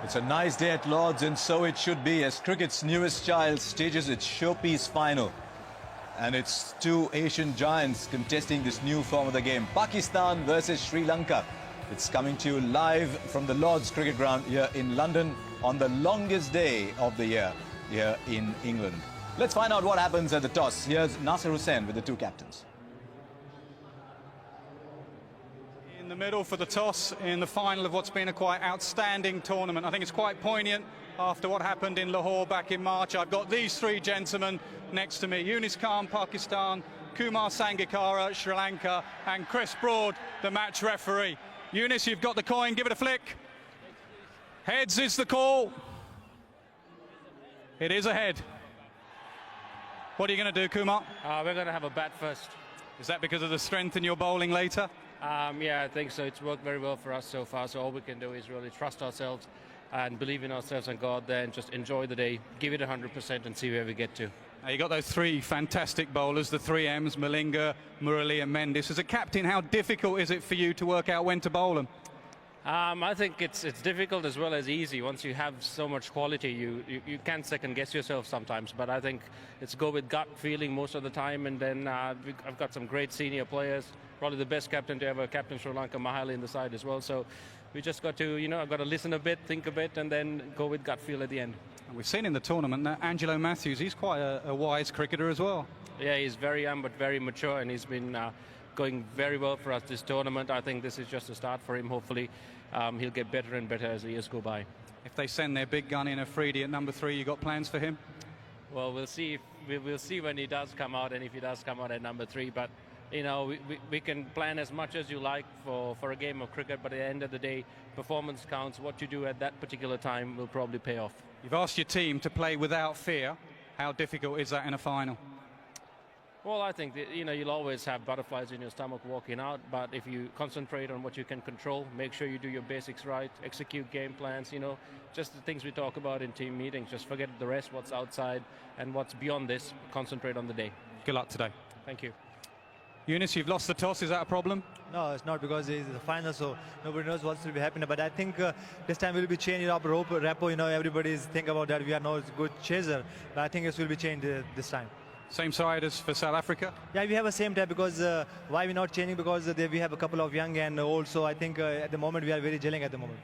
It's a nice day at Lord's, and so it should be, as cricket's newest child stages its showpiece final. And it's two Asian giants contesting this new form of the game. Pakistan versus Sri Lanka. It's coming to you live from the Lord's Cricket Ground here in London on the longest day of the year here in England. Let's find out what happens at the toss. Here's Nasser Hussain with the two captains. In the middle for the toss in the final of what's been a quite outstanding tournament. I think it's quite poignant after what happened in Lahore back in March. I've got these three gentlemen next to me. Yunis Khan, Pakistan, Kumar Sangakkara, Sri Lanka, and Chris Broad, the match referee. Yunis, you've got the coin, give it a flick. Heads is the call. It is a head. What are you going to do, Kumar? We're going to have a bat first. Is that because of the strength in your bowling later? Yeah, I think so. It's worked very well for us so far. So all we can do is really trust ourselves and believe in ourselves and go out there and just enjoy the day, give it 100% and see where we get to. Now you got those three fantastic bowlers, the three M's, Malinga, Murali and Mendis. As a captain, how difficult is it for you to work out when to bowl them? I think it's difficult as well as easy. Once you have so much quality, you can second guess yourself sometimes. But I think it's go with gut feeling most of the time. And then I've got some great senior players. Probably the best captain to ever captain Sri Lanka, Mahali, in the side as well. So we just got to, I've got to listen a bit, think a bit, and then go with gut feel at the end. And we've seen in the tournament that Angelo Matthews, he's quite a wise cricketer as well. Yeah, he's very young but very mature, and he's been going very well for us this tournament. I think this is just a start for him. Hopefully he'll get better and better as the years go by. If they send their big gun in Afridi at number 3, you got plans for him? Well, we'll see. We'll see when he does come out, and if he does come out at number 3. But we can plan as much as you like for a game of cricket, but at the end of the day, performance counts. What you do at that particular time will probably pay off. You've asked your team to play without fear. How difficult is that in a final? Well, I think that, you'll always have butterflies in your stomach walking out, but if you concentrate on what you can control, make sure you do your basics right, execute game plans, just the things we talk about in team meetings. Just forget the rest, what's outside and what's beyond this. Concentrate on the day. Good luck today. Thank you. Yunis, you've lost the toss. Is that a problem? No, it's not, because it's the final, so nobody knows what's to be happening. But I think this time we'll be changing up repo. Everybody's think about that. We are not a good chaser, but I think it will be changed this time. Same side as for South Africa? Yeah, we have a same type, because why we're not changing? Because we have a couple of young and old, so I think at the moment we are very gelling at the moment.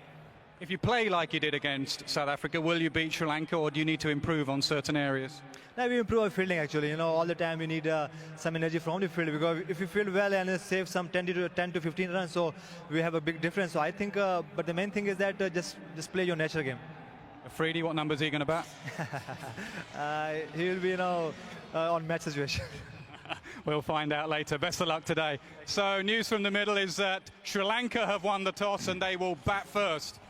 If you play like you did against South Africa, will you beat Sri Lanka, or do you need to improve on certain areas? Now we improve our fielding actually. All the time we need some energy from the field, because if you field well and save some 10 to 15 runs, so we have a big difference. So I think, but the main thing is that just play your natural game. Afridi, what numbers are you going to bat? He will be on match situation. We'll find out later. Best of luck today. So news from the middle is that Sri Lanka have won the toss and they will bat first.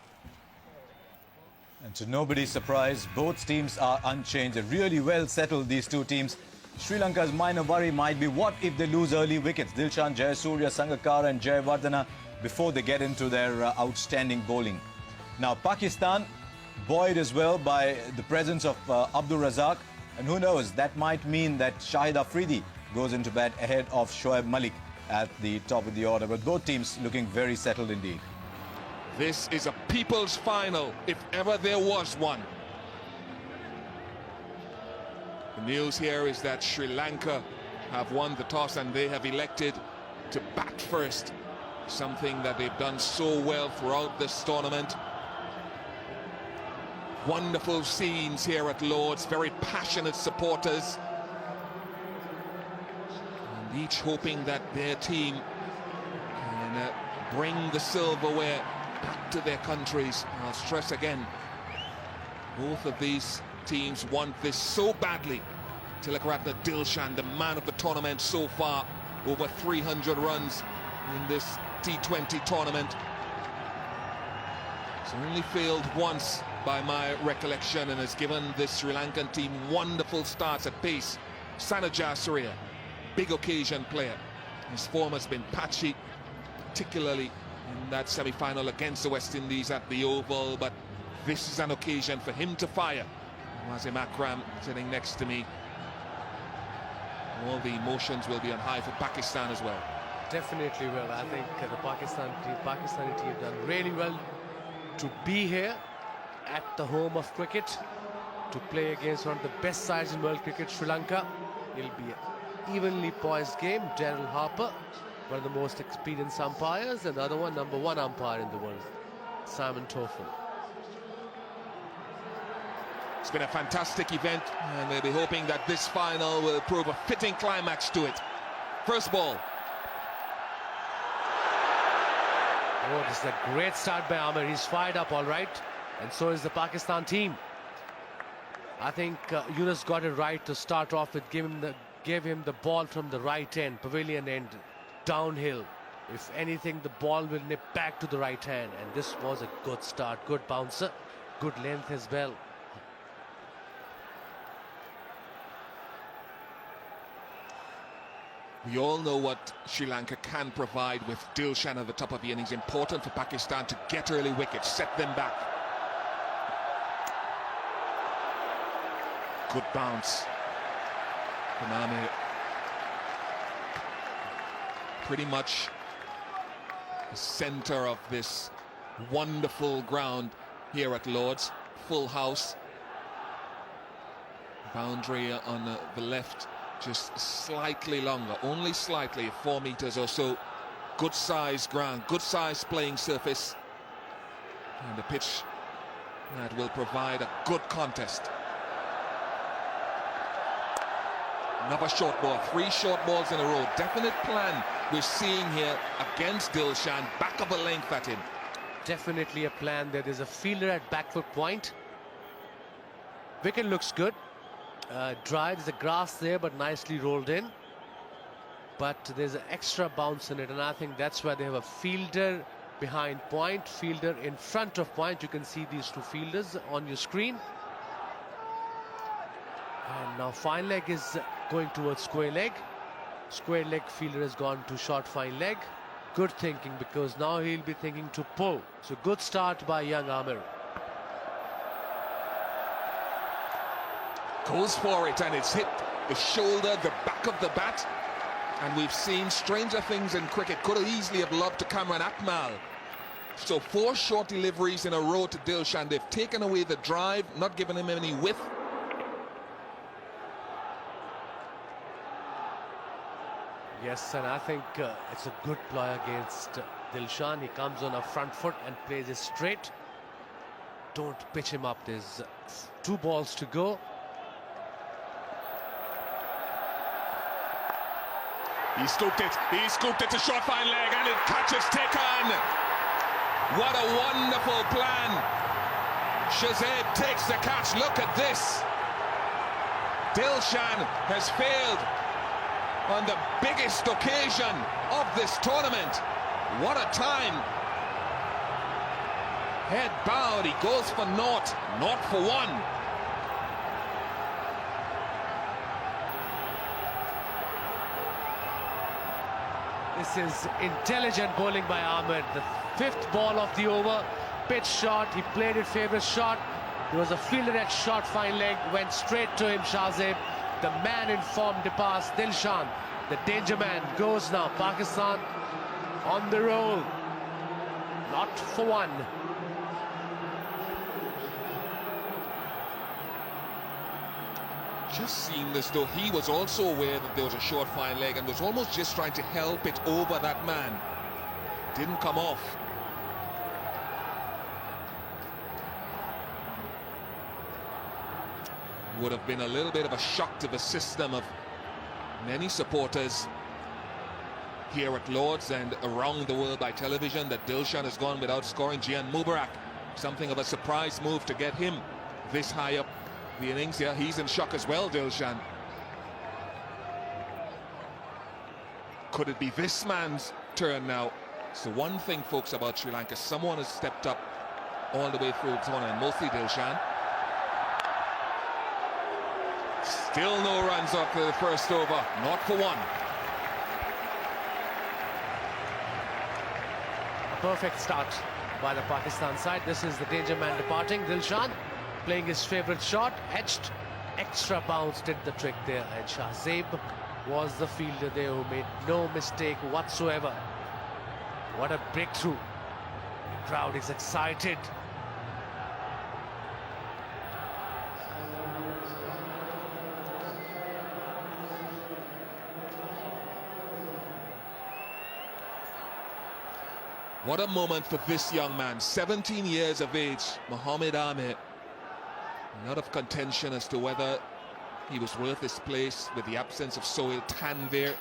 And to nobody's surprise, both teams are unchanged. They're really well settled, these two teams. Sri Lanka's minor worry might be, what if they lose early wickets? Dilshan Jayasuriya, Sangakkara and Jayawardena before they get into their outstanding bowling. Now Pakistan, buoyed as well by the presence of Abdul Razak. And who knows, that might mean that Shahid Afridi goes into bat ahead of Shoaib Malik at the top of the order. But both teams looking very settled indeed. This is a people's final, if ever there was one. The news here is that Sri Lanka have won the toss and they have elected to bat first. Something that they've done so well throughout this tournament. Wonderful scenes here at Lord's, very passionate supporters. And each hoping that their team can bring the silverware back to their countries. I'll stress again, both of these teams want this so badly. Tilakaratne Dilshan, the man of the tournament so far, over 300 runs in this T20 tournament. He's only failed once by my recollection and has given this Sri Lankan team wonderful starts at pace. Sana Jayasuriya, big occasion player. His form has been patchy, particularly in that semi-final against the West Indies at the Oval, but this is an occasion for him to fire. Wazim Akram sitting next to me. All the emotions will be on high for Pakistan as well. Definitely will. I think the Pakistani team done really well to be here at the home of cricket to play against one of the best sides in world cricket, Sri Lanka. It'll be an evenly poised game. Daryl Harper, one of the most experienced umpires, and the other one, #1 umpire in the world, Simon Toffel. It's been a fantastic event, and they'll be hoping that this final will prove a fitting climax to it. First ball. Oh, this is a great start by Amir. He's fired up all right, and so is the Pakistan team. I think Yunus got it right to start off with, gave him the ball from the right end, pavilion end, downhill. If anything, the ball will nip back to the right hand, and this was a good start, good bouncer, good length as well. We all know what Sri Lanka can provide with Dilshan at the top of the innings. Important for Pakistan to get early wickets, set them back. Good bounce from Amir. Pretty much the center of this wonderful ground here at Lord's. Full house. Boundary on the left, just slightly longer, only slightly, 4 meters or so. Good size ground, good size playing surface, and a pitch that will provide a good contest. Another short ball, 3 short balls in a row. Definite plan we're seeing here against Dilshan. Back of a length at him. Definitely a plan. There is a fielder at back foot point. Wicket looks good. Dry, there's a grass there, but nicely rolled in. But there's an extra bounce in it, and I think that's why they have a fielder behind point, fielder in front of point. You can see these 2 fielders on your screen. And now fine leg is going towards square leg. Square leg fielder has gone to short fine leg. Good thinking, because now he'll be thinking to pull. So good start by young Amir. Goes for it, and it's hit the shoulder, the back of the bat. And we've seen stranger things in cricket. Could have easily have lobbed to Kamran Akmal. So 4 short deliveries in a row to Dilshan. They've taken away the drive, not given him any width. Yes, and I think it's a good ploy against Dilshan. He comes on a front foot and plays it straight. Don't pitch him up. There's 2 balls to go. He scooped it to short fine leg, and it catches taken. What a wonderful plan. Shazib takes the catch. Look at this. Dilshan has failed on the biggest occasion of this tournament. What a time. Head bowed, he goes for naught, not for 1. This is intelligent bowling by Ahmed. The 5th ball of the over. Pitch shot. He played it favourite shot. There was a fielder at short fine leg. Went straight to him, Shahzeb. The man in form departs. Dilshan, the danger man, goes now. Pakistan on the roll. Not for 1. Just seemed as though he was also aware that there was a short fine leg and was almost just trying to help it over that man. Didn't come off. Would have been a little bit of a shock to the system of many supporters here at Lord's and around the world by television that Dilshan has gone without scoring. Gian Mubarak, something of a surprise move to get him this high up the innings. Yeah, he's in shock as well, Dilshan. Could it be this man's turn now? So one thing, folks, about Sri Lanka, someone has stepped up all the way through the tournament, mostly Dilshan. Still no runs after the first over, not for 1. A perfect start by the Pakistan side. This is the danger man departing. Dilshan playing his favourite shot, edged, extra bounce did the trick there, and Shahzeb was the fielder there who made no mistake whatsoever. What a breakthrough. The crowd is excited. What a moment for this young man, 17 years of age, Mohamed Amir. A lot of contention as to whether he was worth his place with the absence of Sohail Tanvir.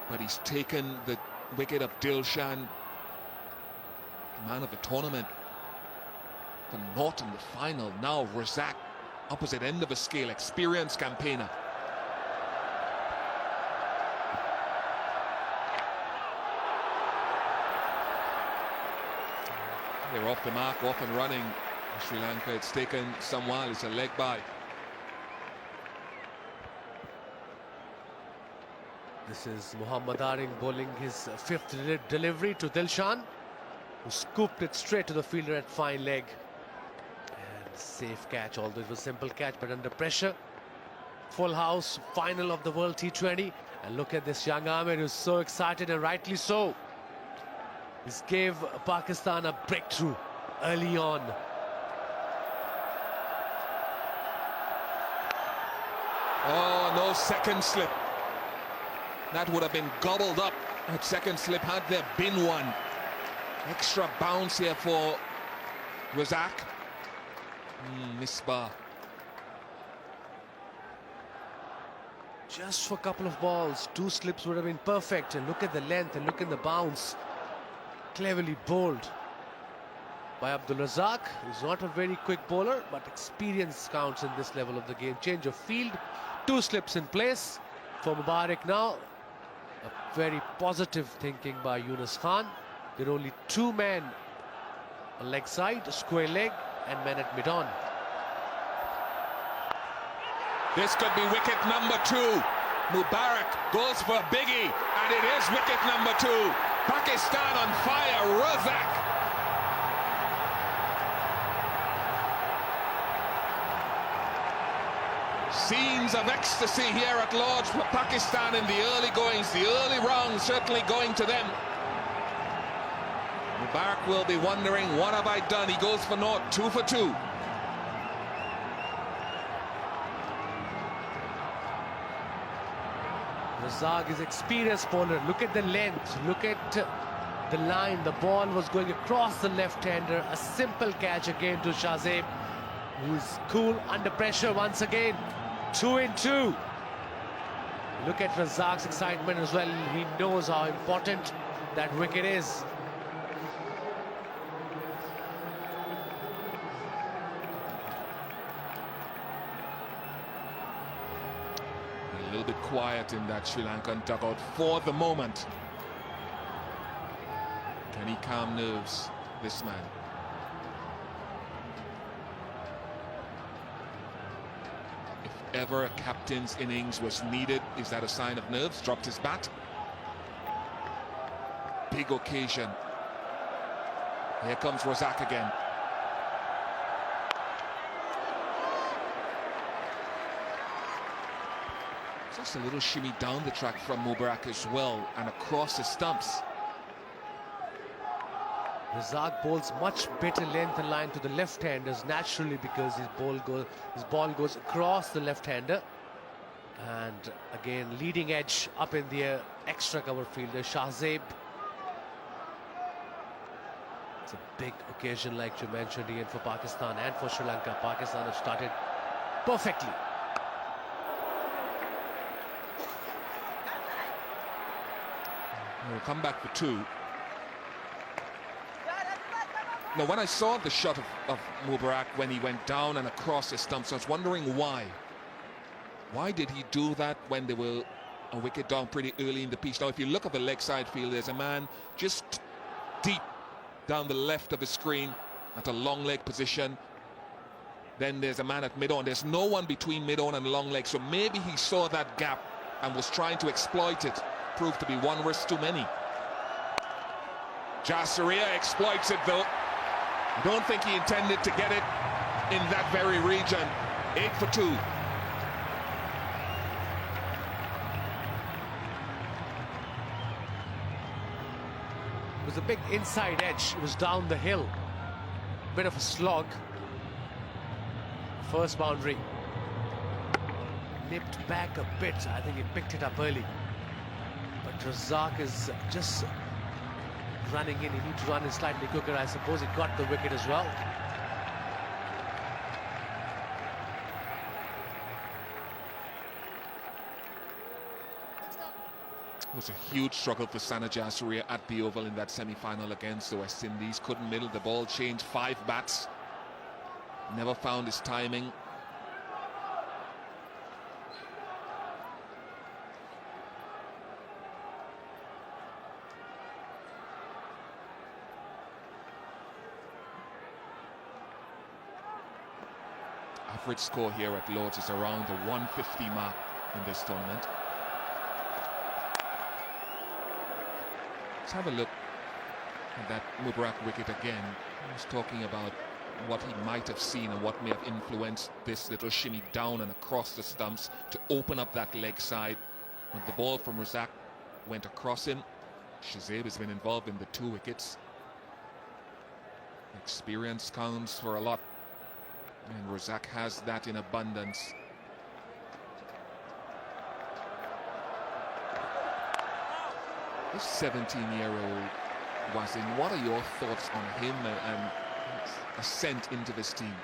But he's taken the wicket of Dilshan, man of the tournament, for naught in the final. Now Razak, opposite end of the scale, experienced campaigner. They're off the mark, off and running. Sri Lanka, it's taken some while. It's a leg by. This is Muhammad Aring bowling his fifth delivery to Dilshan, who scooped it straight to the fielder at fine leg. And safe catch, although it was a simple catch, but under pressure. Full house, final of the World T20. And look at this young Amir who's so excited, and rightly so. This gave Pakistan a breakthrough early on. Oh, no second slip. That would have been gobbled up. That second slip had there been one. Extra bounce here for Razak. Misbah. Just for a couple of balls, 2 slips would have been perfect. And look at the length and look at the bounce. Cleverly bowled by Abdul Razak. He's not a very quick bowler, but experience counts in this level of the game. Change of field, 2 slips in place for Mubarak now. A very positive thinking by Yunus Khan. There are only 2 men on leg side, square leg, and men at mid-on. This could be wicket number 2. Mubarak goes for a biggie, and it is wicket number 2. Pakistan on fire. Razak. Scenes of ecstasy here at Lord's for Pakistan in the early goings, the early rounds certainly going to them. Mubarak will be wondering, what have I done? He goes for naught, 2 for 2. Razak is experienced bowler. Look at the length, look at the line. The ball was going across the left-hander. A simple catch again to Shahzeb, who is cool under pressure once again. 2 in 2. Look at Razak's excitement as well. He knows how important that wicket is. A little bit quiet in that Sri Lankan dugout for the moment. Can he calm nerves, this man? If ever a captain's innings was needed, is that a sign of nerves? Dropped his bat. Big occasion. Here comes Razak again. Just a little shimmy down the track from Mubarak as well, and across the stumps. Razak bowls much better length and line to the left-handers naturally, because his ball goes across the left-hander. And again, leading edge up in the air, extra cover fielder Shahzeb. It's a big occasion, like you mentioned, Ian, for Pakistan and for Sri Lanka. Pakistan have started perfectly. We'll come back for 2. Now, when I saw the shot of Mubarak when he went down and across the stumps, I was wondering why. Why did he do that when they were a wicket down pretty early in the piece? Now, if you look at the leg side field, there's a man just deep down the left of the screen at a long leg position. Then there's a man at mid-on. There's no one between mid-on and long leg, so maybe he saw that gap and was trying to exploit it. Proved to be one risk too many. Jasuria exploits it though. I don't think he intended to get it in that very region. 8 for 2. It was a big inside edge. It was down the hill. Bit of a slog. First boundary. Nipped back a bit. I think he picked it up early. But Razak is just running in. He needs to run in slightly quicker. I suppose he got the wicket as well. It was a huge struggle for Sanajay Surya at the Oval in that semi-final against the West Indies. Couldn't middle the ball, changed 5 bats. Never found his timing. Average score here at Lord's is around the 150 mark in this tournament. Let's have a look at that Mubarak wicket again. He was talking about what he might have seen and what may have influenced this little shimmy down and across the stumps to open up that leg side. When the ball from Razak went across him, Shazib has been involved in the 2 wickets. Experience counts for a lot, and Razak has that in abundance. This 17-year-old Wasim, what are your thoughts on him and ascent into this team?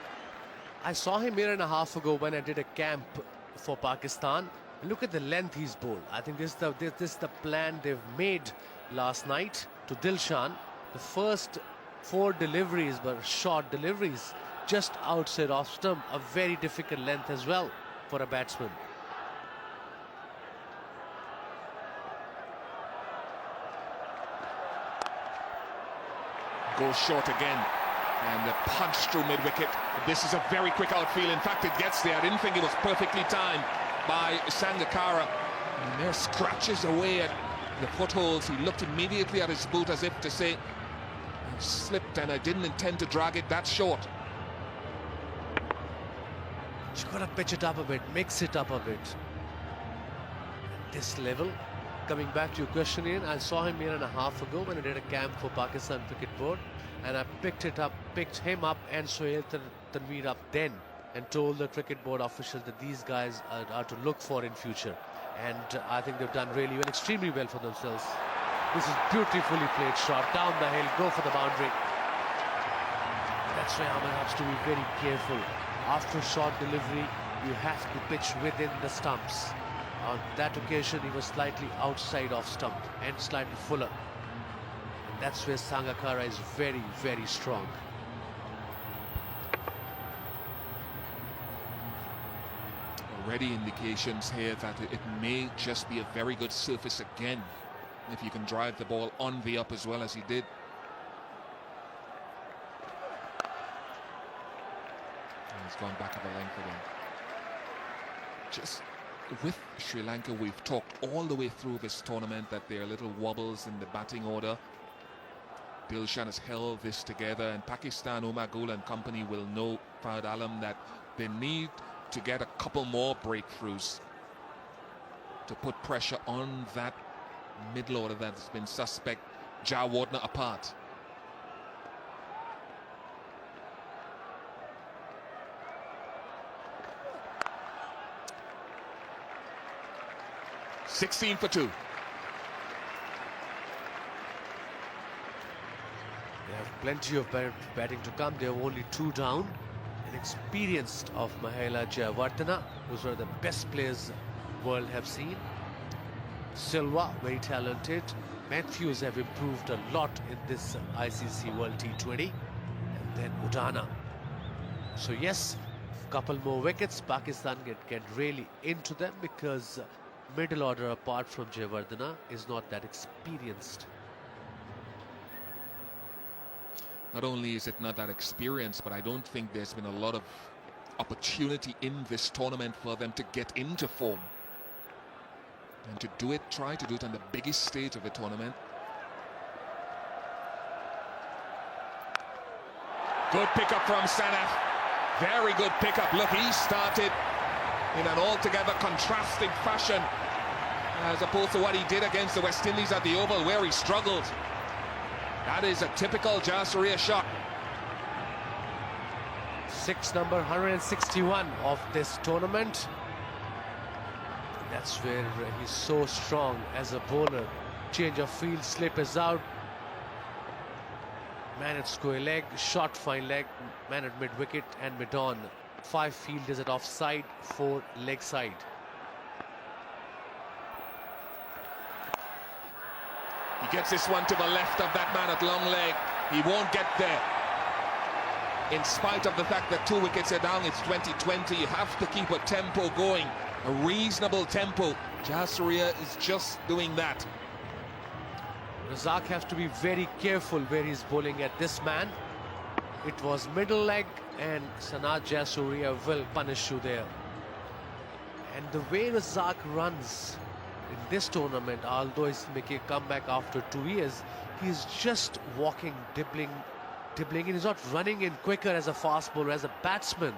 I saw him 1.5 years ago when I did a camp for Pakistan. Look at the length he's bowled. I think this is the plan they've made last night to Dilshan. The first 4 deliveries were short deliveries, just outside off stump. A very difficult length as well for a batsman. Goes short again, and a punch through mid-wicket. This is a very quick outfield. In fact, it gets there. I didn't think it was perfectly timed by Sangakkara. And there scratches away at the footholds. He looked immediately at his boot as if to say, I slipped and I didn't intend to drag it that short. You've got to pitch it up a bit, mix it up a bit. At this level, coming back to your question, Ian, I saw him 1.5 years ago when I did a camp for Pakistan Cricket Board, and I picked him up and Sohail Tanveer up then, and told the Cricket Board officials that these guys are to look for in future. And I think they've done really well, extremely well for themselves. This is beautifully played shot, down the hill, go for the boundary. That's why Ahmed has to be very careful. After short delivery, you have to pitch within the stumps. On that occasion, he was slightly outside off stump and slightly fuller. And that's where Sangakkara is very, very strong. Already indications here that it may just be a very good surface again, if you can drive the ball on the up as well as he did. And he's gone back of the length again. Just with Sri Lanka, we've talked all the way through this tournament that there are little wobbles in the batting order. Dilshan has held this together, and Pakistan, Umar Gul and company will know, Fahad Alam, that they need to get a couple more breakthroughs to put pressure on that middle order that's been suspect. Jawardner apart. "16 for 2. They have plenty of batting to come. They have only 2 down. Inexperienced of Mahela Jayawardene, who's one of the best players the world have seen. Silva, very talented. Matthews have improved a lot in this ICC World T20. And then Udana. So yes, a couple more wickets. Pakistan get really into them because middle order, apart from Jayawardene, is not that experienced. Not only is it not that experienced, but I don't think there's been a lot of opportunity in this tournament for them to get into form. And to do it, try to do it on the biggest stage of the tournament. Good pickup from Sanath. Very good pickup. Look, he started in an altogether contrasting fashion as opposed to what he did against the West Indies at the Oval, where he struggled. That is a typical Jayasuriya shot. Number 161 of this tournament. That's where he's so strong as a bowler. Change of field, slip is out. Man at square leg, short fine leg, man at mid wicket and mid on. 5 fielders at offside, 4 leg side. He gets this one to the left of that man at long leg. He won't get there. In spite of the fact that 2 wickets are down, it's 20-20. You have to keep a tempo going, a reasonable tempo. Jayasuriya is just doing that. Razak has to be very careful where he's bowling at this man. It was middle leg and Sanat Jayasuriya will punish you there. And the way Razak runs in this tournament, although he's making a comeback after 2 years, he's just walking, dibbling, and he's not running in quicker as a fast bowler. As a batsman,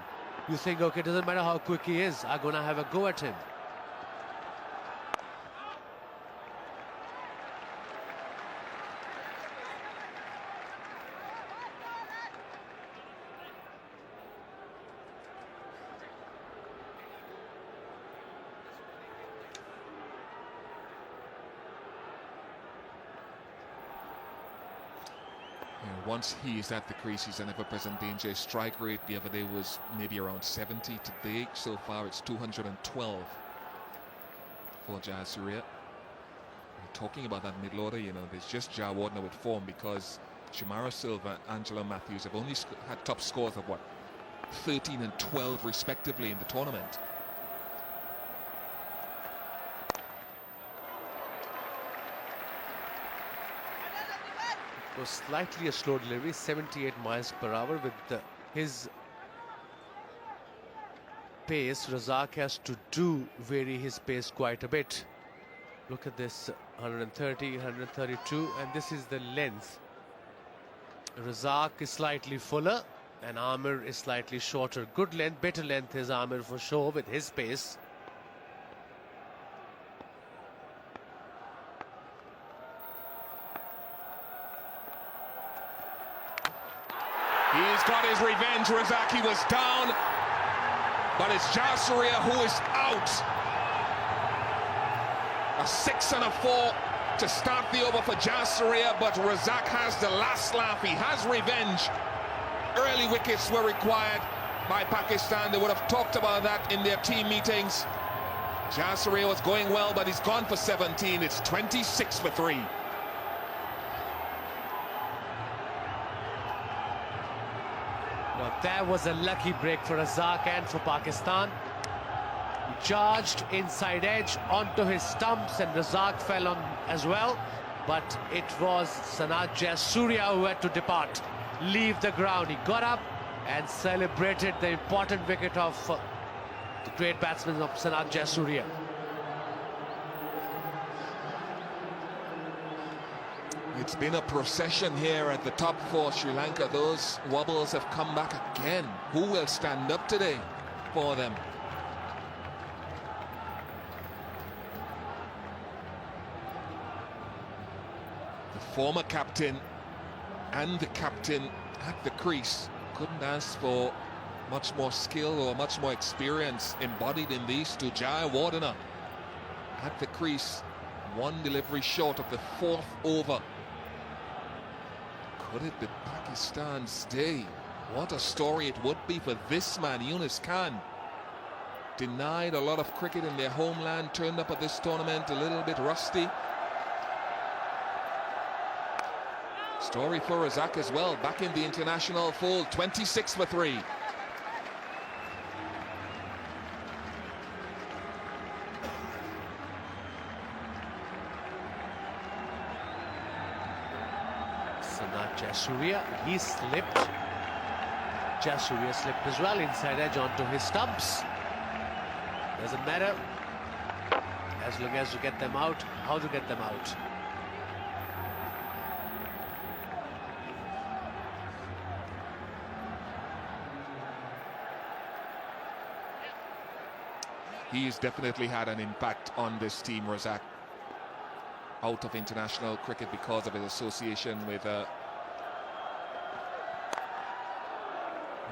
you think, okay, it doesn't matter how quick he is, I'm gonna have a go at him. Once he is at the crease, he's an ever-present danger. His strike rate the other day was maybe around 70. Today, so far, it's 212 for Jayasuriya. Talking about that middle order, you know, there's just Jayawardene with form, because Shamara Silva, Angela Matthews have only had top scores of, what, 13 and 12 respectively in the tournament. Was slightly a slow delivery, 78 miles per hour. With his pace, Razak has to vary his pace quite a bit. Look at this, 130, 132, and this is the length. Razak is slightly fuller and Amir is slightly shorter. Good length, better length is Amir for sure with his pace. He's got his revenge. Razak was down, but it's Jayasuriya who is out. A 6 and a 4 to start the over for Jayasuriya, but Razak has the last laugh. He has revenge. Early wickets were required by Pakistan. They would have talked about that in their team meetings. Jayasuriya was going well, but he's gone for 17. It's 26 for 3. Now that was a lucky break for Razak and for Pakistan. He charged inside edge onto his stumps and Razak fell on as well. But it was Sanat Jayasuriya who had to depart, leave the ground. He got up and celebrated the important wicket of the great batsman of Sanat Jayasuriya. It's been a procession here at the top for Sri Lanka. Those wobbles have come back again. Who will stand up today for them? The former captain and the captain at the crease couldn't ask for much more skill or much more experience embodied in these two. Jayawardene at the crease, one delivery short of the 4th over. Could it be Pakistan's day? What a story it would be for this man, Yunus Khan. Denied a lot of cricket in their homeland, turned up at this tournament a little bit rusty. Story for Razak as well, back in the international fold, 26 for 3. Sanat Jayasuriya, he slipped. Jayasuriya slipped as well, inside edge onto his stumps. Doesn't matter, as long as you get them out, how to get them out. He's definitely had an impact on this team, Razak. Out of international cricket because of his association with the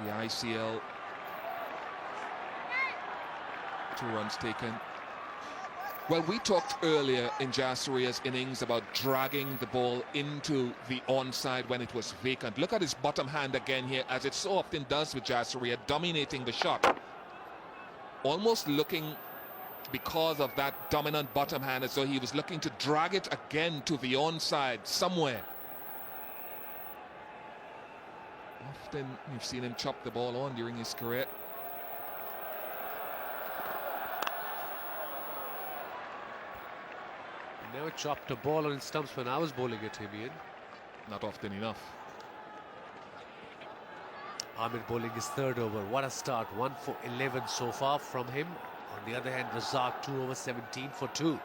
ICL. 2 runs taken. Well, we talked earlier in Jayasuriya's innings about dragging the ball into the onside when it was vacant. Look at his bottom hand again here, as it so often does with Jayasuriya, dominating the shot. Almost looking, because of that dominant bottom hand, as though he was looking to drag it again to the onside somewhere. Often you've seen him chop the ball on during his career. He never chopped a ball on his stumps when I was bowling at him, Ian. Not often enough. Amir bowling his third over. What a start. 1 for 11 so far from him. On the other hand, Razak 2 over 17 for 2.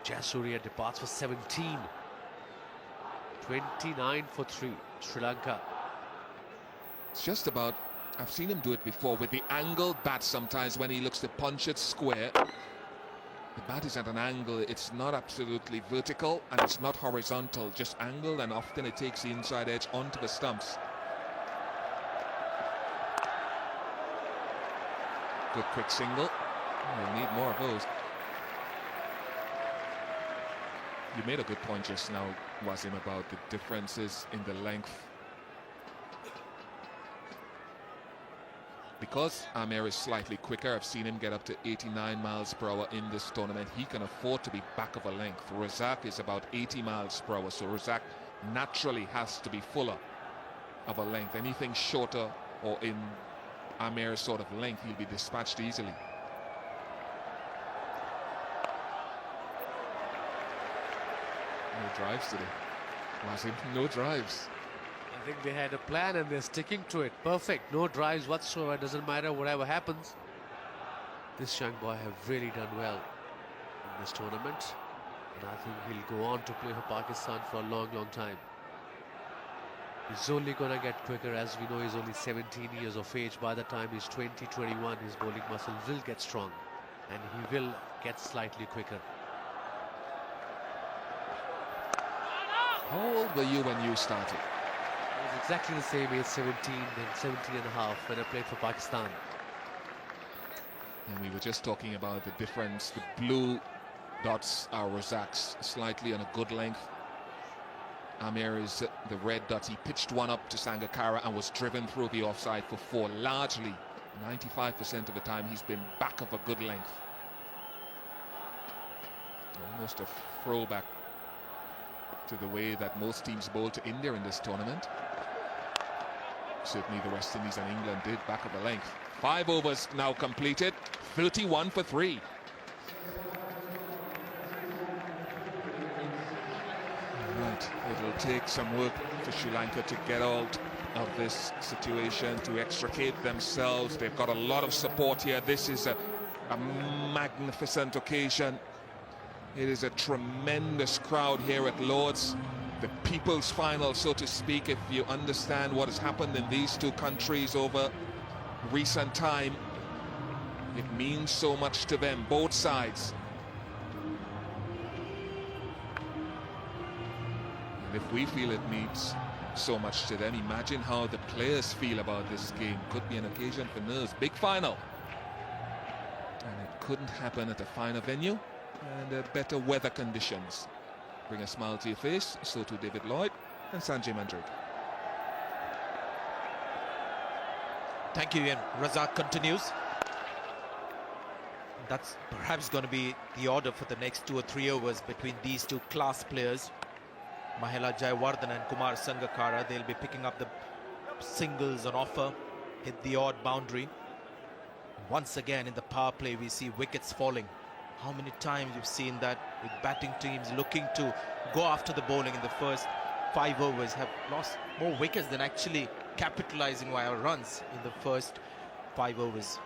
Jayasuriya departs for 17. 29 for 3. Sri Lanka. It's just about, I've seen him do it before with the angled bat sometimes when he looks to punch it square. The bat is at an angle, it's not absolutely vertical and it's not horizontal, just angled, and often it takes the inside edge onto the stumps. Good quick single. We'll need more of those. You made a good point just now, Wasim, about the differences in the length. Because Amir is slightly quicker, I've seen him get up to 89 miles per hour in this tournament. He can afford to be back of a length. Razak is about 80 miles per hour, so Razak naturally has to be fuller of a length. Anything shorter or in Amir's sort of length, he'll be dispatched easily. No drives today. Wasim, no drives. I think they had a plan and they're sticking to it. Perfect. No drives whatsoever. Doesn't matter whatever happens. This young boy have really done well in this tournament. And I think he'll go on to play for Pakistan for a long, long time. He's only going to get quicker. As we know, he's only 17 years of age. By the time he's 20, 21, his bowling muscle will get strong. And he will get slightly quicker. How old were you when you started? I was exactly the same age, 17 and 17 and a half, when I played for Pakistan. And we were just talking about the difference. The blue dots are Razak's, slightly on a good length. Amir is the red dot. He pitched one up to Sangakkara and was driven through the offside for 4. Largely, 95% of the time, he's been back of a good length. Almost a throwback to the way that most teams bowl to India in this tournament. Certainly the West Indies and England did, back of a length. 5 overs now completed, 31 for 3. Right, it'll take some work for Sri Lanka to get out of this situation, to extricate themselves. They've got a lot of support here. This is a magnificent occasion. It is a tremendous crowd here at Lord's. The people's final, so to speak, if you understand what has happened in these two countries over recent time. It means so much to them, both sides. And if we feel it means so much to them, imagine how the players feel about this game. Could be an occasion for nerves. Big final. And it couldn't happen at a finer venue and better weather conditions. Bring a smile to your face. So too David Lloyd and Sanjay Mandrik. Thank you, Ian. Razak continues. That's perhaps going to be the order for the next 2 or 3 overs between these two class players. Mahela Jayawardene and Kumar Sangakkara. They'll be picking up the singles on offer, hit the odd boundary. Once again in the power play we see wickets falling. How many times we've seen that with batting teams looking to go after the bowling in the first 5 overs have lost more wickets than actually capitalizing via runs in the first 5 overs.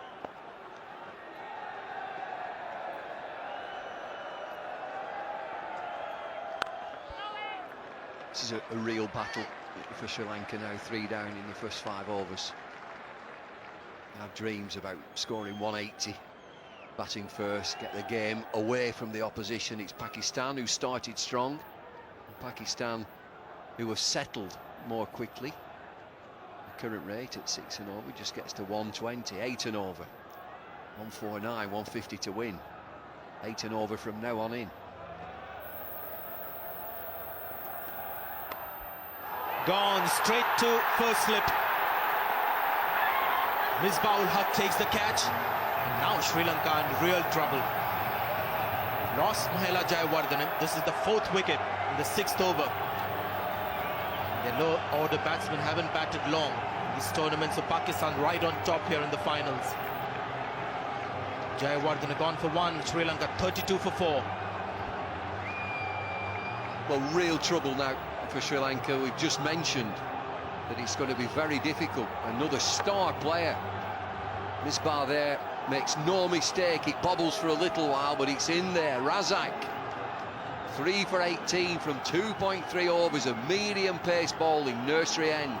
This is a real battle for Sri Lanka now, 3 down in the first 5 overs. They have dreams about scoring 180, batting first, get the game away from the opposition. It's Pakistan who started strong, and Pakistan who have settled more quickly. The current rate at 6 and over just gets to 120, 8 and over, 149, 150 to win. 8 and over from now on in. Gone straight to first slip. Misbah ul Haq takes the catch. And now Sri Lanka in real trouble. Lost Mahela Jayawardene. This is the 4th wicket in the 6th over. The low order batsmen haven't batted long in this tournament, so Pakistan right on top here in the finals. Jayawardene gone for 1, Sri Lanka 32 for 4. Well, real trouble now for Sri Lanka. We've just mentioned that it's going to be very difficult. Another star player. Misbah there makes no mistake. It bobbles for a little while, but it's in there. Razak, 3 for 18 from 2.3 overs of medium pace bowling, nursery end.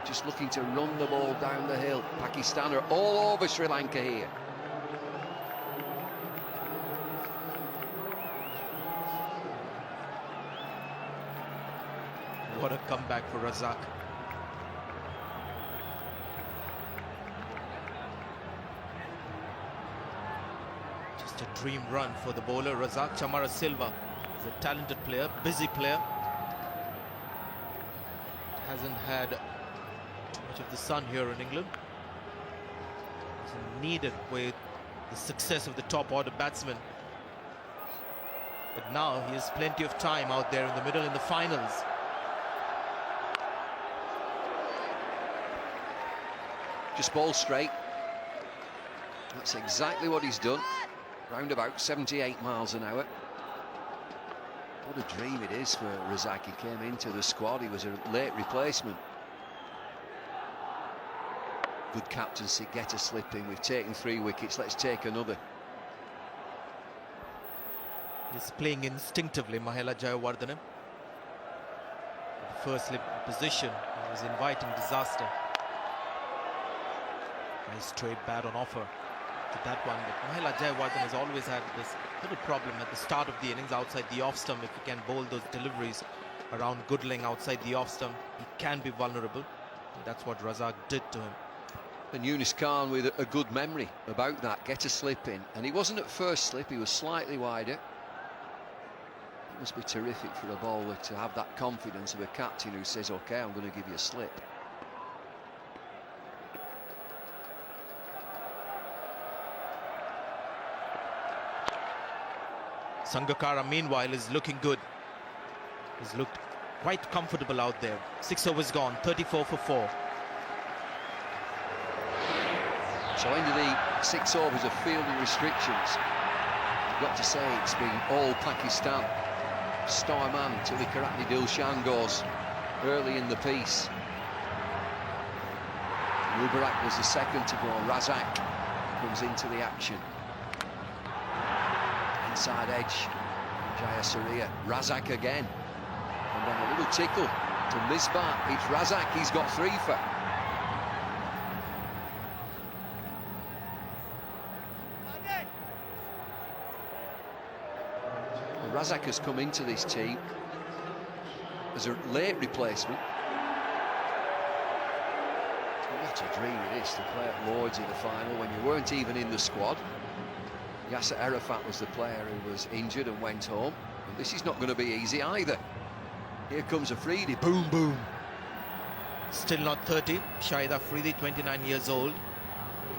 Just looking to run the ball down the hill. Pakistan are all over Sri Lanka here. What a comeback for Razak. Just a dream run for the bowler. Razak Chamara Silva is a talented player, busy player. Hasn't had too much of the sun here in England. Isn't needed with the success of the top order batsmen. But now he has plenty of time out there in the middle in the finals. Just ball straight. That's exactly what he's done. Round about 78 miles an hour. What a dream it is for Razak. He came into the squad. He was a late replacement. Good captaincy, get a slip in. We've taken 3 wickets. Let's take another. He's playing instinctively, Mahela Jayawardene. The first slip position was inviting disaster. Nice straight bat on offer to that one, but Mahela Jayawardene has always had this little problem at the start of the innings outside the off stump. If he can bowl those deliveries around good length outside the off stump, he can be vulnerable. And that's what Razak did to him. And Yunus Khan with a good memory about that. Get a slip in. And he wasn't at first slip, he was slightly wider. It must be terrific for a bowler to have that confidence of a captain who says, OK, I'm going to give you a slip. Sangakkara, meanwhile, is looking good. He's looked quite comfortable out there. 6 overs gone, 34 for 4. So into the 6 overs of fielding restrictions. You've got to say it's been all Pakistan. Star man Tilikaratne Dilshan goes early in the piece. Mubarak was the second to go. Razak comes into the action. Inside edge, Jayasuriya. Razak again. And then a little tickle to Misbah. It's Razak, he's got 3 for. Well, Razak has come into this team as a late replacement. What a dream it is to play at Lord's in the final when you weren't even in the squad. Yasser Arafat was the player who was injured and went home. And this is not going to be easy either. Here comes Afridi, boom, boom. Still not 30. Shahid Afridi, 29 years old.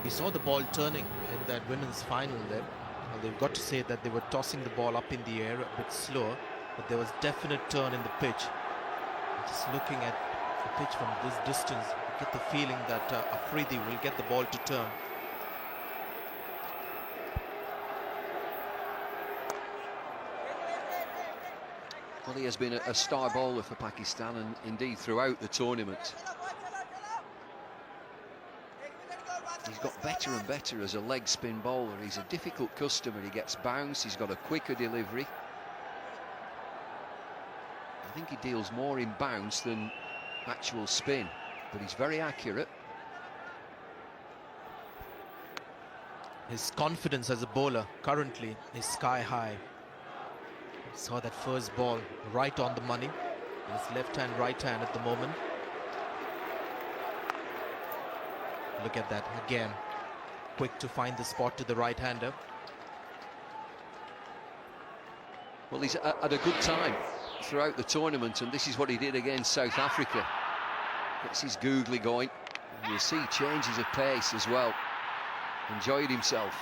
We saw the ball turning in that women's final there. Well, they've got to say that they were tossing the ball up in the air a bit slower, but there was definite turn in the pitch. Just looking at the pitch from this distance, you get the feeling that Afridi will get the ball to turn. Well, he has been a star bowler for Pakistan and indeed throughout the tournament. He's got better and better as a leg spin bowler. He's a difficult customer. He gets bounce, he's got a quicker delivery. I think he deals more in bounce than actual spin, but he's very accurate. His confidence as a bowler currently is sky high. Saw that first ball right on the money. His left hand, right hand at the moment. Look at that again. Quick to find the spot to the right-hander. Well, he's had a good time throughout the tournament, and this is what he did against South Africa. Gets his googly going, and you'll see changes of pace as well. Enjoyed himself.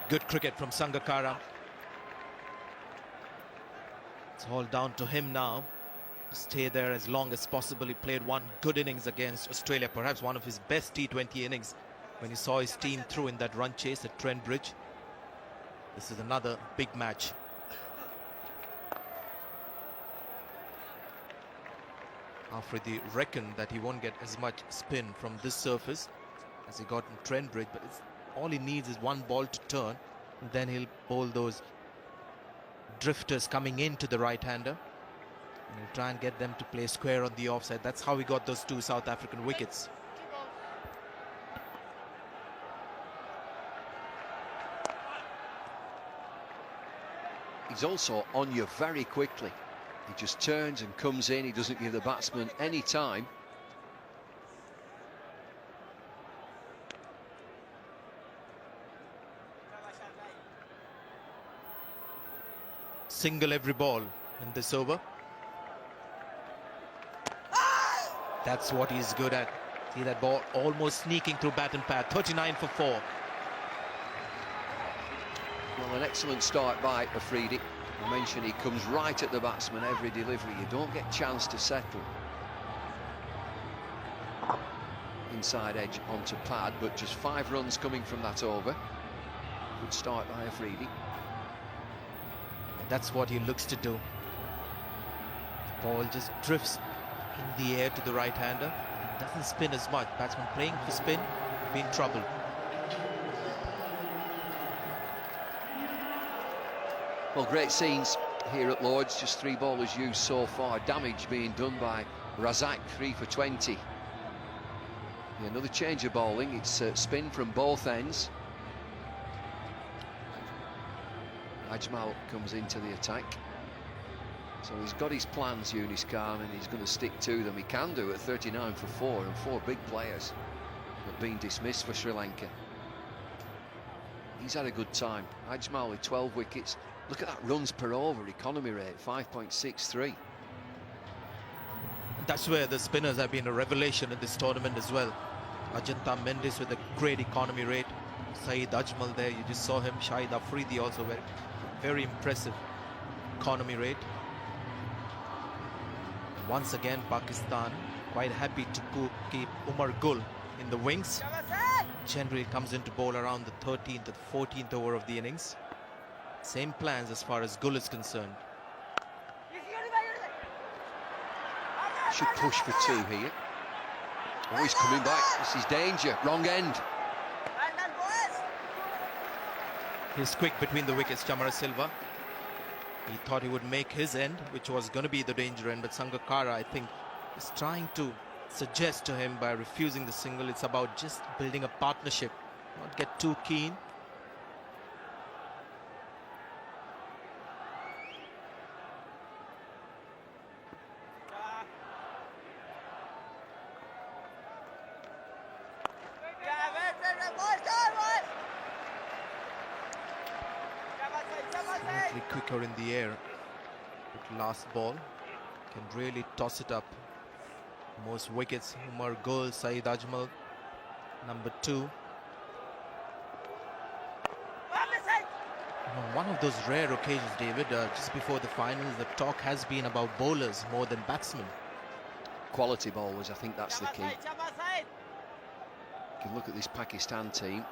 Good cricket from Sangakkara. It's all down to him now to stay there as long as possible. He played one good innings against Australia, perhaps one of his best T20 innings, when he saw his team through in that run chase at Trent Bridge. This is another big match. Afridi reckoned that he won't get as much spin from this surface as he got in Trent Bridge, but all he needs is one ball to turn, and then he'll bowl those drifters coming into the right-hander, and he'll try and get them to play square on the offside. That's how he got those 2 South African wickets. He's also on you very quickly. He just turns and comes in. He doesn't give the batsman any time. Single every ball in this over. That's what he's good at. See that ball almost sneaking through bat and pad. 39 for 4. Well, an excellent start by Afridi. I mentioned he comes right at the batsman every delivery. You don't get a chance to settle. Inside edge onto pad, but just 5 runs coming from that over. Good start by Afridi. That's what he looks to do. The ball just drifts in the air to the right-hander. Doesn't spin as much. Batsman playing for spin, be in trouble. Well, great scenes here at Lord's. Just 3 bowlers used so far. Damage being done by Razak, 3 for 20. Yeah, another change of bowling. It's spin from both ends. Ajmal comes into the attack. So he's got his plans, Yunis Khan, and he's going to stick to them. He can do at 39 for 4, and 4 big players have been dismissed for Sri Lanka. He's had a good time. Ajmal with 12 wickets. Look at that runs per over economy rate, 5.63. That's where the spinners have been a revelation in this tournament as well. Ajanta Mendes with a great economy rate. Saeed Ajmal there, you just saw him. Shahid Afridi also very impressive economy rate. Once again, Pakistan quite happy to keep Umar Gul in the wings. Generally comes into bowl around the 13th or 14th over of the innings. Same plans as far as Gul is concerned. Should push for 2 here. Oh, he's coming back. This is danger. Wrong end. He's quick between the wickets, Chamara Silva. He thought he would make his end, which was going to be the danger end, but Sangakkara, I think, is trying to suggest to him by refusing the single. It's about just building a partnership, not get too keen. Slightly quicker in the air with last ball, can really toss it up. Most wickets, Umar Gul, Saeed Ajmal, number 2. One of those rare occasions, David, just before the finals, the talk has been about bowlers more than batsmen. Quality bowlers, I think that's the key. You can look at this Pakistan team,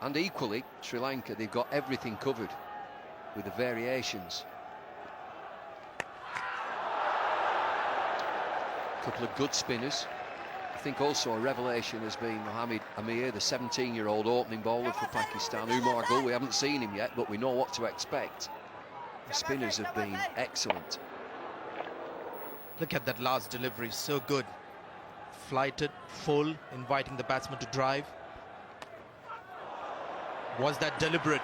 and equally Sri Lanka, they've got everything covered with the variations. A couple of good spinners. I think also a revelation has been Mohammad Amir, the 17-year-old opening bowler for Pakistan. Umar Gul, we haven't seen him yet, but we know what to expect. The spinners have been excellent. Look at that last delivery, so good. Flighted, full, inviting the batsman to drive. Was that deliberate?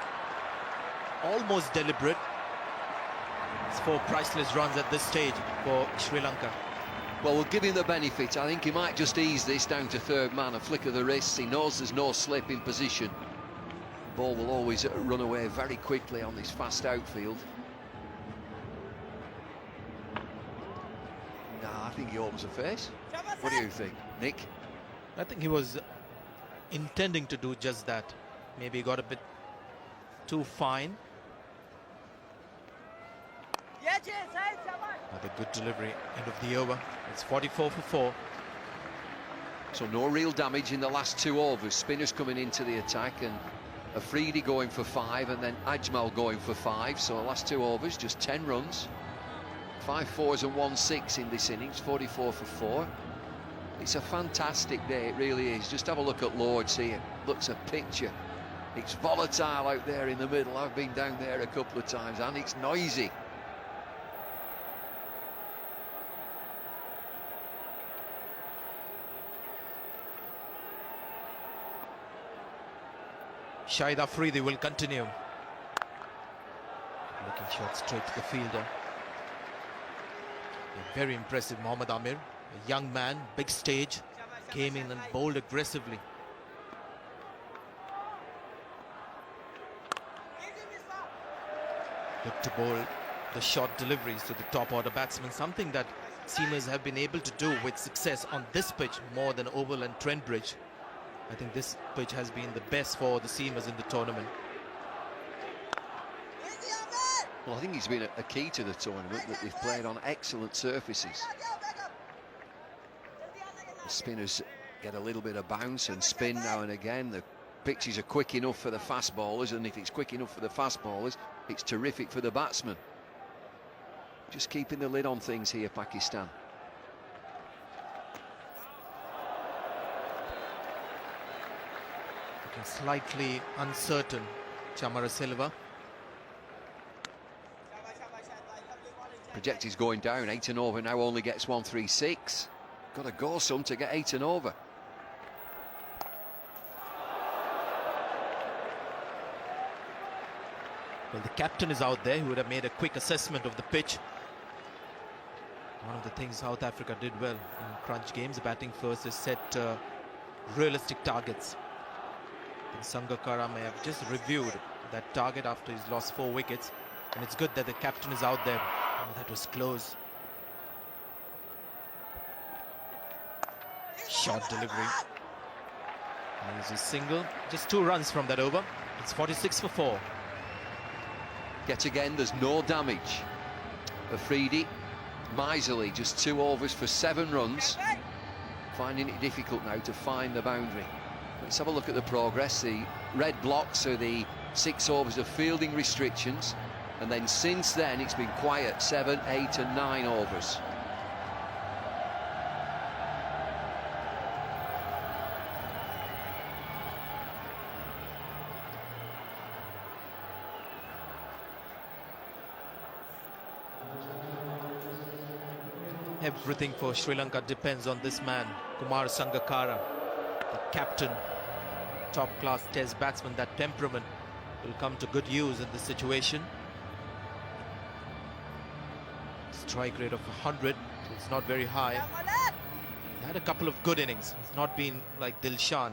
Almost deliberate. It's 4 priceless runs at this stage for Sri Lanka. Well, we'll give him the benefit. I think he might just ease this down to third man, a flick of the wrist. He knows there's no slip in position. The ball will always run away very quickly on this fast outfield. Nah, I think he opens the face. What do you think, Nick? I think he was intending to do just that. Maybe he got a bit too fine. Another good delivery, end of the over. It's 44 for 4. So no real damage in the last 2 overs. Spinners coming into the attack, and Afridi going for 5, and then Ajmal going for 5. So the last 2 overs, just 10 runs. 5 fours and 1 6 in this innings, 44 for 4. It's a fantastic day, it really is. Just have a look at Lords here. Looks a picture. It's volatile out there in the middle. I've been down there a couple of times, and it's noisy. Shahid Afridi will continue. Looking shot straight to the fielder. A very impressive Mohammad Amir, a young man, big stage, came in and bowled aggressively. Look to bowl the short deliveries to the top order batsmen, something that seamers have been able to do with success on this pitch more than Oval and Trent Bridge. I think this pitch has been the best for the seamers in the tournament. Well, I think he's been a key to the tournament, that they've played on excellent surfaces. The spinners get a little bit of bounce and spin now and again. The pitches are quick enough for the fast bowlers, and if it's quick enough for the fast bowlers, it's terrific for the batsmen. Just keeping the lid on things here, Pakistan. Looking slightly uncertain, Chamara Silva. Projected going down, 8 and over now only gets 136. Got to go some to get 8 and over. Well, the captain is out there, who would have made a quick assessment of the pitch. One of the things South Africa did well in crunch games, batting first, is set realistic targets. And Sangakkara may have just reviewed that target after he's lost 4 wickets, and it's good that the captain is out there. Oh, that was close. Short delivery. There's a single. Just 2 runs from that over. It's 46 for 4. Yet again, there's no damage. Afridi, miserly, just 2 overs for 7 runs. Finding it difficult now to find the boundary. Let's have a look at the progress. The red blocks are the 6 overs of fielding restrictions. And then since then, it's been quiet, 7, 8 and 9 overs. Everything for Sri Lanka depends on this man, Kumar Sangakkara, the captain, top-class test batsman. That temperament will come to good use in this situation. Strike rate of 100, so it's not very high. He had a couple of good innings. It's not been like Dilshan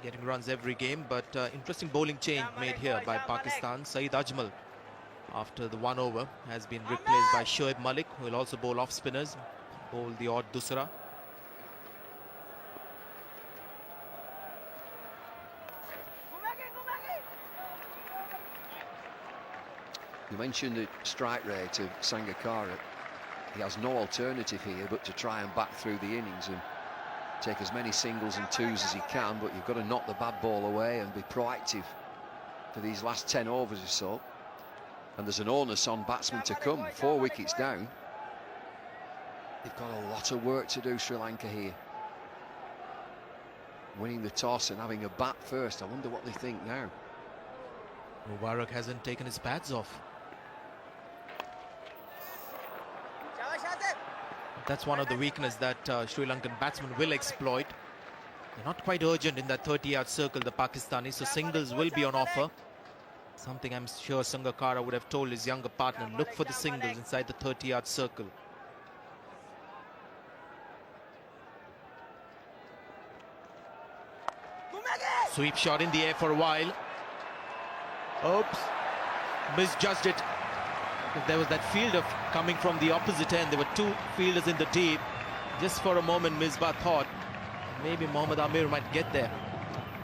getting runs every game, but interesting bowling change made here by Pakistan. Saeed Ajmal, after the 1 over, has been replaced by Shoaib Malik, who will also bowl off spinners, bowl the odd Dusra. You mentioned the strike rate of Sangakkara. He has no alternative here but to try and bat through the innings and take as many singles and 2s as he can, but you've got to knock the bad ball away and be proactive for these last 10 overs or so. And there's an onus on batsmen to come. 4 wickets down. They've got a lot of work to do, Sri Lanka, here. Winning the toss and having a bat first. I wonder what they think now. Mubarak hasn't taken his pads off. That's one of the weaknesses that Sri Lankan batsmen will exploit. They're not quite urgent in that 30-yard circle, the Pakistanis, so singles will be on offer. Something I'm sure Sangakkara would have told his younger partner, look for the singles inside the 30-yard circle. Sweep shot in the air for a while. Oops, misjudged it. There was that fielder coming from the opposite end. There were two fielders in the deep. Just for a moment, Misbah thought maybe Mohammad Amir might get there.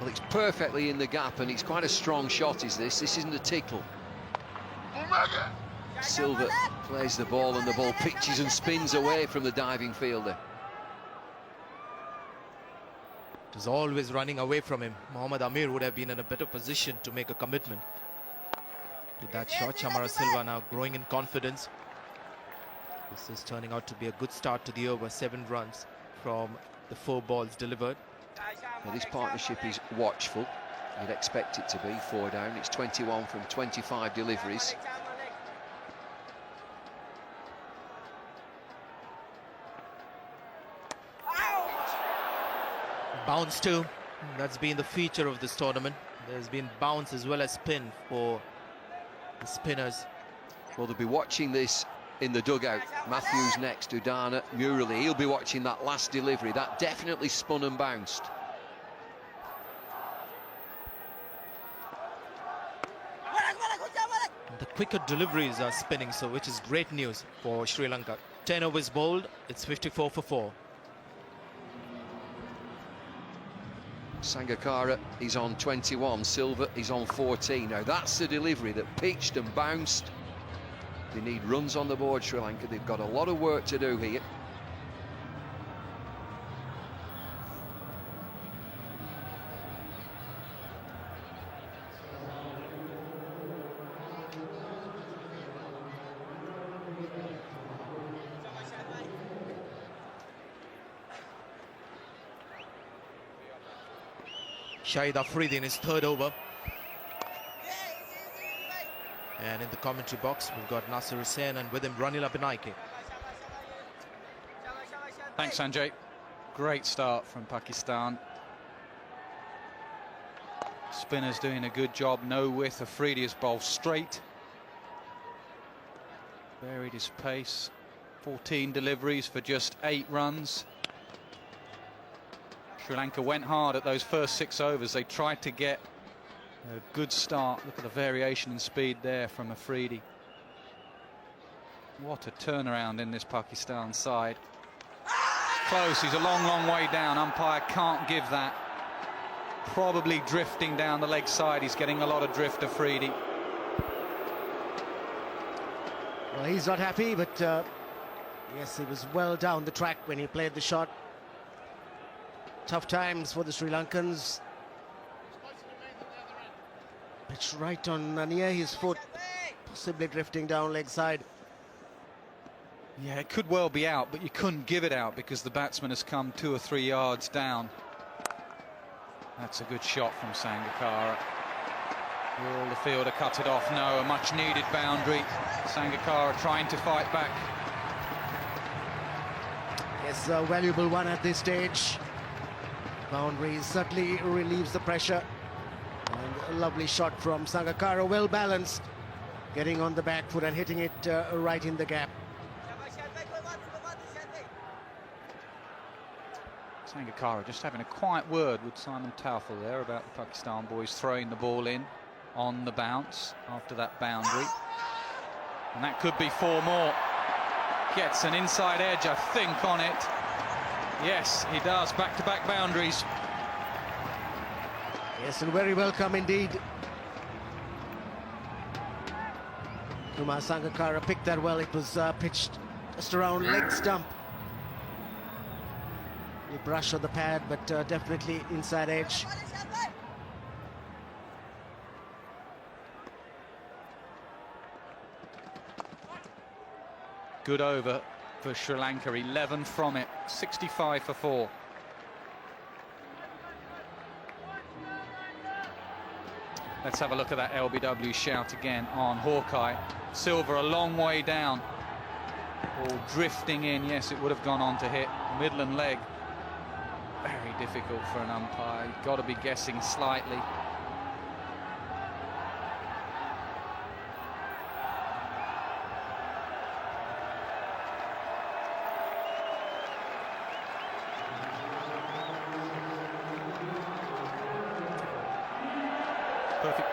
Well, it's perfectly in the gap, and it's quite a strong shot, is this? This isn't a tickle. Silva plays the ball, and the ball pitches and spins away from the diving fielder. It was always running away from him. Mohammad Amir would have been in a better position to make a commitment to that shot. Chamara Silva now growing in confidence. This is turning out to be a good start to the over. 7 runs from the 4 balls delivered. Well, this partnership is watchful. You'd expect it to be 4 down. It's 21 from 25 deliveries. Bounce too. That's been the feature of this tournament. There's been bounce as well as spin for the spinners. Well, they'll be watching this in the dugout. Matthews next to Dana Murali. He'll be watching that last delivery. That definitely spun and bounced. The quicker deliveries are spinning, so which is great news for Sri Lanka. 10 overs bowled. It's 54 for 4. Sangakkara is on 21, Silva is on 14. Now that's the delivery that pitched and bounced. They need runs on the board, Sri Lanka. They've got a lot of work to do here. Shahid Afridi in his 3rd over. And in the commentary box, we've got Nasser Hussain and with him Ranil Abhinaike. Thanks, Sanjay. Great start from Pakistan. Spinners doing a good job. No width. Afridi has bowled straight. Varied his pace. 14 deliveries for just 8 runs. Sri Lanka went hard at those first 6 overs. They tried to get a good start. Look at the variation in speed there from Afridi. What a turnaround in this Pakistan side. Close, he's a long way down. Umpire can't give that. Probably drifting down the leg side. He's getting a lot of drift, Afridi. Well, he's not happy, but yes, he was well down the track when he played the shot. Tough times for the Sri Lankans. Pitched right on near his foot, possibly drifting down leg side. Yeah, it could well be out, but you couldn't give it out because the batsman has come 2 or 3 yards down. That's a good shot from Sangakkara. Will the fielder cut it off? No, a much needed boundary. Sangakkara trying to fight back. Yes, a valuable one at this stage. Boundary certainly relieves the pressure. And a lovely shot from Sangakkara, well balanced, getting on the back foot and hitting it right in the gap. Sangakkara just having a quiet word with Simon Taufel there about the Pakistan boys throwing the ball in on the bounce after that boundary. And that could be 4 more. Gets an inside edge, I think, on it. Yes, he does. Back-to-back boundaries. Yes, and very welcome indeed. Kumar Sangakkara picked that well. It was pitched just around leg stump. A brush on the pad, but definitely inside edge. Good over for Sri Lanka, 11 from it, 65 for 4. Let's have a look at that LBW shout again on Hawkeye. Silva a long way down. Ball drifting in. Yes, it would have gone on to hit Midland leg. Very difficult for an umpire. You've got to be guessing slightly.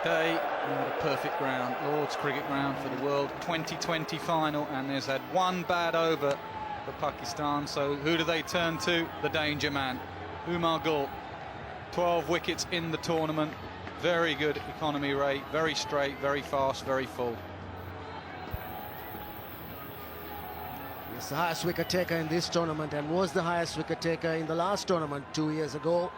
day and a perfect ground, Lord's cricket ground for the World 2020 final, and there's had one bad over for Pakistan. So who do they turn to? The danger man, Umar Gul. 12 wickets in the tournament, very good economy rate, very straight, very fast, very full. He's the highest wicket taker in this tournament and was the highest wicket taker in the last tournament 2 years ago.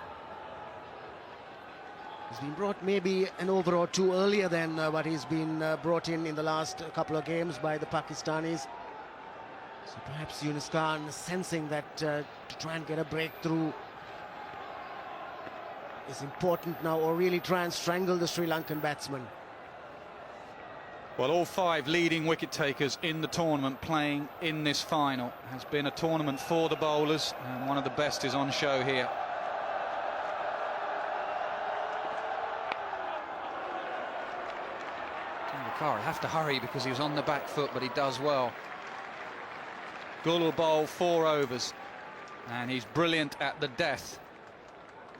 He's been brought maybe an over or two earlier than what he's been brought in the last couple of games by the Pakistanis. So perhaps Yunus Khan sensing that to try and get a breakthrough is important now, or really try and strangle the Sri Lankan batsman. Well, all 5 leading wicket takers in the tournament playing in this final. Has been a tournament for the bowlers, and one of the best is on show here. Sangakkara have to hurry because he was on the back foot, but he does well. Gul will bowl 4 overs, and he's brilliant at the death.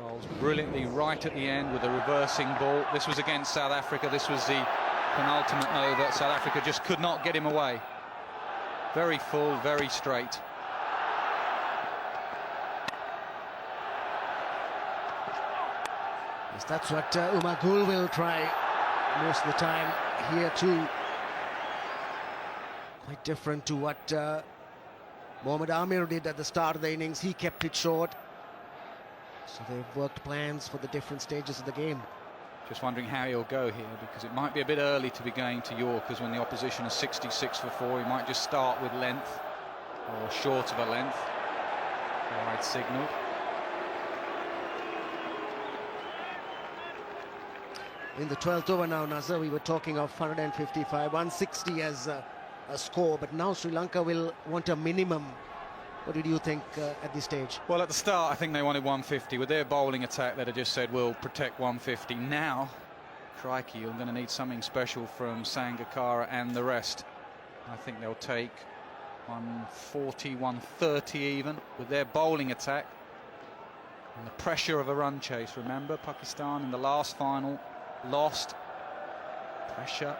Bowls brilliantly right at the end with a reversing ball. This was against South Africa. This was the penultimate over. South Africa just could not get him away. Very full, very straight. Yes, that's what Umar Gul will try most of the time here too. Quite different to what Mohammad Amir did at the start of the innings. He kept it short. So they've worked plans for the different stages of the game. Just wondering how he'll go here, because it might be a bit early to be going to Yorkers when the opposition is 66 for 4. He might just start with length, or short of a length. Wide signal. In the 12th over now, Nazar, we were talking of 155, 160 as a score, but now Sri Lanka will want a minimum. What did you think at this stage? Well, at the start, I think they wanted 150. With their bowling attack, they'd have just said, we'll protect 150. Now, crikey, you're going to need something special from Sangakkara and the rest. I think they'll take 140, 130 even, with their bowling attack. And the pressure of a run chase. Remember, Pakistan in the last final lost. Pressure.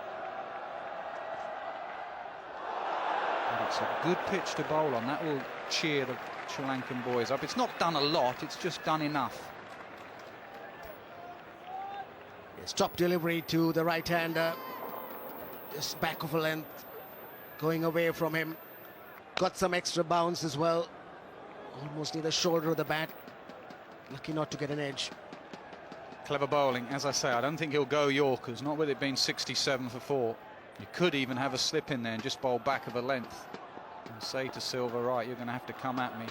But it's a good pitch to bowl on. That will cheer the Sri Lankan boys up. It's not done a lot, it's just done enough. Yes, top delivery to the right-hander. Just back of a length, going away from him. Got some extra bounce as well. Almost near the shoulder of the bat. Lucky not to get an edge. Clever bowling. As I say, I don't think he'll go Yorkers, not with it being 67 for 4. You could even have a slip in there and just bowl back of a length and say to Silva, right, you're going to have to come at me.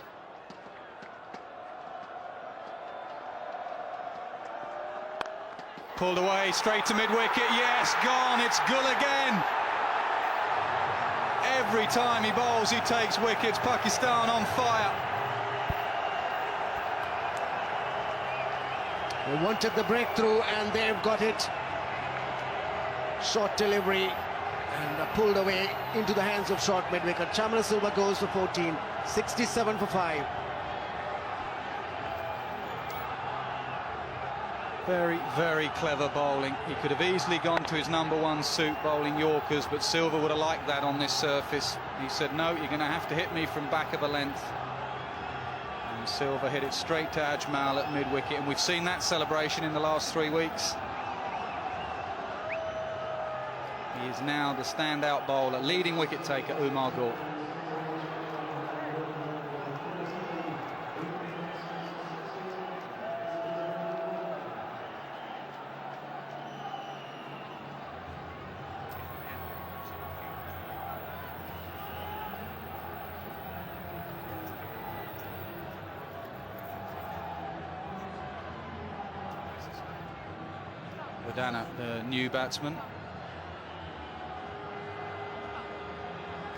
Pulled away, straight to mid-wicket. Yes, gone. It's Gul again. Every time he bowls, he takes wickets. Pakistan on fire. They wanted the breakthrough and they've got it. Short delivery and pulled away into the hands of short mid-wicket. Chamala Silva goes for 14, 67 for 5. Very, very clever bowling. He could have easily gone to his #1 suit, bowling Yorkers, but Silva would have liked that on this surface. He said, no, you're going to have to hit me from back of a length. And Silva hit it straight to Ajmal at mid-wicket, and we've seen that celebration in the last 3 weeks. He is now the standout bowler, leading wicket taker, Umar Gul. Wadana, the new batsman,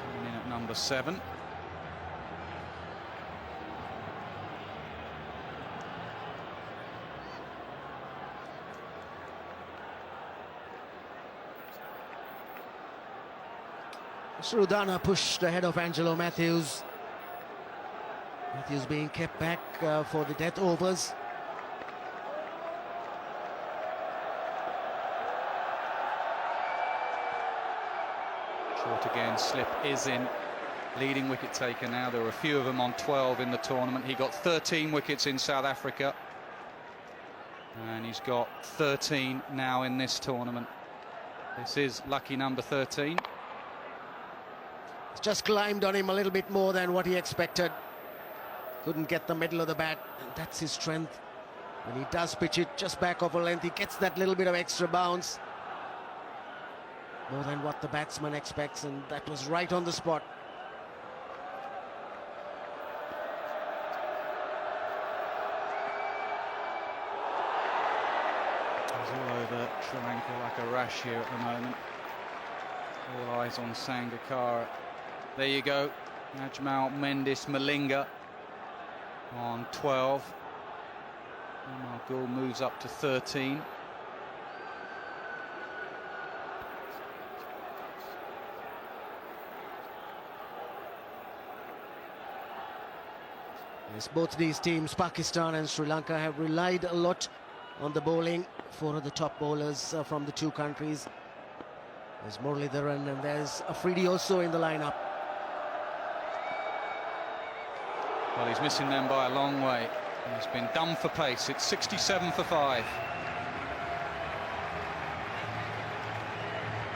coming in at number 7. Srudana pushed ahead of Angelo Matthews. Matthews being kept back for the death overs. Short again, slip is in. Leading wicket taker now. There are a few of them on 12 in the tournament. He got 13 wickets in South Africa. And he's got 13 now in this tournament. This is lucky number 13. It's just climbed on him a little bit more than what he expected. Couldn't get the middle of the bat, and that's his strength. When he does pitch it just back off a length, he gets that little bit of extra bounce. More than what the batsman expects, and that was right on the spot. He's all over Sri Lanka like a rash here at the moment. All eyes on Sangakkara. There you go. Ajmal Mendis Malinga on 12. Umar Gul moves up to 13. Yes, both these teams, Pakistan and Sri Lanka, have relied a lot on the bowling. Four of the top bowlers from the two countries. There's Muralidharan and there's Afridi also in the lineup. Well, he's missing them by a long way. He's been done for pace. It's 67 for 5.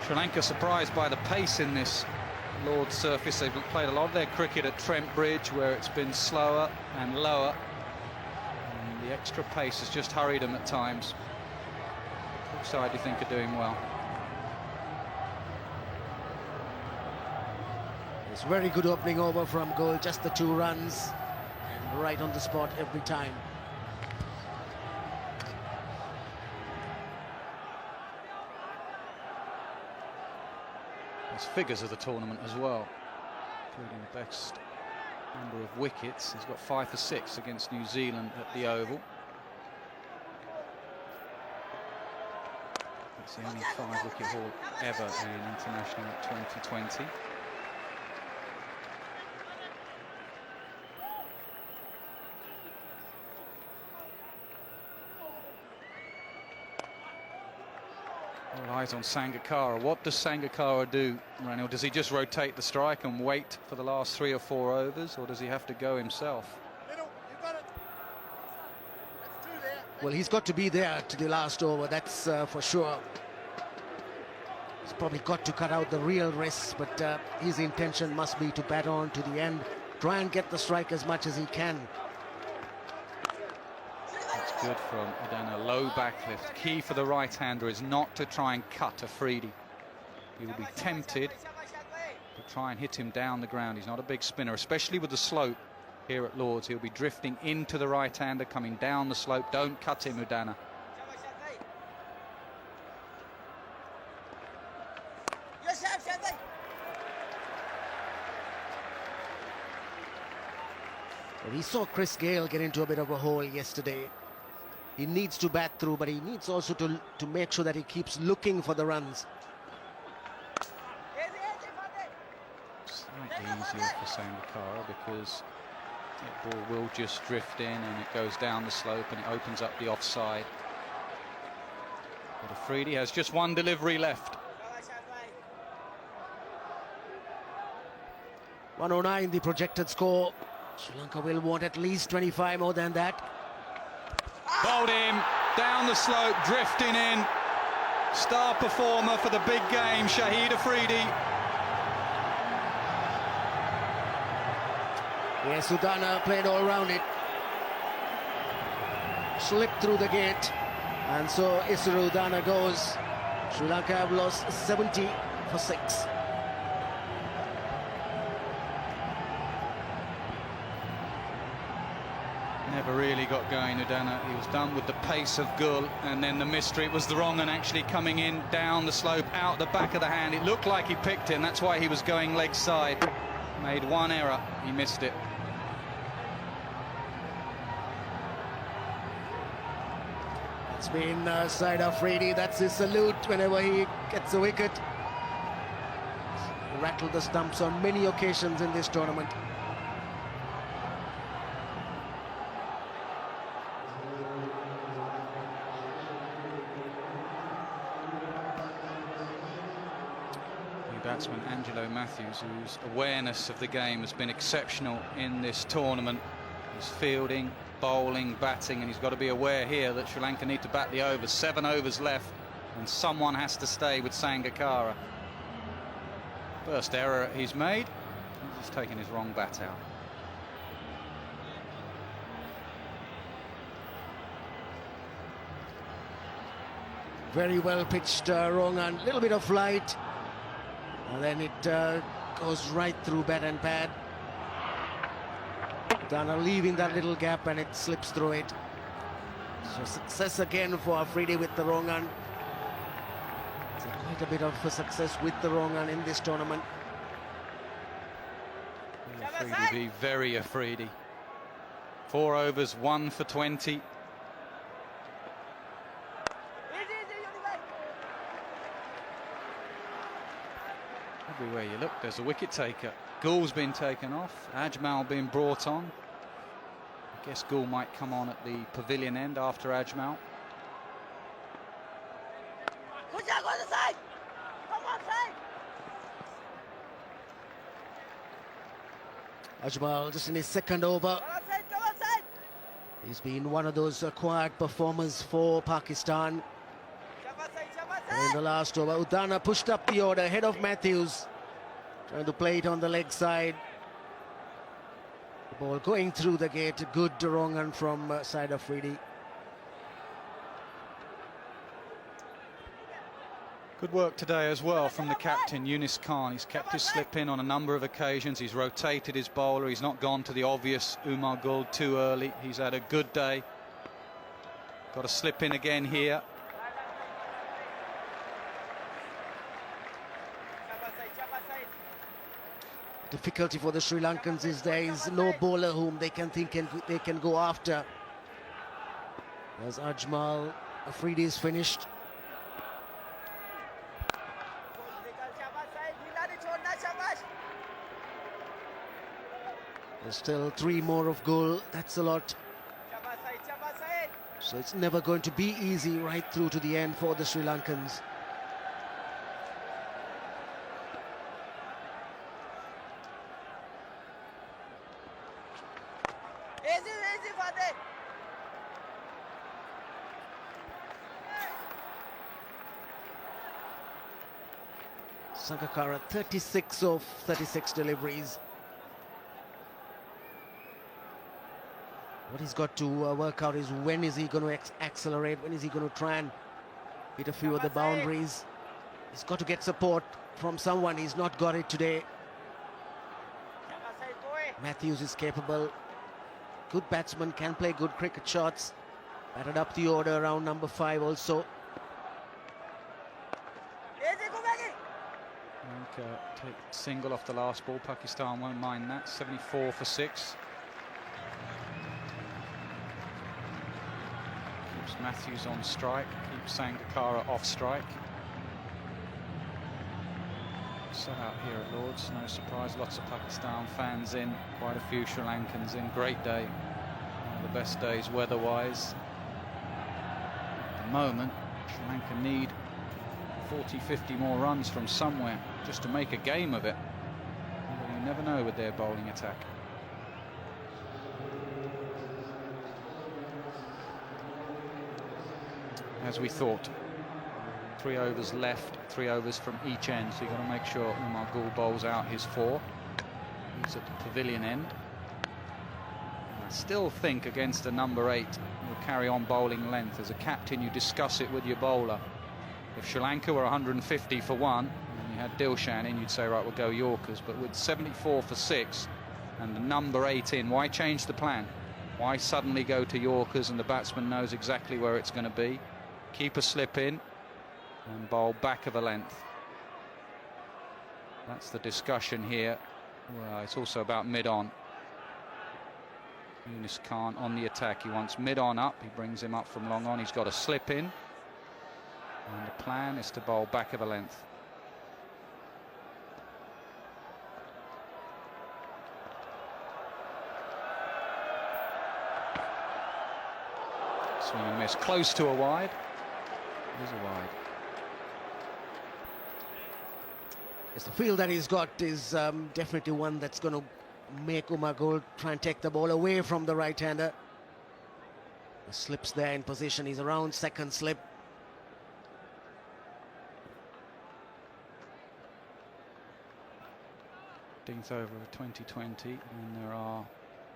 Sri Lanka surprised by the pace in this Lord's surface. They've played a lot of their cricket at Trent Bridge, where it's been slower and lower. And the extra pace has just hurried them at times. Which side do you think are doing well? It's very good opening over from goal, just the 2 runs. And right on the spot every time. His figures of the tournament as well, including the best number of wickets. He's got 5 for 6 against New Zealand at the Oval. It's the only 5-wicket haul ever in international at 2020. All eyes on Sangakkara. What does Sangakkara do, Ranil? Does he just rotate the strike and wait for the last 3 or 4 overs, or does he have to go himself? Well, he's got to be there to the last over, that's for sure. He's probably got to cut out the real risks, but his intention must be to bat on to the end, try and get the strike as much as he can. That's good from Udana. Low backlift. Key for the right-hander is not to try and cut Afridi. He will be tempted to try and hit him down the ground. He's not a big spinner, especially with the slope here at Lord's. He'll be drifting into the right-hander, coming down the slope. Don't cut him, Udana. We saw Chris Gale get into a bit of a hole yesterday. He needs to bat through, but he needs also to make sure that he keeps looking for the runs. Slightly easier for Sangakkara because that ball will just drift in and it goes down the slope and it opens up the offside. But Afridi has just 1 delivery left. 109 the projected score. Sri Lanka will want at least 25 more than that. Bowled in, down the slope, drifting in. Star performer for the big game, Shahid Afridi. Yes, Udana played all round it. Slipped through the gate. And so Isuru Udana goes. Sri Lanka have lost 70 for 6. Never really got going, Udana. He was done with the pace of Gul, and then the mystery was the wrong and actually coming in down the slope, out the back of the hand. It looked like he picked him. That's why he was going leg side. Made 1 error. He missed it. It's been side of Afridi. That's his salute whenever he gets a wicket. Rattled the stumps on many occasions in this tournament. batsman Angelo Matthews, whose awareness of the game has been exceptional in this tournament. He's fielding, bowling, batting, and he's got to be aware here that Sri Lanka need to bat the overs. 7 overs left, and someone has to stay with Sangakkara. First error he's made. He's taken his wrong bat out. Very well pitched wrong and a little bit of light, and then it goes right through bat and pad. Dana leaving that little gap and it slips through it. So success again for Afridi with the wrong un. It's quite a bit of success with the wrong un in this tournament. Afridi be very Afridi. 4 overs, 1 for 20. Everywhere you look, there's a wicket taker. Gul's been taken off, Ajmal being brought on. I guess Gul might come on at the pavilion end after Ajmal. Ajmal just in his second over. He's been one of those quiet performers for Pakistan. And in the last over, Udana pushed up the order ahead of Matthews, trying to play it on the leg side. The ball going through the gate. Good wrong from side of Afridi. Good work today as well from the captain, Yunis Khan. He's kept his slip in on a number of occasions. He's rotated his bowler. He's not gone to the obvious Umar Gul too early. He's had a good day. Got a slip in again here. Difficulty for the Sri Lankans is there is no bowler whom they can think they can go after. As Ajmal, Afridi is finished. There's still 3 more of Gul. That's a lot. So it's never going to be easy right through to the end for the Sri Lankans. Sangakkara 36 of 36 deliveries. What he's got to work out is when is he going to accelerate, when is he going to try and hit a few of the boundaries. He's got to get support from someone. He's not got it today. Matthews is capable. Good batsman, can play good cricket shots. Batted up the order around number 5 also. Take single off the last ball. Pakistan won't mind that. 74 for 6. Keeps Matthews on strike. Keeps Sangakkara off strike. Set out here at Lord's. No surprise. Lots of Pakistan fans in. Quite a few Sri Lankans in. Great day. One of the best days weather-wise. At the moment, Sri Lanka need 40-50 more runs from somewhere just to make a game of it. You never know with their bowling attack. As we thought, 3 overs left, 3 overs from each end, so you've got to make sure Umar Gul bowls out his 4. He's at the pavilion end. And I still think against a number 8 will carry on bowling length. As a captain, you discuss it with your bowler. If Sri Lanka were 150 for 1 and you had Dilshan in, you'd say, right, we'll go Yorkers. But with 74 for 6 and the number 8 in, why change the plan? Why suddenly go to Yorkers and the batsman knows exactly where it's going to be? Keep a slip in and bowl back of a length. That's the discussion here. Well, it's also about mid-on. Yunis Khan on the attack. He wants mid-on up. He brings him up from long on. He's got a slip in. And the plan is to bowl back of a length. Swing and miss, close to a wide. It is a wide. Yes, the field that he's got is definitely one that's going to make Umagul try and take the ball away from the right-hander. The slips there in position. He's around second slip. Ding's over a 20-20, and there are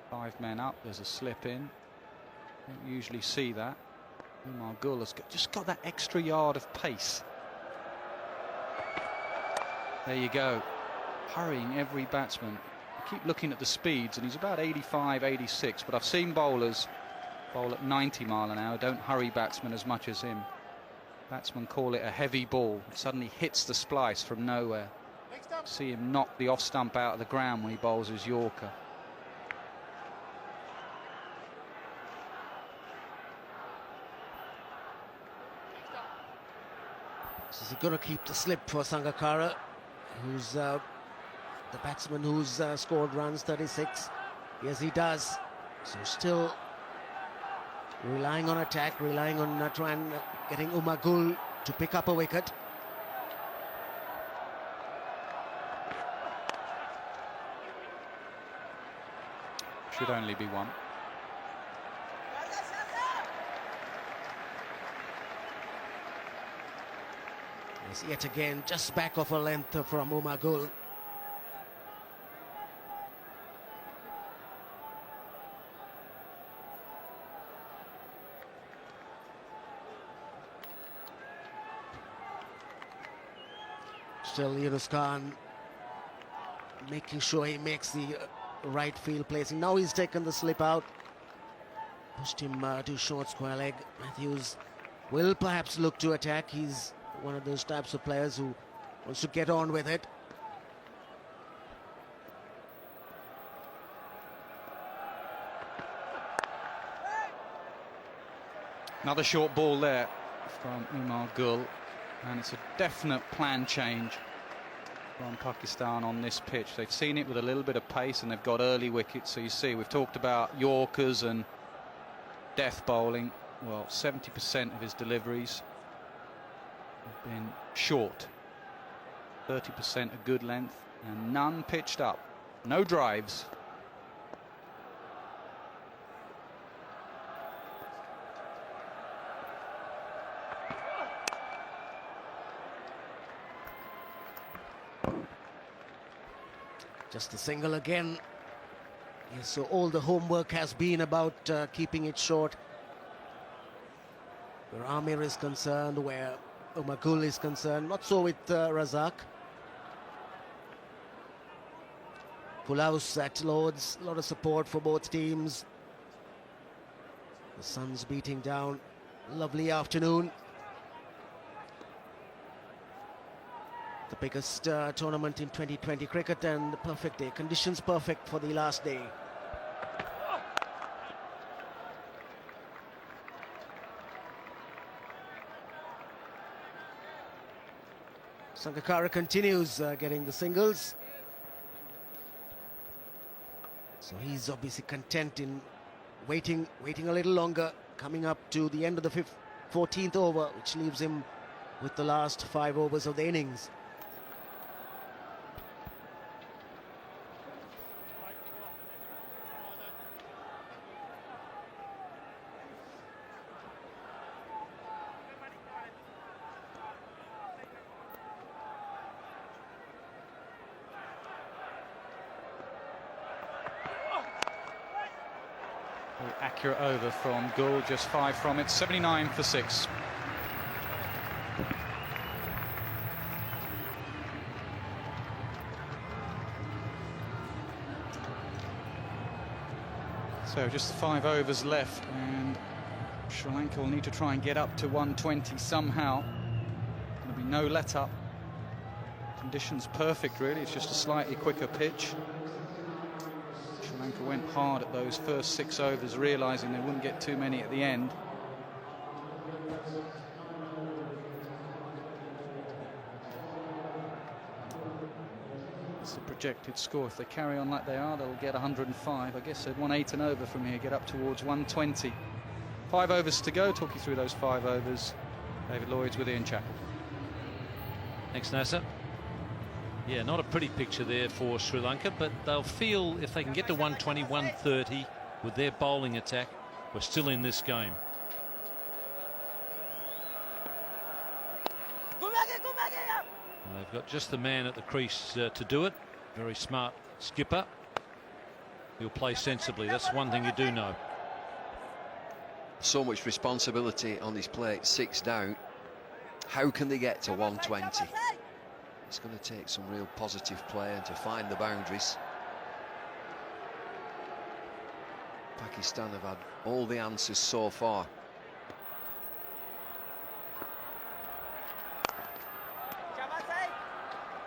5 men up. There's a slip in. Don't usually see that. Umar Gul has just got that extra yard of pace. There you go. Hurrying every batsman. I keep looking at the speeds, and he's about 85, 86, but I've seen bowlers bowl at 90 mile an hour, don't hurry batsmen as much as him. Batsmen call it a heavy ball. It suddenly hits the splice from nowhere. See him knock the off stump out of the ground when he bowls his Yorker. So he's going to keep the slip for Sangakkara, who's the batsman who's scored runs, 36. Yes, he does. So still relying on attack, relying on trying getting Umagul to pick up a wicket. Should only be one. Yes, yet again, just back of a length from Umagul. Still Yunus Khan making sure he makes the right field placing. Now he's taken the slip out. Pushed him to short square leg. Matthews will perhaps look to attack. He's one of those types of players who wants to get on with it. Another short ball there from Umar Gul, and it's a definite plan change from Pakistan on this pitch. They've seen it with a little bit of pace, and they've got early wickets. So you see, we've talked about Yorkers and death bowling. Well, 70% of his deliveries have been short, 30% a good length, and none pitched up. No drives. Just a single again. Yes, so all the homework has been about keeping it short. Where Amir is concerned, where Umagul is concerned. Not so with Razak. Full house at Lord's. A lot of support for both teams. The sun's beating down. Lovely afternoon. The biggest tournament in 2020 cricket, and the perfect day. Conditions perfect for the last day. Sangakkara continues getting the singles. So he's obviously content in waiting a little longer, coming up to the end of the 14th over, which leaves him with the last 5 overs of the innings. Very accurate over from Gul, just 5 from it, 79 for 6. So just 5 overs left, and Sri Lanka will need to try and get up to 120 somehow. There'll be no let up. Conditions perfect, really. It's just a slightly quicker pitch. Sri Lanka went hard at those first 6 overs, realising they wouldn't get too many at the end. It's the projected score. If they carry on like they are, they'll get 105. I guess they'd want 8 and over from here, get up towards 120. 5 overs to go. Talk you through those 5 overs. David Lloyd's with Ian Chappell. Thanks, Nessa. Yeah, not a pretty picture there for Sri Lanka, but they'll feel if they can get to 120, 130 with their bowling attack, we're still in this game. And they've got just the man at the crease to do it. Very smart skipper. He'll play sensibly. That's one thing you do know. So much responsibility on his plate, 6 down. How can they get to 120? It's going to take some real positive play and to find the boundaries. Pakistan have had all the answers so far.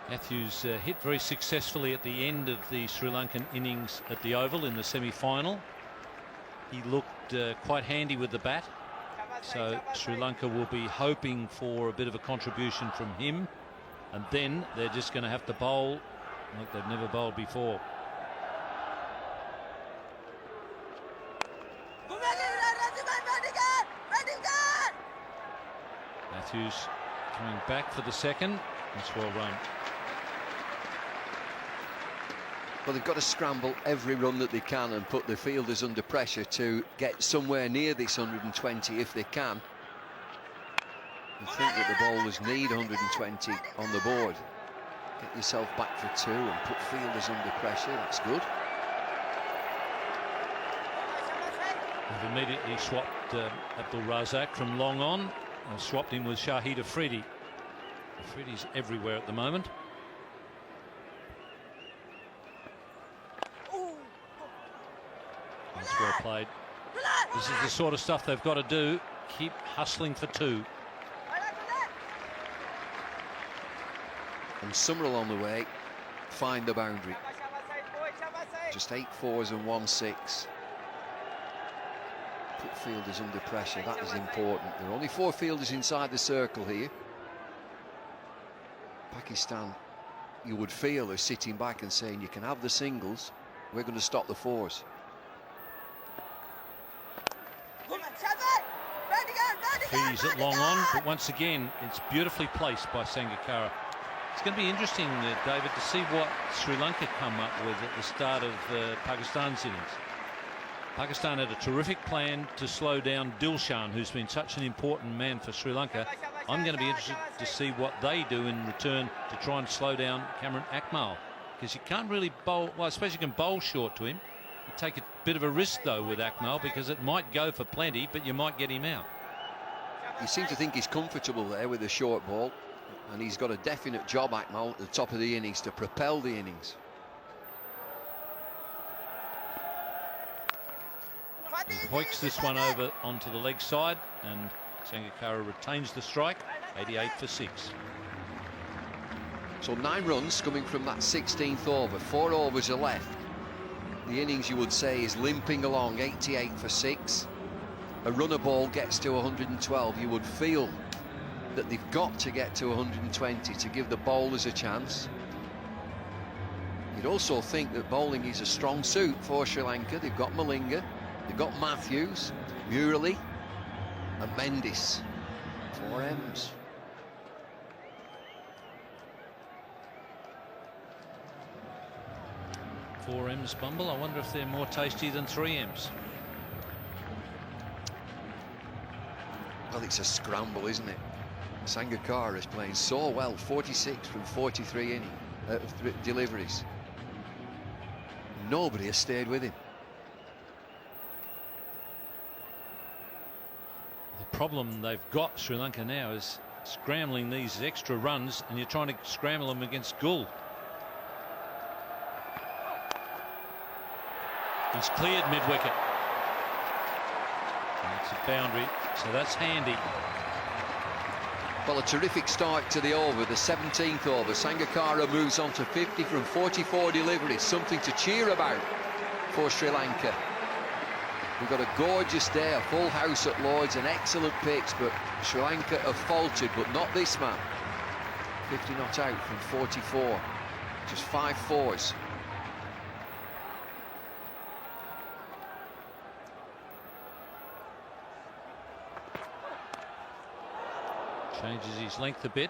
Matthews hit very successfully at the end of the Sri Lankan innings at the Oval in the semi-final. He looked quite handy with the bat, so Sri Lanka will be hoping for a bit of a contribution from him, and then they're just going to have to bowl like they've never bowled before. Matthews coming back for the second. That's well run. Well, they've got to scramble every run that they can and put the fielders under pressure to get somewhere near this 120 if they can. You think that the bowlers need 120 on the board. Get yourself back for 2 and put fielders under pressure. That's good. They've immediately swapped Abdul Razak from long on and swapped him with Shahid Afridi. Afridi's everywhere at the moment. That's well played. This is the sort of stuff they've got to do. Keep hustling for 2. And Summerall on the way. Find the boundary. Just 8 4s and 1 6. Put fielders under pressure. That is important. There are only 4 fielders inside the circle here. Pakistan, you would feel, are sitting back and saying, you can have the singles, we're going to stop the 4s. He's at long on, but once again, it's beautifully placed by Sangakkara. It's going to be interesting, David, to see what Sri Lanka come up with at the start of Pakistan's innings. Pakistan had a terrific plan to slow down Dilshan, who's been such an important man for Sri Lanka. I'm going to be interested to see what they do in return to try and slow down Cameron Akmal, because you can't really bowl. Well, I suppose you can bowl short to him. You take a bit of a risk though with Akmal, because it might go for plenty, but you might get him out. You seem to think he's comfortable there with the short ball, and he's got a definite job, Akmal, at the top of the innings to propel the innings. He hoiks this one over onto the leg side, and Sangakkara retains the strike. 88 for 6. So 9 runs coming from that 16th over. 4 overs are left. The innings, you would say, is limping along. 88 for 6. A runner ball gets to 112. You would feel that they've got to get to 120 to give the bowlers a chance. You'd also think that bowling is a strong suit for Sri Lanka. They've got Malinga, they've got Matthews, Murali and Mendes. 4 M's. Four M's, Bumble. I wonder if they're more tasty than 3 M's. Well, it's a scramble, isn't it? Sangakkara is playing so well. 46 from 43 deliveries. Nobody has stayed with him. The problem they've got, Sri Lanka, now is scrambling these extra runs, and you're trying to scramble them against Gul. He's cleared mid-wicket. It's a boundary, so that's handy. Well, a terrific start to the over, the 17th over. Sangakkara moves on to 50 from 44 deliveries. Something to cheer about for Sri Lanka. We've got a gorgeous day, a full house at Lloyd's, an excellent pitch, but Sri Lanka have faltered, but not this man. 50 not out from 44. Just 5 4s. Changes his length a bit.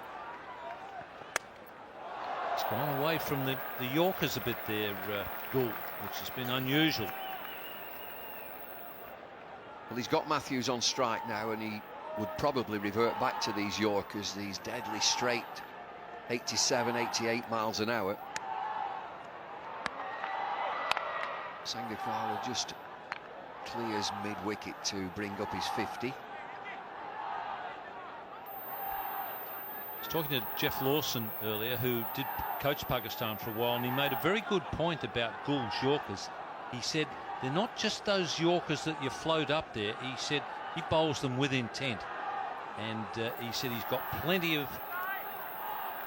It's gone away from the Yorkers a bit there, Gould, which has been unusual. Well, he's got Matthews on strike now, and he would probably revert back to these Yorkers, these deadly straight 87, 88 miles an hour. Sangakkara just clears mid-wicket to bring up his 50. I was talking to Jeff Lawson earlier, who did coach Pakistan for a while, and he made a very good point about Gould's Yorkers. He said they're not just those Yorkers that you float up there. He said he bowls them with intent, and he said he's got plenty of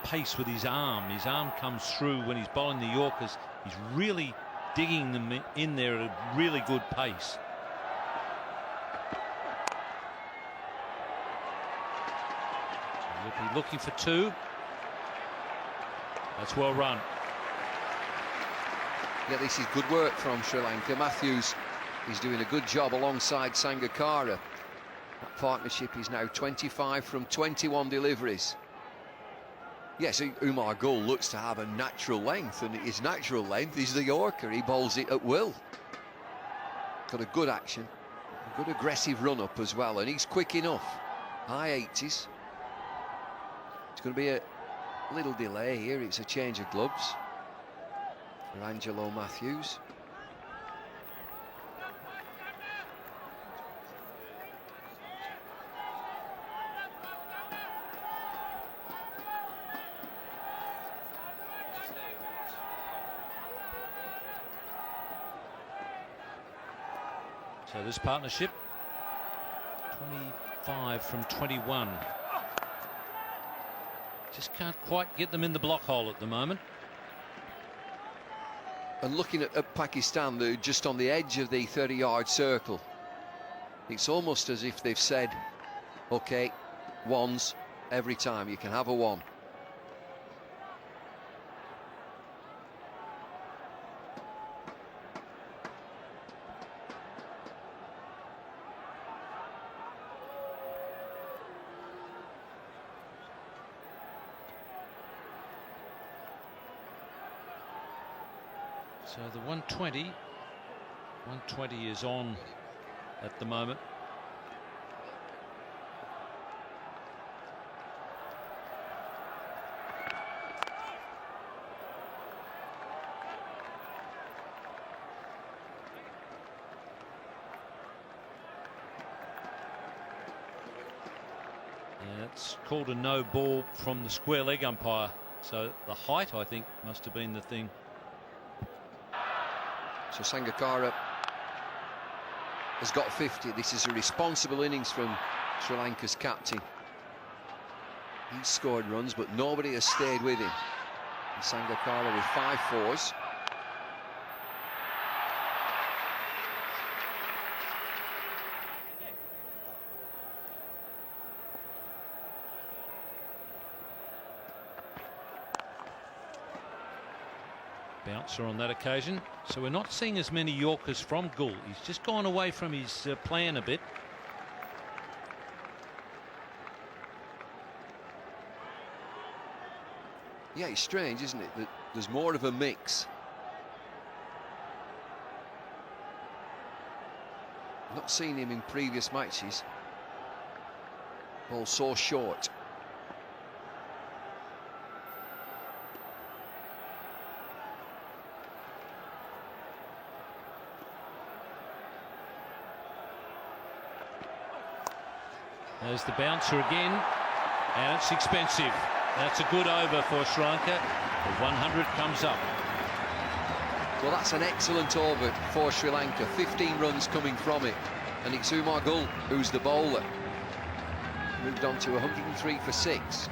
pace with his arm. His arm comes through when he's bowling the Yorkers. He's really digging them in there at a really good pace. He'll be looking for 2. That's well run. Yeah, this is good work from Sri Lanka. Matthews is doing a good job alongside Sangakkara. That partnership is now 25 from 21 deliveries. Yes, Umar Gul looks to have a natural length, and his natural length is the Yorker. He bowls it at will. Got a good action, a good aggressive run-up as well, and he's quick enough. High 80s. It's going to be a little delay here. It's a change of gloves for Angelo Matthews. So this partnership, 25 from 21. Just can't quite get them in the block hole at the moment. And looking at Pakistan, they're just on the edge of the 30-yard circle. It's almost as if they've said, OK, ones every time. You can have a 1. So the 120 is on at the moment. Yeah, it's called a no ball from the square leg umpire. So the height, I think, must have been the thing. So Sangakkara has got 50. This is a responsible innings from Sri Lanka's captain. He's scored runs, but nobody has stayed with him. And Sangakkara with 5 fours. Bouncer on that occasion. So we're not seeing as many Yorkers from Gould. He's just gone away from his plan a bit. Yeah, it's strange, isn't it, that there's more of a mix. Not seen him in previous matches. Ball so short. There's the bouncer again, and it's expensive. That's a good over for Sri Lanka. The 100 comes up. Well, that's an excellent over for Sri Lanka. 15 runs coming from it, and it's Umar Gul who's the bowler. Moved on to 103 for 6.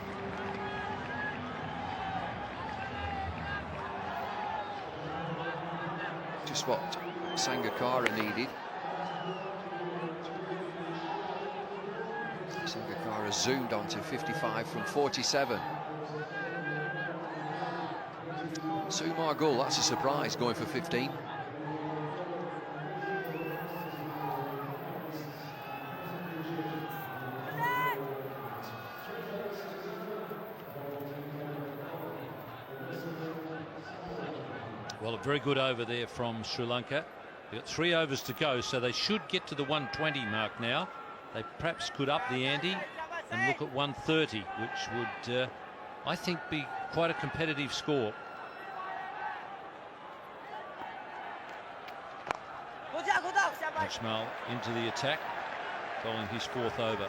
Just what Sangakkara needed. Sangakkara zoomed on to 55 from 47. Umar Gul, that's a surprise, going for 15. Well, a very good over there from Sri Lanka. They've got 3 overs to go, so they should get to the 120 mark now. They perhaps could up the ante and look at 130, which would, I think, be quite a competitive score. Ajmal into the attack, bowling his 4th over.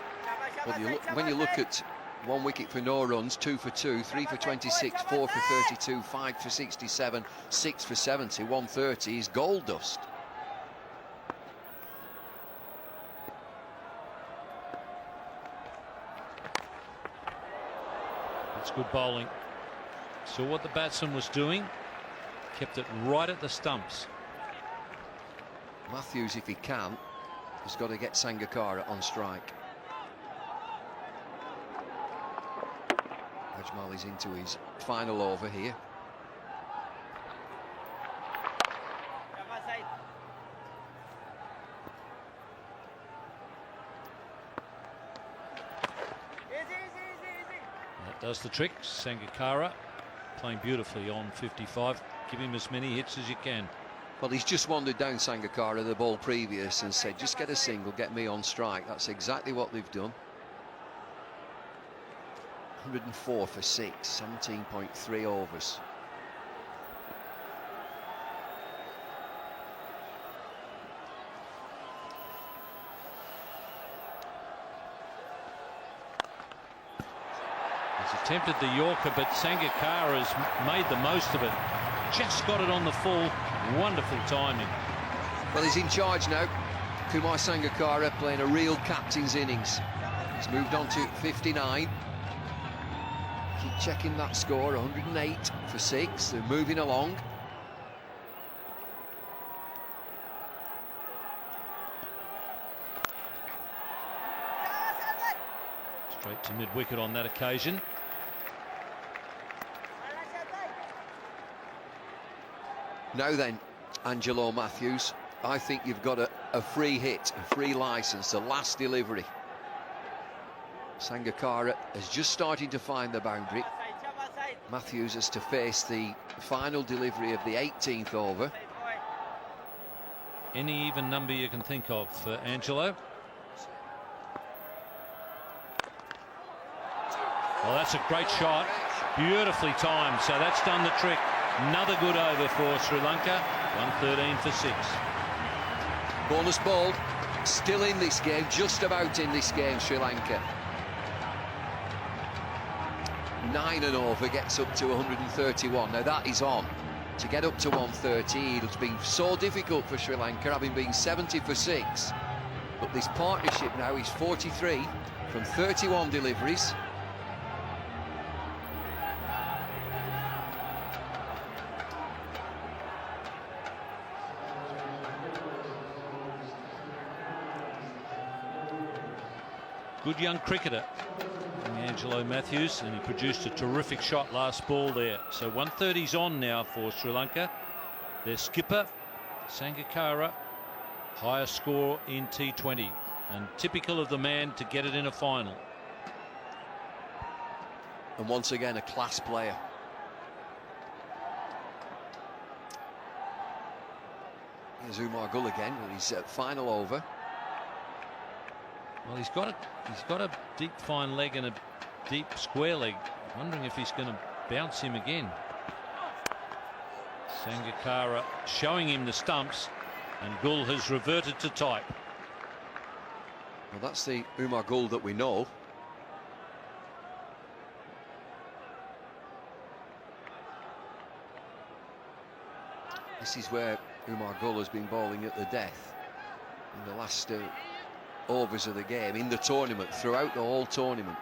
Well, when you look at 1 wicket for no runs, 2 for 2, 3 for 26, 4 for 32, 5 for 67, 6 for 70, 130 is gold dust. That's good bowling. Saw what the batsman was doing, kept it right at the stumps. Matthews, if he can, has got to get Sangakkara on strike. Ajmal is into his final over here. That does the trick. Sangakkara playing beautifully on 55. Give him as many hits as you can. Well, he's just wandered down Sangakkara the ball previous and said, just get a single, get me on strike. That's exactly what they've done. 104 for 6, 17.3 overs. He's attempted the Yorker, but Sangakkara has made the most of it. Just got it on the full. Wonderful timing. Well, he's in charge now. Kumar Sangakkara playing a real captain's innings. He's moved on to 59. Keep checking that score, 108 for 6. They're moving along. Straight to mid-wicket on that occasion. Now then, Angelo Matthews, I think you've got a free hit, a free licence, the last delivery. Sangakkara has just started to find the boundary. Matthews has to face the final delivery of the 18th over. Any even number you can think of for Angelo. Well, that's a great shot. Beautifully timed, so that's done the trick. Another good over for Sri Lanka. 113 for 6. Bonus ball, still in this game, just about in this game, Sri Lanka. 9 and over gets up to 131. Now that is on. To get up to 130, it's been so difficult for Sri Lanka, having been 70 for 6. But this partnership now is 43 from 31 deliveries. Good young cricketer, Angelo Matthews, and he produced a terrific shot last ball there. So 130's on now for Sri Lanka. Their skipper, Sangakkara, highest score in T20, and typical of the man to get it in a final. And once again, a class player. Here's Umar Gull again with his final over. Well, he's got a deep fine leg and a deep square leg. Wondering if he's going to bounce him again. Sangakkara showing him the stumps, and Gull has reverted to type. Well, that's the Umar Gull that we know. This is where Umar Gull has been bowling at the death in the last overs of the game, in the tournament, throughout the whole tournament.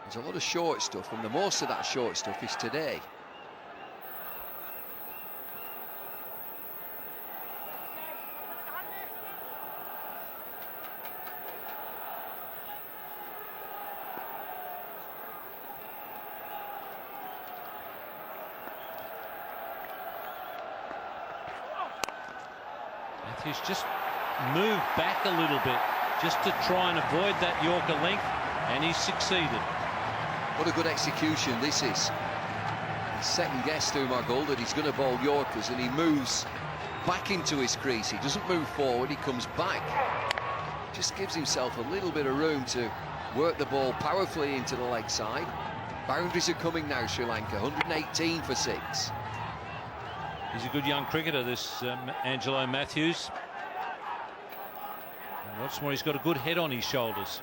There's a lot of short stuff, and the most of that short stuff is today. He's just moved back a little bit just to try and avoid that Yorker length, and he's succeeded. What a good execution this is. second-guessed Umagul that he's going to bowl Yorkers, and he moves back into his crease. He doesn't move forward, he comes back. Just gives himself a little bit of room to work the ball powerfully into the leg side. Boundaries are coming now, Sri Lanka, 118 for 6. He's a good young cricketer, this Angelo Matthews. And what's more, he's got a good head on his shoulders.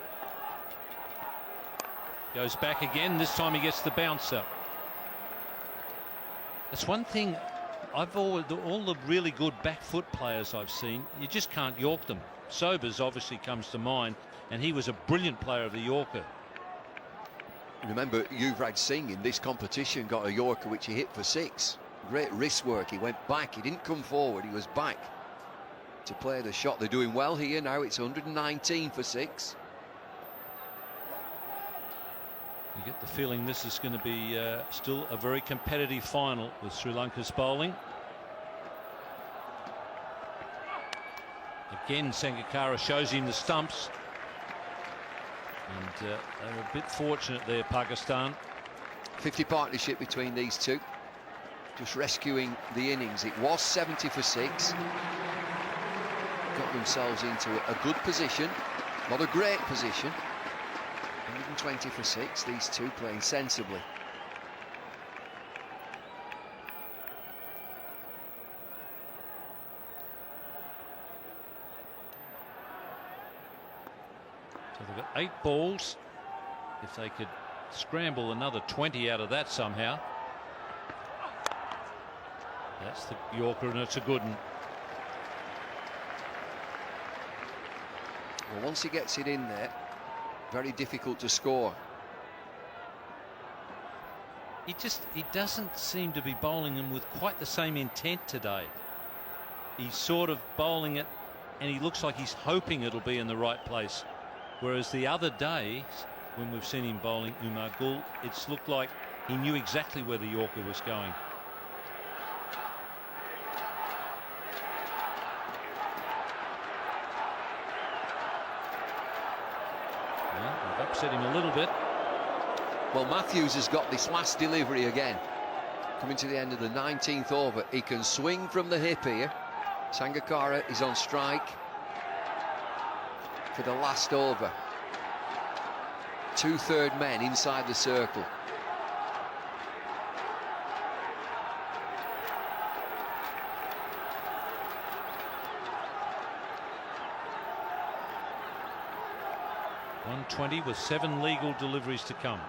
Goes back again, this time he gets the bouncer. That's one thing, all the really good back foot players I've seen, you just can't york them. Sobers obviously comes to mind, and he was a brilliant player of the Yorker. Remember, Yuvraj Singh in this competition got a Yorker which he hit for 6. Great wrist work. He went back. He didn't come forward. He was back to play the shot. They're doing well here now. It's 119 for 6. You get the feeling this is going to be still a very competitive final with Sri Lanka's bowling. Again, Sangakkara shows him the stumps. And they were a bit fortunate there, Pakistan. 50 partnership between these two. Just rescuing the innings. It was 70 for 6. Got themselves into a good position. Not a great position. 120 for 6. These two playing sensibly. So they've got 8 balls. If they could scramble another 20 out of that somehow. That's the Yorker, and it's a good one. Well, once he gets it in there, very difficult to score. He doesn't seem to be bowling them with quite the same intent today. He's sort of bowling it, and he looks like he's hoping it'll be in the right place. Whereas the other day, when we've seen him bowling Umagul, it's looked like he knew exactly where the Yorker was going. Well, we've upset him a little bit. Well, Matthews has got this last delivery again. Coming to the end of the 19th over. He can swing from the hip here. Sangakkara is on strike for the last over. 2/3 men inside the circle. .120 with 7 legal deliveries to come.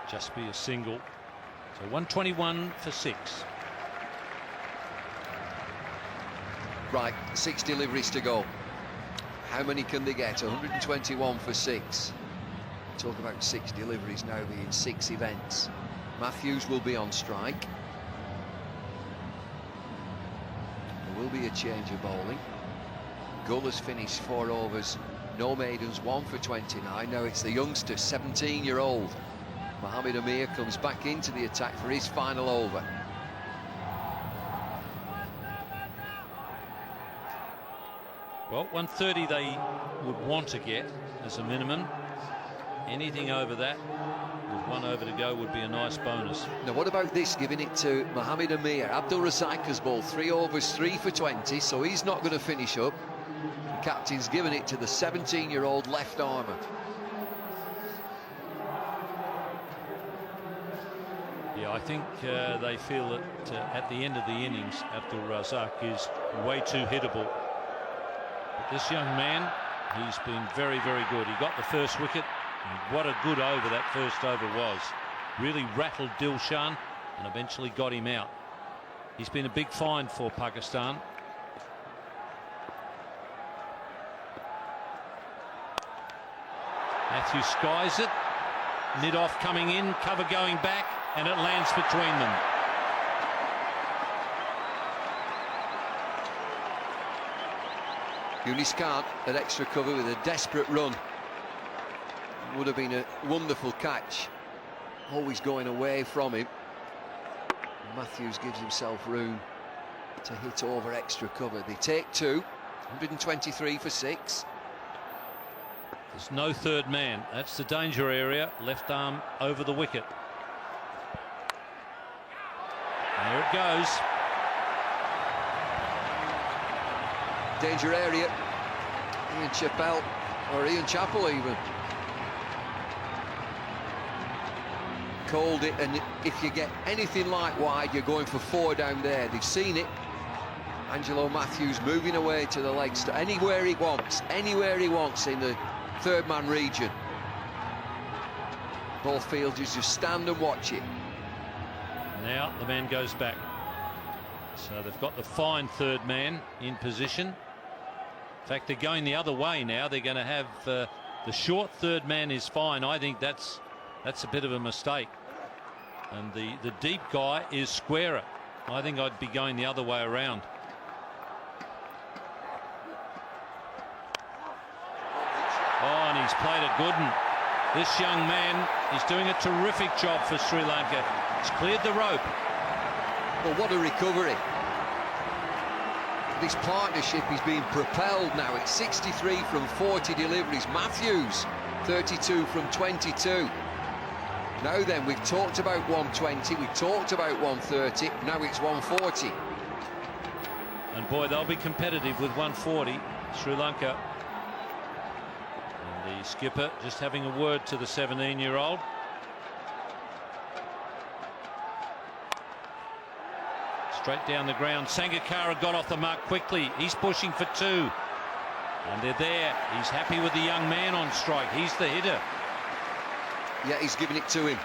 Just be a single. So 121 for 6. Right, 6 deliveries to go. How many can they get? 121 for 6. Talk about 6 deliveries now being 6 events. Matthews will be on strike. There will be a change of bowling. Gull has finished 4 overs, no maidens, 1 for 29. Now it's the youngster, 17-year-old. Mohammed Amir comes back into the attack for his final over. Well, 130 they would want to get as a minimum. Anything over that, with 1 over to go, would be a nice bonus. Now, what about this, giving it to Mohammed Amir? Abdul Razak has bowled 3 overs, 3 for 20, so he's not going to finish up. The captain's given it to the 17-year-old left armour. Yeah, I think they feel that at the end of the innings, Abdul Razak is way too hittable. But this young man, he's been very, very good. He got the first wicket, and what a good over that first over was. Really rattled Dilshan and eventually got him out. He's been a big find for Pakistan. Matthews skies it. Mid-off coming in, cover going back, and it lands between them. Yunis Khan at extra cover with a desperate run. Would have been a wonderful catch. Always going away from him. Matthews gives himself room to hit over extra cover. They take 2. 123 for 6. There's no third man. That's the danger area. Left arm over the wicket. There it goes. Danger area. Ian Chappell even called it, and if you get anything like wide, you're going for 4 down there. They've seen it. Angelo Matthews moving away to the legs, to anywhere he wants in the third man region. Both fielders just stand and watch it. Now the man goes back. So they've got the fine third man in position. In fact, they're going the other way now. They're going to have the short third man is fine. I think that's a bit of a mistake. And the deep guy is squarer. I think I'd be going the other way around. Oh, and he's played a good one. This young man is doing a terrific job for Sri Lanka. He's cleared the rope. Well, what a recovery. This partnership is being propelled now. It's 63 from 40 deliveries. Matthews, 32 from 22. Now then, we've talked about 120, we've talked about 130, now it's 140. And boy, they'll be competitive with 140, Sri Lanka. And the skipper just having a word to the 17-year-old. Straight down the ground. Sangakkara got off the mark quickly. He's pushing for 2. And they're there. He's happy with the young man on strike. He's the hitter. Yeah, he's giving it to him.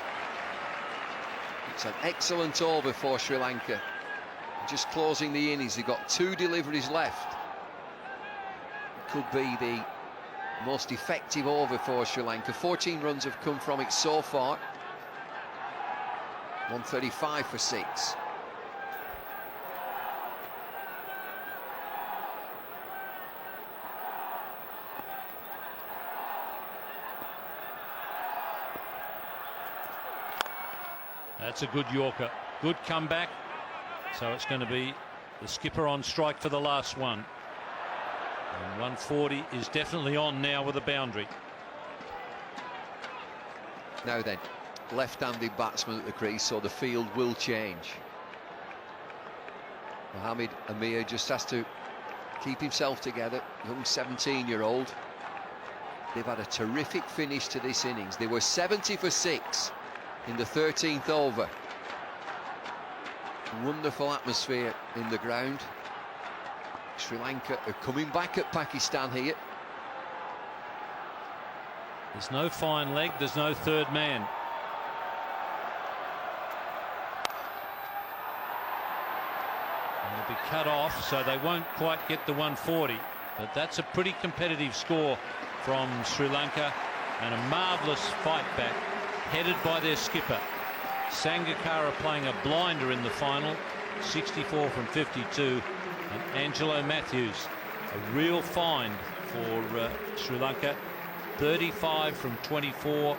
It's an excellent over for Sri Lanka. Just closing the innings. They've got 2 deliveries left. It could be the most effective over for Sri Lanka. 14 runs have come from it so far. 135 for 6. That's a good Yorker. Good comeback. So it's going to be the skipper on strike for the last one. And 140 is definitely on now with a boundary. Now then, left-handed batsman at the crease, so the field will change. Mohamed Amir just has to keep himself together. Young 17-year-old. They've had a terrific finish to this innings. They were 70 for 6 in the 13th over. Wonderful atmosphere in the ground. Sri Lanka are coming back at Pakistan here. There's no fine leg, there's no third man. They'll be cut off, so they won't quite get the 140. But that's a pretty competitive score from Sri Lanka, and a marvellous fight back, headed by their skipper. Sangakkara playing a blinder in the final, 64 from 52, and Angelo Matthews, a real find for Sri Lanka, 35 from 24,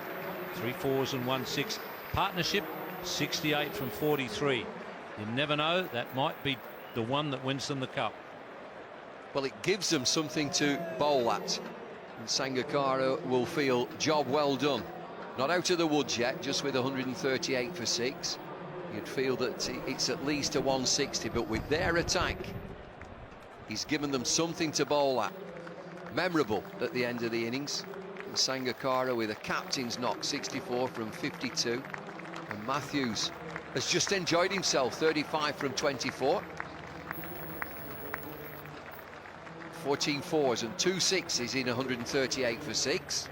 3 fours and 1 6. Partnership, 68 from 43. You never know, that might be the one that wins them the cup. Well, it gives them something to bowl at, and Sangakkara will feel job well done. Not out of the woods yet, just with 138 for 6. You'd feel that it's at least a 160, but with their attack, he's given them something to bowl at. Memorable at the end of the innings. And Sangakkara with a captain's knock, 64 from 52. And Matthews has just enjoyed himself, 35 from 24. 14 fours and 2 sixes in 138 for 6.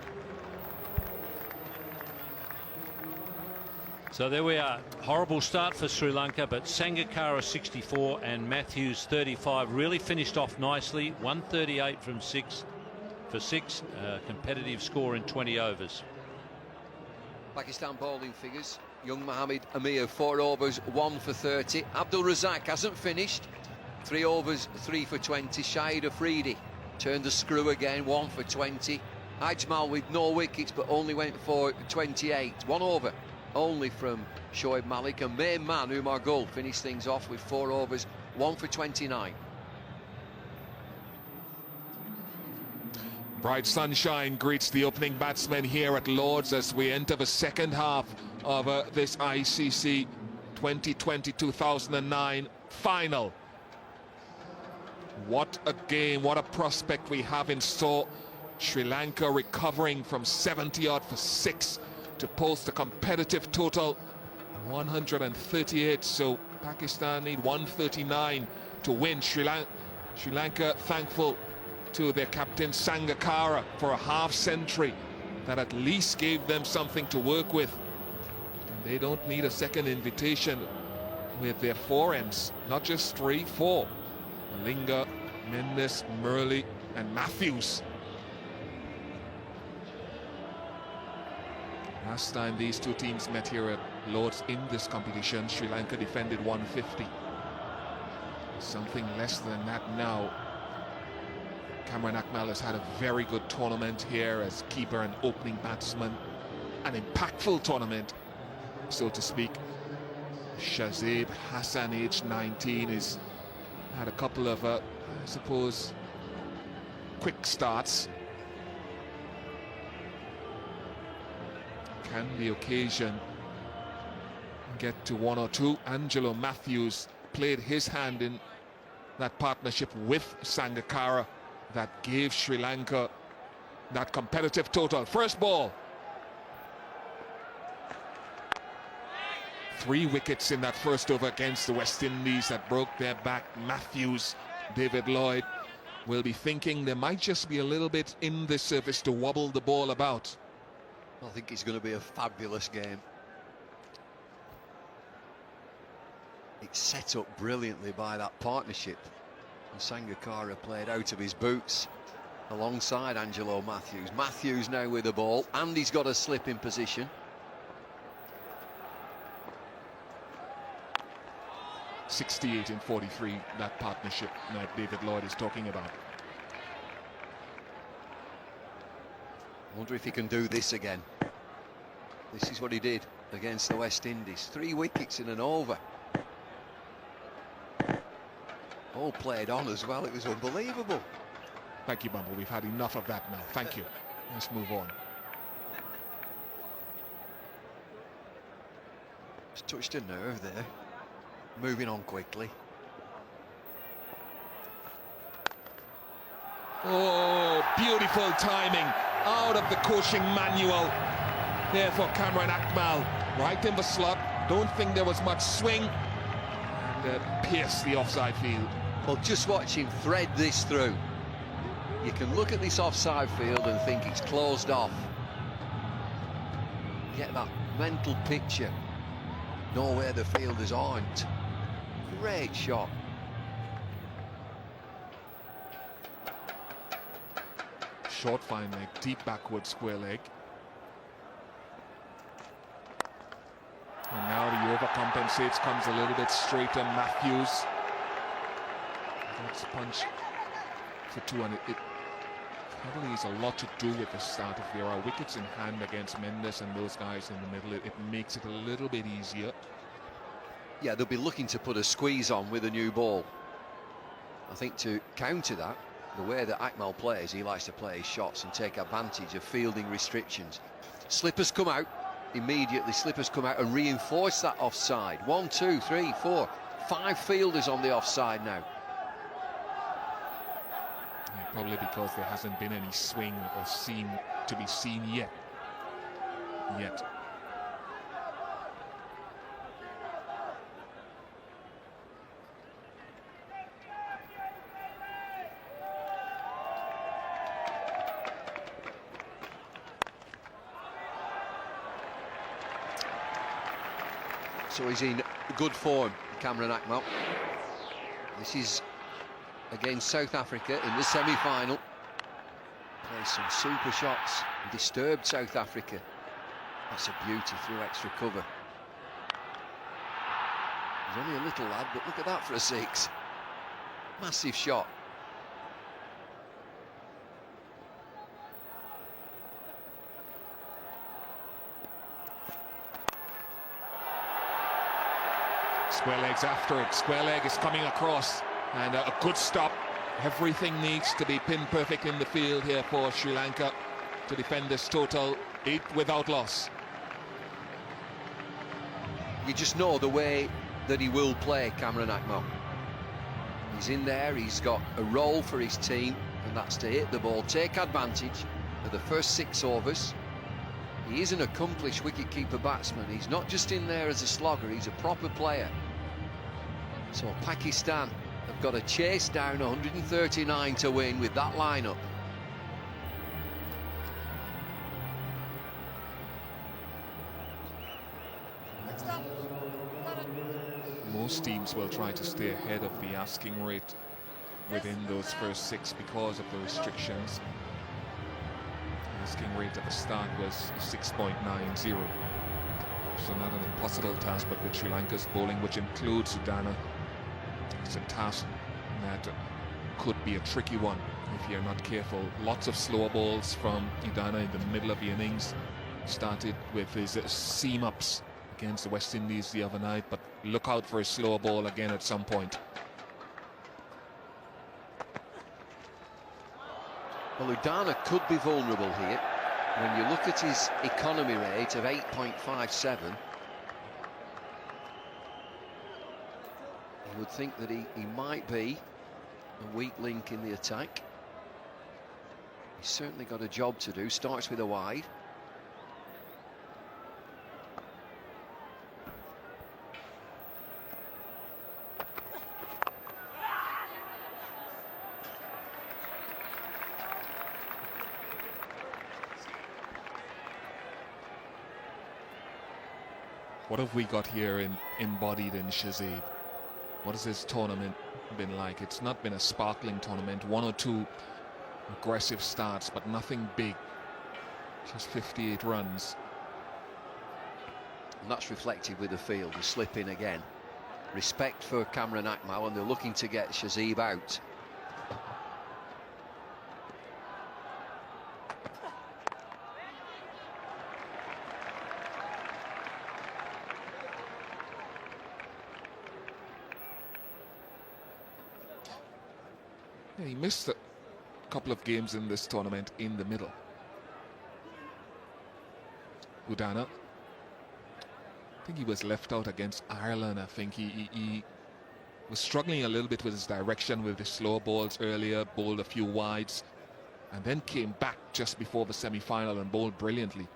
So there we are. Horrible start for Sri Lanka, but Sangakkara 64 and Matthews 35 really finished off nicely. 138 from 6 for 6. Competitive score in 20 overs. Pakistan bowling figures. Young Mohamed Amir, 4 overs, 1 for 30. Abdul Razak hasn't finished. 3 overs, 3 for 20. Shahid Afridi turned the screw again, 1 for 20. Ajmal with no wickets, but only went for 28. 1 over only from Shoaib Malik, and main man Umar Gul finished things off with 4 overs, 1 for 29. Bright sunshine greets the opening batsmen here at Lord's as we enter the second half of this ICC 2020-2009 final. What a game, what a prospect we have in store. Sri Lanka recovering from 70-odd for 6 to post a competitive total 138, so Pakistan need 139 to win. Sri Lanka thankful to their captain Sangakkara for a half-century that at least gave them something to work with. And they don't need a second invitation with their 4 ends, not just 3, 4. Malinga, Mendes, Murley and Matthews. Last time these two teams met here at Lord's in this competition, Sri Lanka defended 150. Something less than that now. Cameron Akmal has had a very good tournament here as keeper and opening batsman. An impactful tournament, so to speak. Shazib Hassan, aged 19, has had a couple of, I suppose, quick starts. Can the occasion get to 1 or 2? Angelo Matthews played his hand in that partnership with Sangakkara that gave Sri Lanka that competitive total. First ball. 3 wickets in that first over against the West Indies that broke their back. Matthews, David Lloyd will be thinking there might just be a little bit in this surface to wobble the ball about. I think it's going to be a fabulous game. It's set up brilliantly by that partnership. And Sangakkara played out of his boots alongside Angelo Matthews. Matthews now with the ball, and he's got a slip in position. .68 in 43, that partnership that David Lloyd is talking about. I wonder if he can do this again. This is what he did against the West Indies. 3 wickets in an over. All played on as well. It was unbelievable. Thank you, Bumble. We've had enough of that now. Thank you. Let's move on. Just touched a nerve there. Moving on quickly. Oh, beautiful timing out of the coaching manual there for Cameron Akmal. Right in the slot. Don't think there was much swing. And pierced the offside field. Well, just watch him thread this through. You can look at this offside field and think it's closed off. Get that mental picture. Know where the fielders aren't. Great shot. Short fine leg, deep backward square leg. And now he overcompensates, comes a little bit straighter. Matthews. That's punch for 2, and it probably has a lot to do with the start. If there are wickets in hand against Mendes and those guys in the middle, it makes it a little bit easier. Yeah, they'll be looking to put a squeeze on with a new ball. I think to counter that, the way that Akmal plays, he likes to play his shots and take advantage of fielding restrictions. Slippers come out, immediately slippers come out and reinforce that offside. 1, 2, 3, 4, 5 fielders on the offside now. Yeah, probably because there hasn't been any swing or seen to be seen yet. So he's in good form, Cameron Akmal. This is against South Africa in the semi-final. Plays some super shots, disturbed South Africa. That's a beauty through extra cover. He's only a little lad, but look at that for a 6. Massive shot. Square leg's after it. Square leg is coming across, and a good stop Everything needs to be pin perfect in the field here for Sri Lanka to defend this total 8 without loss. You just know the way that he will play, Cameron Akmal. He's in there, he's got a role for his team, and that's to hit the ball, take advantage of the first 6 overs. He is an accomplished wicketkeeper batsman. He's not just in there as a slogger, he's a proper player. So Pakistan have got to chase down 139 to win with that lineup. Most teams will try to stay ahead of the asking rate within those first 6 because of the restrictions. The asking rate at the start was 6.90. So not an impossible task, but with Sri Lanka's bowling, which includes Udana, it's a task that could be a tricky one if you're not careful. Lots of slow balls from Udana in the middle of the innings. Started with his seam-ups against the West Indies the other night, but look out for a slow ball again at some point. Well, Udana could be vulnerable here. When you look at his economy rate of 8.57, you would think that he might be a weak link in the attack. He's certainly got a job to do. Starts with a wide. What have we got here embodied in Shazib? What has this tournament been like? It's not been a sparkling tournament. 1 or 2 aggressive starts, but nothing big. Just 58 runs. And that's reflected with the field. The slip in again. Respect for Cameron Akmal, and they're looking to get Shazib out. Yeah, he missed a couple of games in this tournament in the middle. Udana, I think he was left out against Ireland. I think he was struggling a little bit with his direction with the slow balls earlier, bowled a few wides, and then came back just before the semi-final and bowled brilliantly.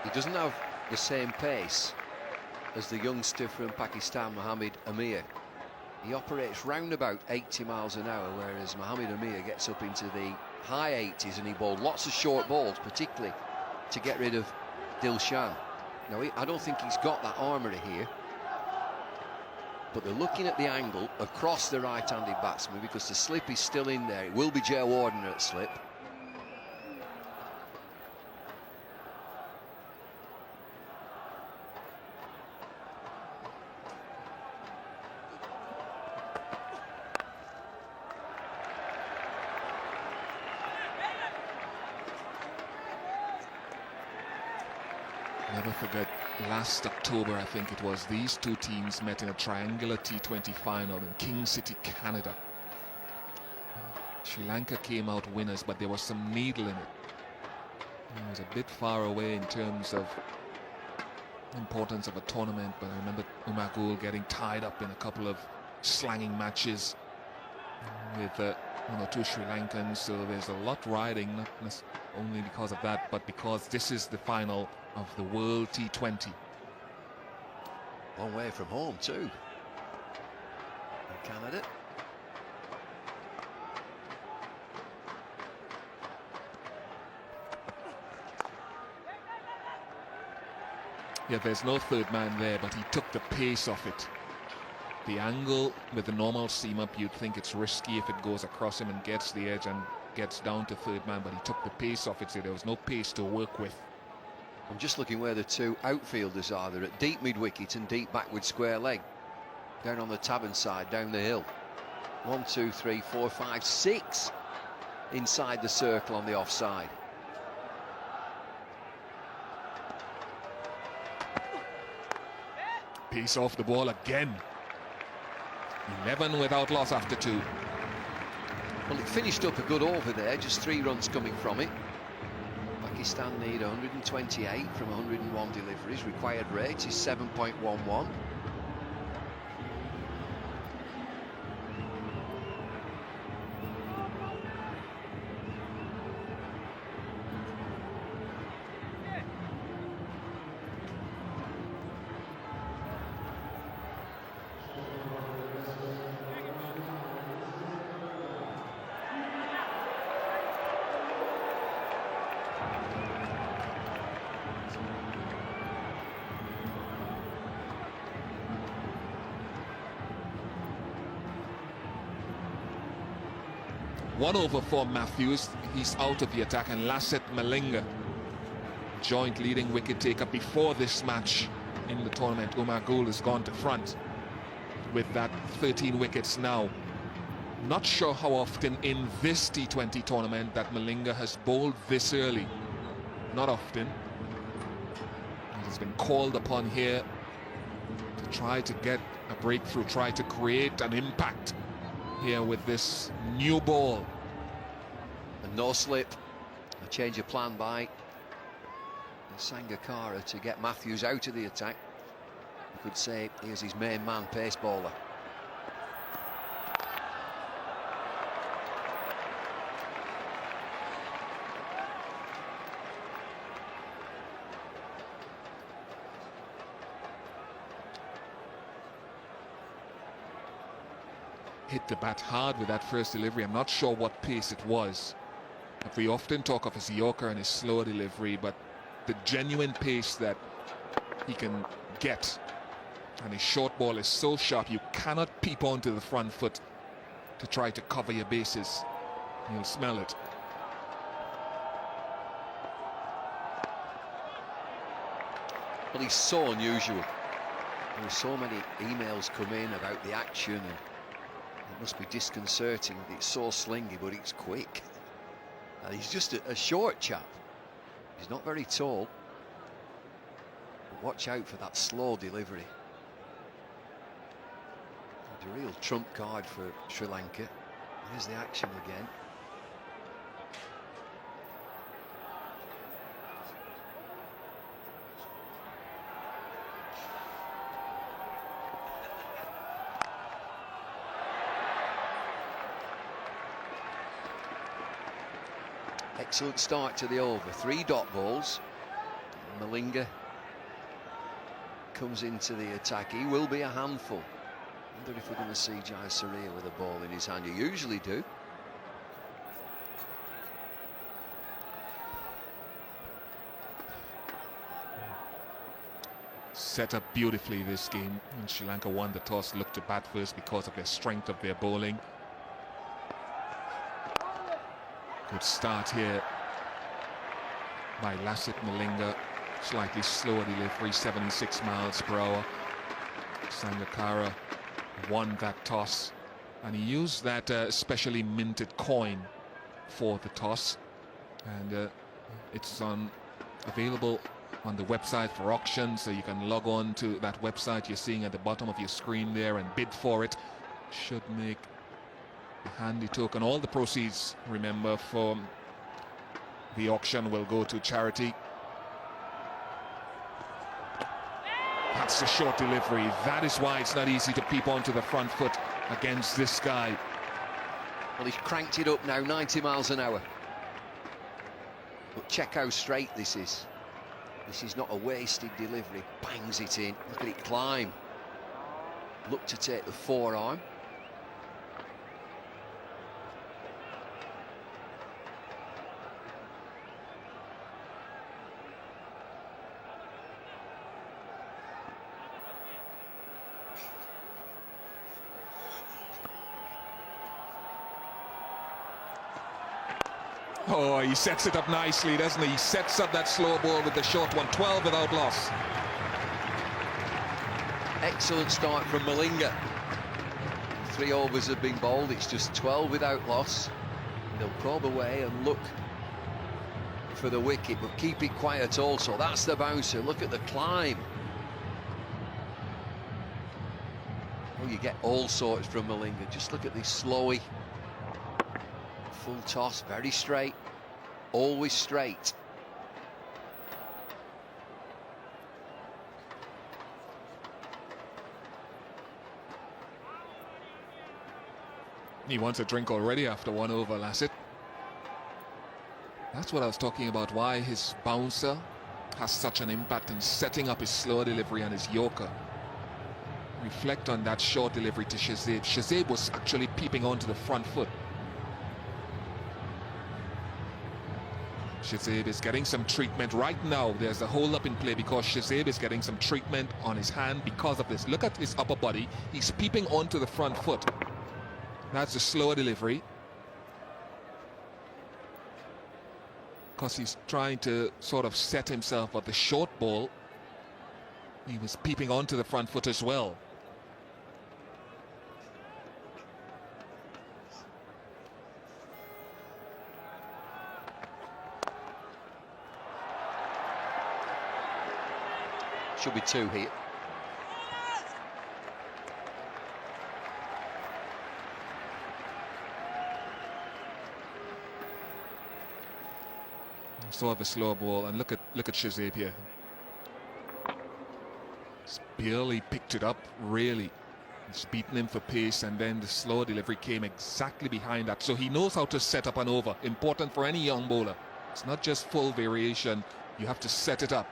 He doesn't have the same pace as the youngster from Pakistan, Mohammad Amir. He operates round about 80 miles an hour, whereas Mohammad Amir gets up into the high 80s, and he bowled lots of short balls, particularly to get rid of Dilshan. Now, I don't think he's got that armoury here, but they're looking at the angle across the right-handed batsman because the slip is still in there. It will be Joe Warden at slip. Never forget, last October, I think it was, these 2 teams met in a triangular T20 final in King City, Canada. Sri Lanka came out winners, but there was some needle in it. It was a bit far away in terms of importance of a tournament, but I remember Umagul getting tied up in a couple of slanging matches with 1 or 2 Sri Lankans, so there's a lot riding, not only because of that, but because this is the final of the World T20. Long way from home too, in Canada. Yeah, there's no third man there, but he took the pace off it. The angle with the normal seam up, you'd think it's risky if it goes across him and gets the edge and gets down to third man, but he took the pace off it, so there was no pace to work with. I'm just looking where the 2 outfielders are. They're at deep mid-wicket and deep backward square leg. Down on the Taban side, down the hill. 1, 2, 3, 4, 5, 6 inside the circle on the offside. Pace off the ball again. 11 without loss after 2. Well, it finished up a good over there, just 3 runs coming from it. Pakistan need 128 from 101 deliveries. Required rate is 7.11. One over for Matthews. He's out of the attack, and Lasset Malinga, joint leading wicket taker before this match in the tournament. Umar Gul has gone to front with that 13 wickets now. Not sure how often in this T20 tournament that Malinga has bowled this early. Not often. He has been called upon here to try to get a breakthrough, try to create an impact here with this new ball. And no slip. A change of plan by Sangakkara to get Matthews out of the attack. You could say here's his main man, pace bowler. Hit the bat hard with that first delivery. I'm not sure what pace it was. We often talk of his Yorker and his slow delivery, but the genuine pace that he can get, and his short ball is so sharp you cannot peep onto the front foot to try to cover your bases. You'll smell it. Well, he's so unusual. There are so many emails come in about the action, and it must be disconcerting. It's so slingy, but it's quick. And he's just a short chap. He's not very tall. But watch out for that slow delivery. It's a real trump card for Sri Lanka. Here's the action again. Excellent start to the over. 3 dot balls. Malinga comes into the attack. He will be a handful. I wonder if we're going to see Jayasuriya with a ball in his hand. You usually do. Set up beautifully this game. And Sri Lanka won the toss, looked to bat first because of their strength of their bowling. Good start here by Lasset Malinga. Slightly slower delivery, 76 miles per hour. Sangakkara won that toss, and he used that specially minted coin for the toss, and it's available on the website for auction, so you can log on to that website you're seeing at the bottom of your screen there and bid for it. Should make a handy token. All the proceeds, remember, from the auction will go to charity. That's a short delivery. That is why it's not easy to peep onto the front foot against this guy. Well, he's cranked it up now, 90 miles an hour. But check how straight this is. This is not a wasted delivery. Bangs it in. Look at it climb. Look to take the forearm. Oh, he sets it up nicely, doesn't he? He sets up that slow ball with the short one. 12 without loss. Excellent start from Malinga. 3 overs have been bowled. It's just 12 without loss. They'll probe away and look for the wicket, but keep it quiet also. That's the bouncer. Look at the climb. you get all sorts from Malinga. Just look at this slowy full toss, very straight, always straight. He wants a drink already after 1 over, Lassett. That's what I was talking about, why his bouncer has such an impact in setting up his slow delivery and his yorker. Reflect on that short delivery to Shazib. Shazib was actually peeping onto the front foot. Shazib is getting some treatment right now. There's a hold up in play because Shazib is getting some treatment on his hand because of this. Look at his upper body. He's peeping onto the front foot. That's a slower delivery. Because he's trying to sort of set himself up the short ball. He was peeping onto the front foot as well. Should be 2 here. Saw the slow ball, and look at Shazib here. He's barely picked it up, really. He's beaten him for pace, and then the slow delivery came exactly behind that. So he knows how to set up an over. Important for any young bowler. It's not just full variation. You have to set it up.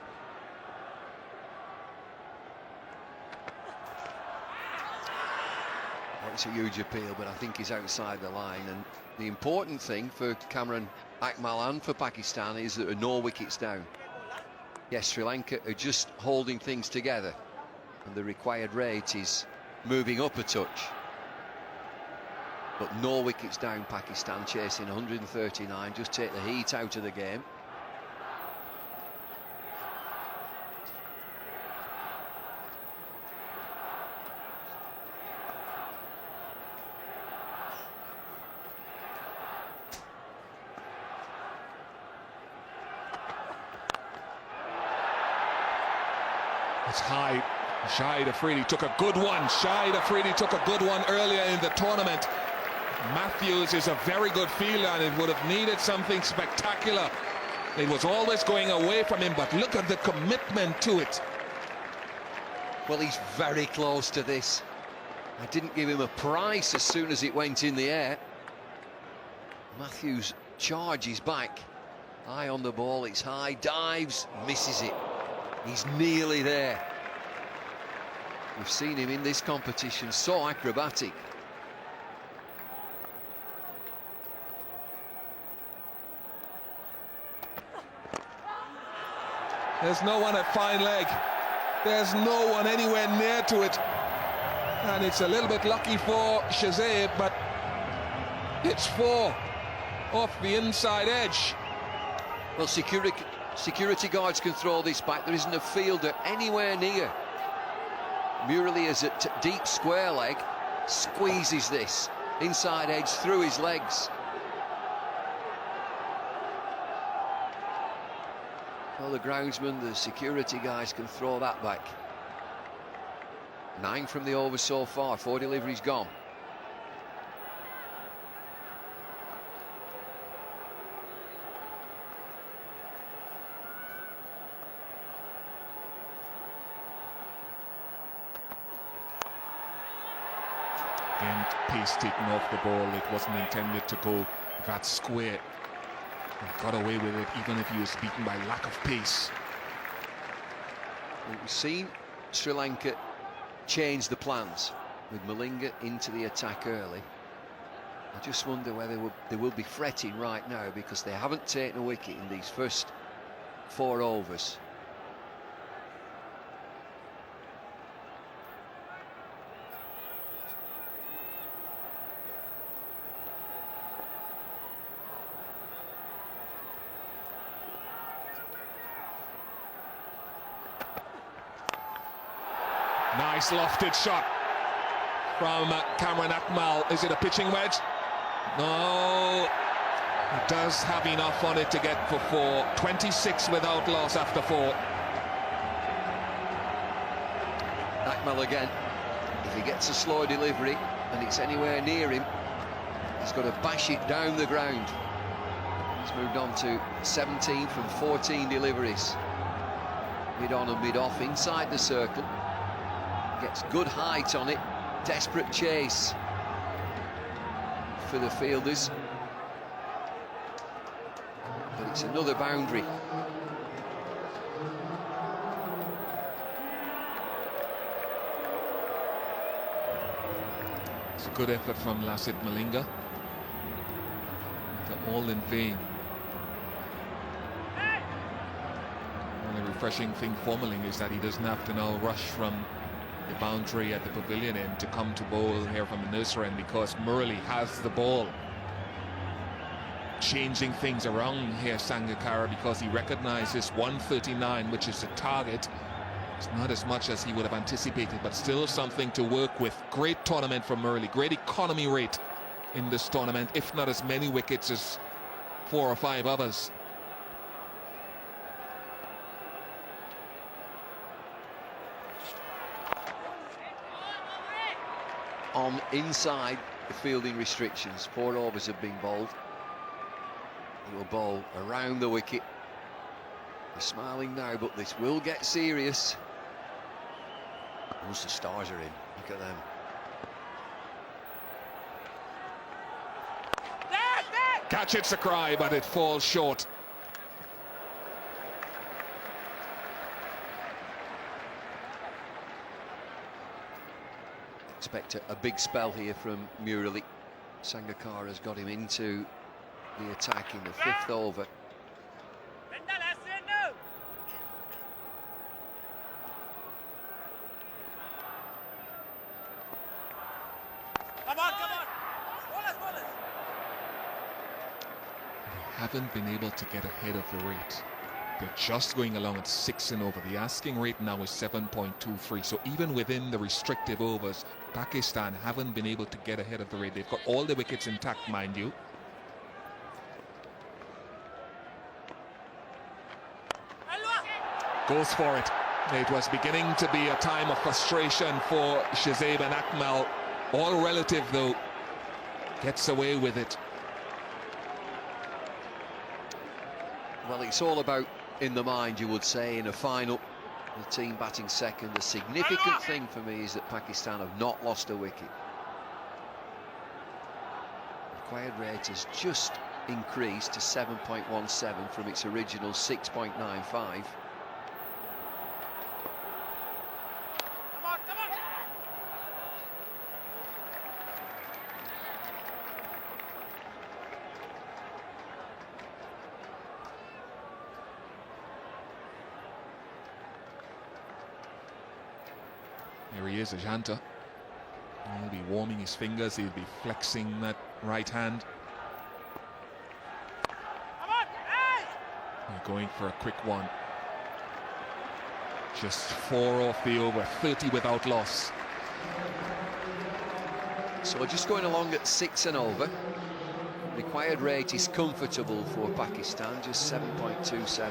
It's a huge appeal, but I think he's outside the line. And the important thing for Cameron Akmal and for Pakistan is that there are no wickets down. Yes, Sri Lanka are just holding things together, and the required rate is moving up a touch. But no wickets down. Pakistan chasing 139, just take the heat out of the game. It's high. Shahid Afridi took a good one. Shahid Afridi took a good one earlier in the tournament. Matthews is a very good fielder, and it would have needed something spectacular. It was always going away from him, but look at the commitment to it. Well, he's very close to this. I didn't give him a price as soon as it went in the air. Matthews charges back. Eye on the ball, it's high, dives, misses it. He's nearly there. We've seen him in this competition, so acrobatic. There's no one at fine leg. There's no one anywhere near to it. And it's a little bit lucky for Shazib, but it's 4 off the inside edge. Well, security guards can throw this back. There isn't a fielder anywhere near. Murali is at deep square leg, squeezes this inside edge through his legs. Well, the groundsman, the security guys can throw that back. 9 from the over so far, 4 deliveries gone. Again, pace taken off the ball. It wasn't intended to go that square. He got away with it, even if he was beaten by lack of pace. We've seen Sri Lanka change the plans with Malinga into the attack early. I just wonder whether they will be fretting right now because they haven't taken a wicket in these first 4 overs. Nice lofted shot from Cameron Akmal. Is it a pitching wedge? No. He does have enough on it to get for 4. 26 without loss after 4. Akmal again. If he gets a slow delivery and it's anywhere near him, he's got to bash it down the ground. He's moved on to 17 from 14 deliveries. Mid on and mid off inside the circle. Gets good height on it. Desperate chase for the fielders. But it's another boundary. It's a good effort from Lassit Malinga. But all in vain. The refreshing thing for Malinga is that he doesn't have to now rush from the boundary at the pavilion end to come to bowl here from the nursery end, because Murali has the ball. Changing things around here, Sangakkara, because he recognises 139, which is the target. It's not as much as he would have anticipated, but still something to work with. Great tournament from Murali, great economy rate in this tournament, if not as many wickets as 4 or 5 others. On inside the fielding restrictions, 4 overs have been bowled. He will bowl around the wicket. He's smiling now, but this will get serious. Once the stars are in, look at them. Catch, it's a cry, but it falls short. Expect a big spell here from Murali. Sangakkara's got him into the attack in the 5th over. They haven't been able to get ahead of the rate. They're just going along at 6 and over. The asking rate now is 7.23. So even within the restrictive overs, Pakistan haven't been able to get ahead of the rate. They've got all the wickets intact, mind you. Goes for it. It was beginning to be a time of frustration for Shazib and Akmal. All relative, though. Gets away with it. Well, it's all about in the mind, you would say, in a final. The team batting second. The significant thing for me is that Pakistan have not lost a wicket. Required rate has just increased to 7.17 from its original 6.95. Here he is, Ajanta. He'll be warming his fingers, he'll be flexing that right hand. They're going for a quick one. Just 4 off the over, 30 without loss. So just going along at 6 and over. Required rate is comfortable for Pakistan, just 7.27.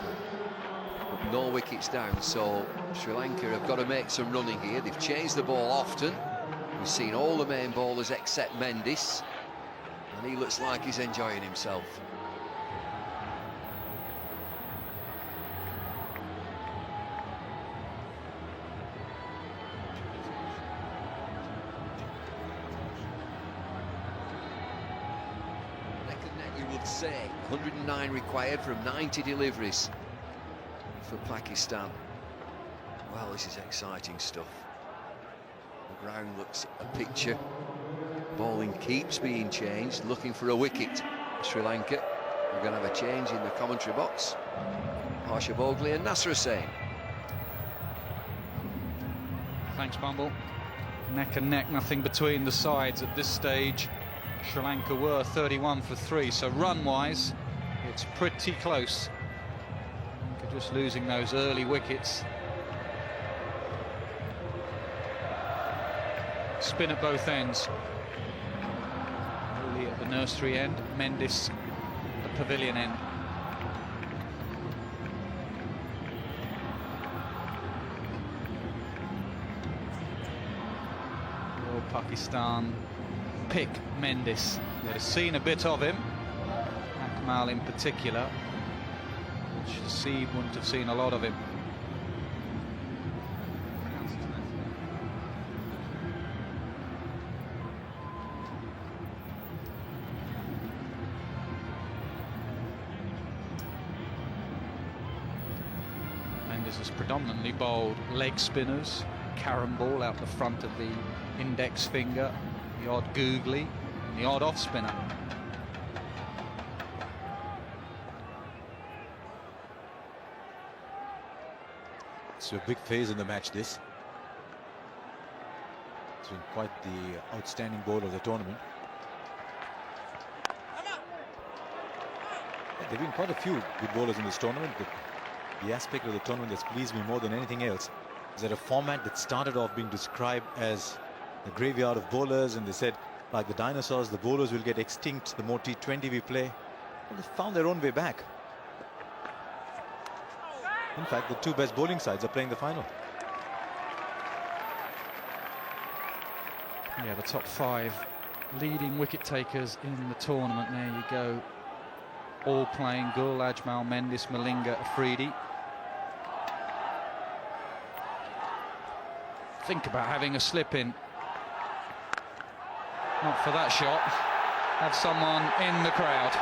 But no wickets down, so Sri Lanka have got to make some running here. They've changed the ball often. We've seen all the main bowlers except Mendes, and he looks like he's enjoying himself. Neck and neck, you would say. 109 required from 90 deliveries for Pakistan. Well, this is exciting stuff. The ground looks a picture. Bowling keeps being changed, looking for a wicket. Sri Lanka, we're going to have a change in the commentary box. Harsha Bhogle and Nasser Hussain. Thanks, Bumble. Neck and neck, nothing between the sides at this stage. Sri Lanka were 31 for 3, so run-wise, it's pretty close. Just losing those early wickets. Spin at both ends. Only at the nursery end, Mendes at the pavilion end. Pakistan pick Mendis? They'd have seen a bit of him, Akmal in particular. Seed wouldn't have seen a lot of him. Mendis has predominantly bowled leg spinners, carom ball out the front of the index finger, the odd googly, and the odd off spinner. It's a big phase in the match, this. It's been quite the outstanding bowler of the tournament. Yeah, there have been quite a few good bowlers in this tournament. The aspect of the tournament that's pleased me more than anything else is that a format that started off being described as the graveyard of bowlers, and they said, like the dinosaurs, the bowlers will get extinct the more T20 we play. Well, they found their own way back. In fact, the two best bowling sides are playing the final. Yeah, the top 5 leading wicket takers in the tournament. There you go. All playing: Gul, Ajmal, Mendis, Malinga, Afridi. Think about having a slip in. Not for that shot. Have someone in the crowd.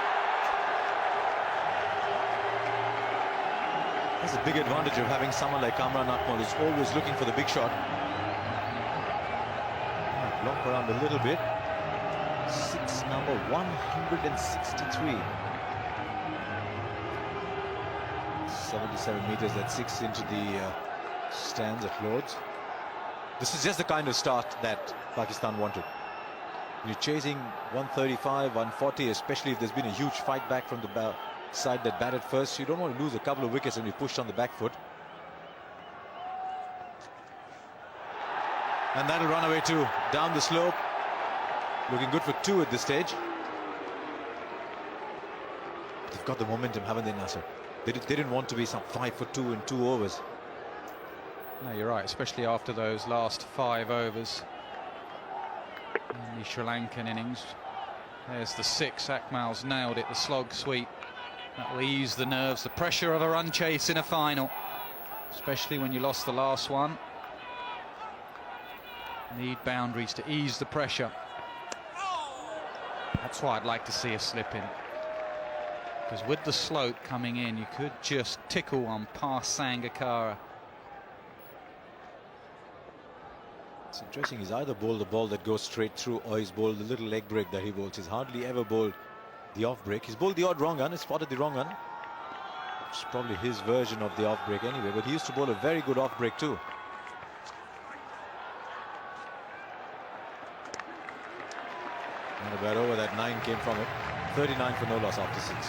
That's a big advantage of having someone like Kamran Akmal who's always looking for the big shot. Block around a little bit. 6 number 163. 77 meters, that's 6 into the stands at Lord's. This is just the kind of start that Pakistan wanted. When you're chasing 135, 140, especially if there's been a huge fight back from the side that batted first, you don't want to lose a couple of wickets and be pushed on the back foot. And that'll run away too, down the slope. Looking good for 2 at this stage. They've got the momentum, haven't they, Nasser? They didn't want to be some 5 for 2 in 2 overs. No, you're right, especially after those last 5 overs in the Sri Lankan innings. There's the 6. Akmal's nailed it, the slog sweep. That will ease the nerves, the pressure of a run chase in a final, especially when you lost the last one. Need boundaries to ease the pressure. That's why I'd like to see a slip in, because with the slope coming in, you could just tickle one past Sangakkara. It's interesting, he's either bowled the ball that goes straight through, or he's bowled the little leg break that he bowls. He's hardly ever bowled the off break. He's bowled the odd wrong un, he's spotted the wrong un. It's probably his version of the off break anyway, but he used to bowl a very good off break too. And a bad over, that 9 came from it. 39 for no loss after 6.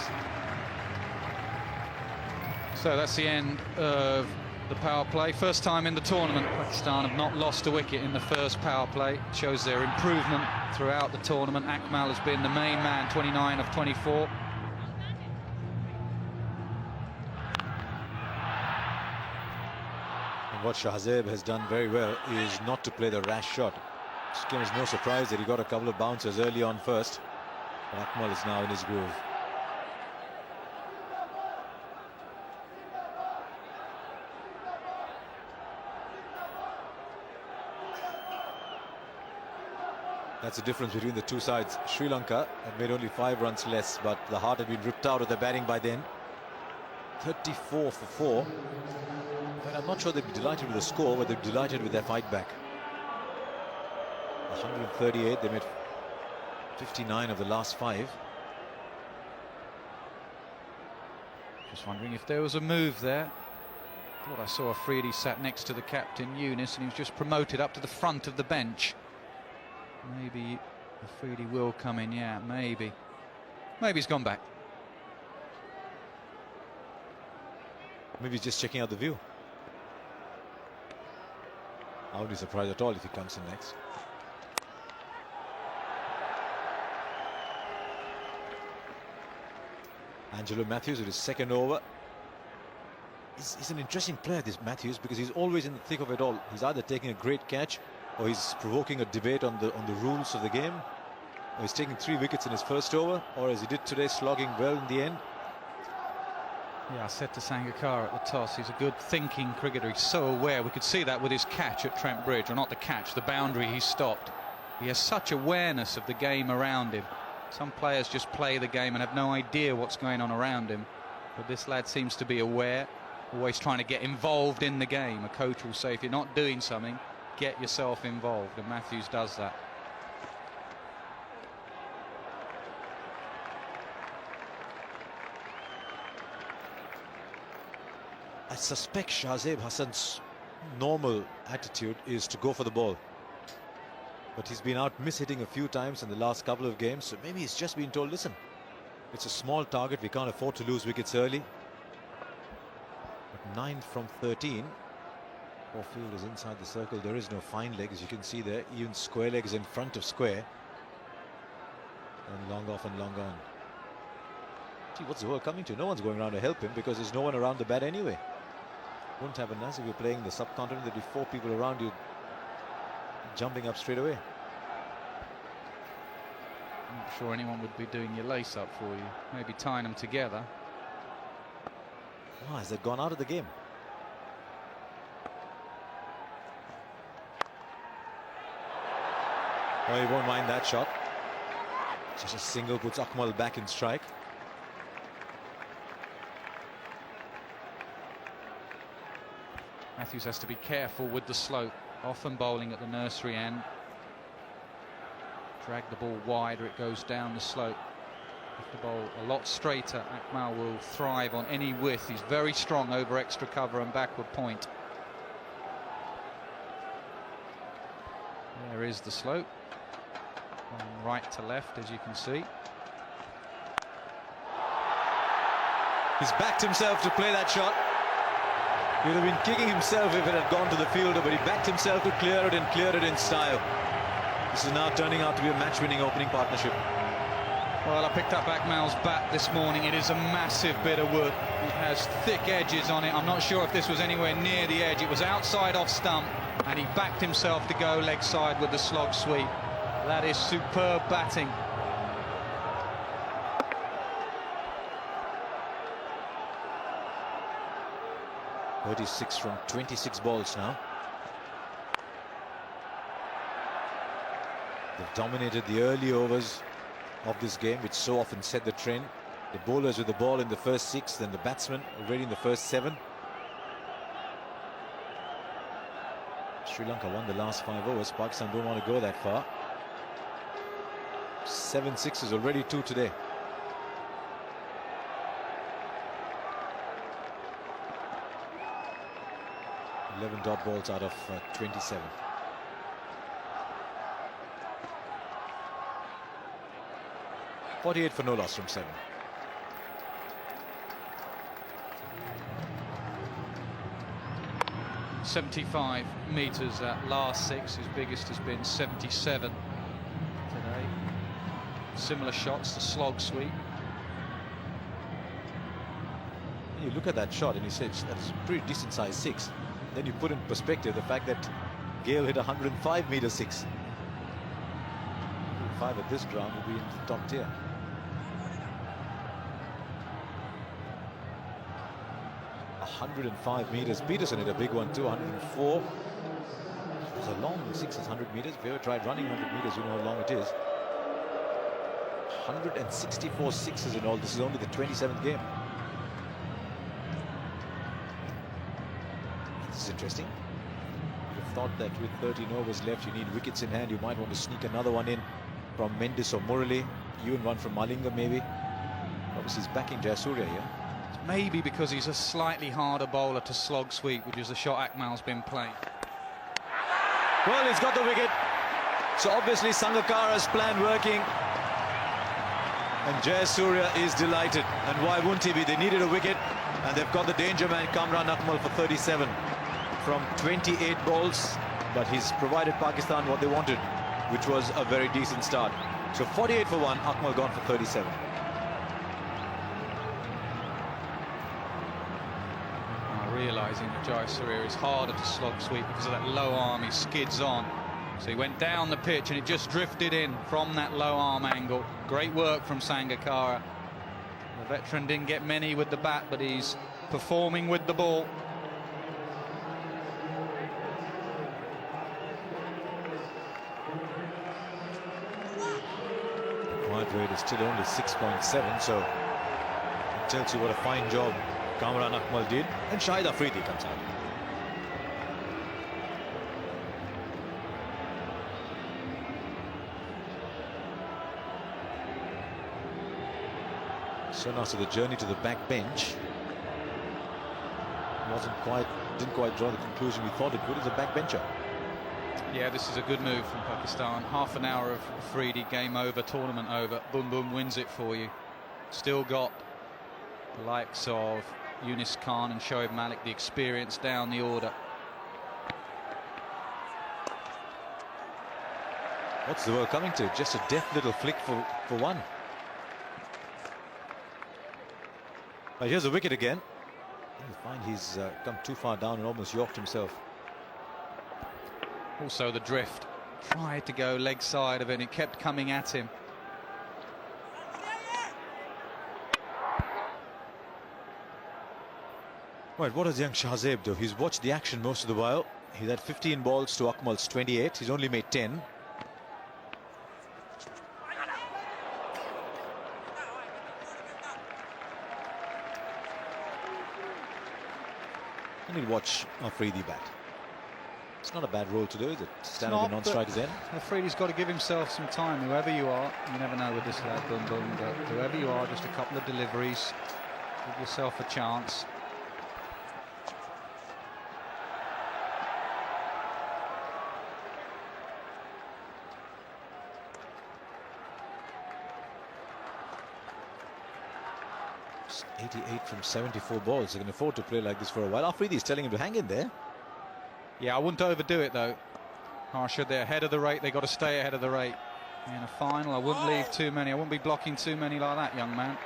So that's the end of the power play. First time in the tournament Pakistan have not lost a wicket in the first power play. Shows their improvement throughout the tournament. Akmal has been the main man, 29 of 24. And what Shahzeb has done very well is not to play the rash shot. It came as no surprise that he got a couple of bouncers early on first. But Akmal is now in his groove. That's the difference between the two sides. Sri Lanka had made only 5 runs less, but the heart had been ripped out of their batting by then. 34 for 4. But I'm not sure they'd be delighted with the score, but they're delighted with their fight back. 138, they made 59 of the last 5. Just wondering if there was a move there. Thought I saw Afridi sat next to the captain, Yunus, and he was just promoted up to the front of the bench. Maybe Afridi will come in, yeah, maybe. Maybe he's gone back. Maybe he's just checking out the view. I wouldn't be surprised at all if he comes in next. Angelo Matthews with his second over. He's an interesting player, this Matthews, because he's always in the thick of it all. He's either taking a great catch or he's provoking a debate on the rules of the game, or he's taking 3 wickets in his first over, or as he did today, slogging well in the end. Yeah, I said to Sangakkara at the toss, he's a good thinking cricketer. He's so aware. We could see that with his catch at Trent Bridge, or not the catch, the boundary he stopped. He has such awareness of the game around him. Some players just play the game and have no idea what's going on around him. But this lad seems to be aware, always trying to get involved in the game. A coach will say, if you're not doing something, get yourself involved, and Matthews does that. I suspect Shahzeb Hassan's normal attitude is to go for the ball. But he's been out mishitting a few times in the last couple of games, so maybe he's just been told, listen, it's a small target, we can't afford to lose wickets early. But 9 from 13. Field is inside the circle, there is no fine leg, as you can see there. Even square leg is in front of square. And long off and long on. Gee, what's the world coming to? No one's going around to help him because there's no one around the bat anyway. Wouldn't have a nice if you're playing the subcontinent, there'd be 4 people around you jumping up straight away. I'm not sure anyone would be doing your lace up for you. Maybe tying them together. Wow, has that gone out of the game? Well, he won't mind that shot. Just a single puts Akmal back in strike. Matthews has to be careful with the slope. Often bowling at the nursery end. Drag the ball wide or it goes down the slope. If the bowl a lot straighter, Akmal will thrive on any width. He's very strong over extra cover and backward point. There is the slope. From right to left, as you can see. He's backed himself to play that shot. He would have been kicking himself if it had gone to the fielder, but he backed himself to clear it and cleared it in style. This is now turning out to be a match-winning opening partnership. Well, I picked up Akmal's bat this morning. It is a massive bit of wood. It has thick edges on it. I'm not sure if this was anywhere near the edge. It was outside off stump, and he backed himself to go leg side with the slog sweep. That is superb batting. .36 from 26 balls now. They've dominated the early overs of this game, which so often set the trend. The bowlers with the ball in the first 6, then the batsmen already in the first 7. Sri Lanka won the last 5 overs. Pakistan don't want to go that far. 7 sixes, already 2 today. .11 dot balls out of 27. .48 for no loss from 7. .75 metres at last 6. His biggest has been 77 today. Similar shots, the slog sweep. You look at that shot and you say that's a pretty decent size 6. Then you put in perspective the fact that Gale hit 105 meter 6. 5 at this ground would be in the top tier. .105 meters. Peterson hit a big one too. 104. It's a long 6 is 100 meters. If you ever tried running 100 meters, you know how long it is. 164 sixes in all. This is only the 27th game. This is interesting. You'd have thought that with 13 overs left, you need wickets in hand. You might want to sneak another one in from Mendes or Murali. Even one from Malinga, maybe. Obviously, he's backing Jayasuriya here. Maybe because he's a slightly harder bowler to slog sweep, which is the shot Akmal's been playing. Well, he's got the wicket. So obviously Sangakkara's plan working. And Jayasuriya is delighted. And why wouldn't he be? They needed a wicket. And they've got the danger man, Kamran Akmal, for 37 from 28 balls. But he's provided Pakistan what they wanted, which was a very decent start. So 48 for 1, Akmal gone for 37. Realising that Jayasuriya is harder to slog sweep because of that low arm, he skids on. So he went down the pitch and it just drifted in from that low arm angle. Great work from Sangakkara. The veteran didn't get many with the bat, but he's performing with the ball. Point rate is still only 6.7, so it tells you what a fine job Kamran Akmal did. And Shahid Afridi comes out. So now, so the journey to the back bench didn't quite draw the conclusion we thought it would. It's a backbencher. Yeah, this is a good move from Pakistan. Half an hour of Afridi, game over, tournament over. Boom Boom wins it for you. Still got the likes of Yunus Khan and Shoaib Malik, the experience down the order. What's the world coming to? Just a deft little flick for one. But here's a wicket again. You find he's come too far down and almost yorked himself. Also the drift. Tried to go leg side of it and it kept coming at him. Right, what does young Shahzeb do? He's watched the action most of the while. He's had 15 balls to Akmal's 28. He's only made 10. And he'll watch Afridi bat. It's not a bad role to do, is it? Stand at the non-striker's end. Afridi's got to give himself some time. Whoever you are, you never know with this lad, Boom Boom, but whoever you are, just a couple of deliveries, give yourself a chance. Just 88 from 74 balls. He can afford to play like this for a while. Afridi's telling him to hang in there. Yeah, I wouldn't overdo it though. Harsha, they're ahead of the rate. They've got to stay ahead of the rate. In a final, I wouldn't leave too many. I wouldn't be blocking too many like that, young man.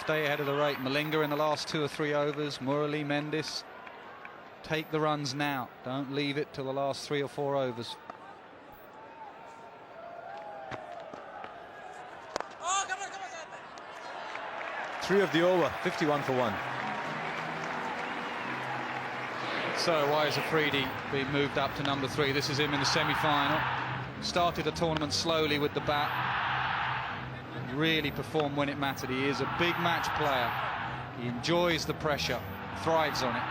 Stay ahead of the rate. Malinga in the last 2 or 3 overs. Murali, Mendis. Take the runs now. Don't leave it till the last 3 or 4 overs. Three of the over, 51 for 1. So why is Afridi being moved up to number 3? This is him in the semi-final. Started the tournament slowly with the bat. Really performed when it mattered. He is a big match player. He enjoys the pressure, thrives on it.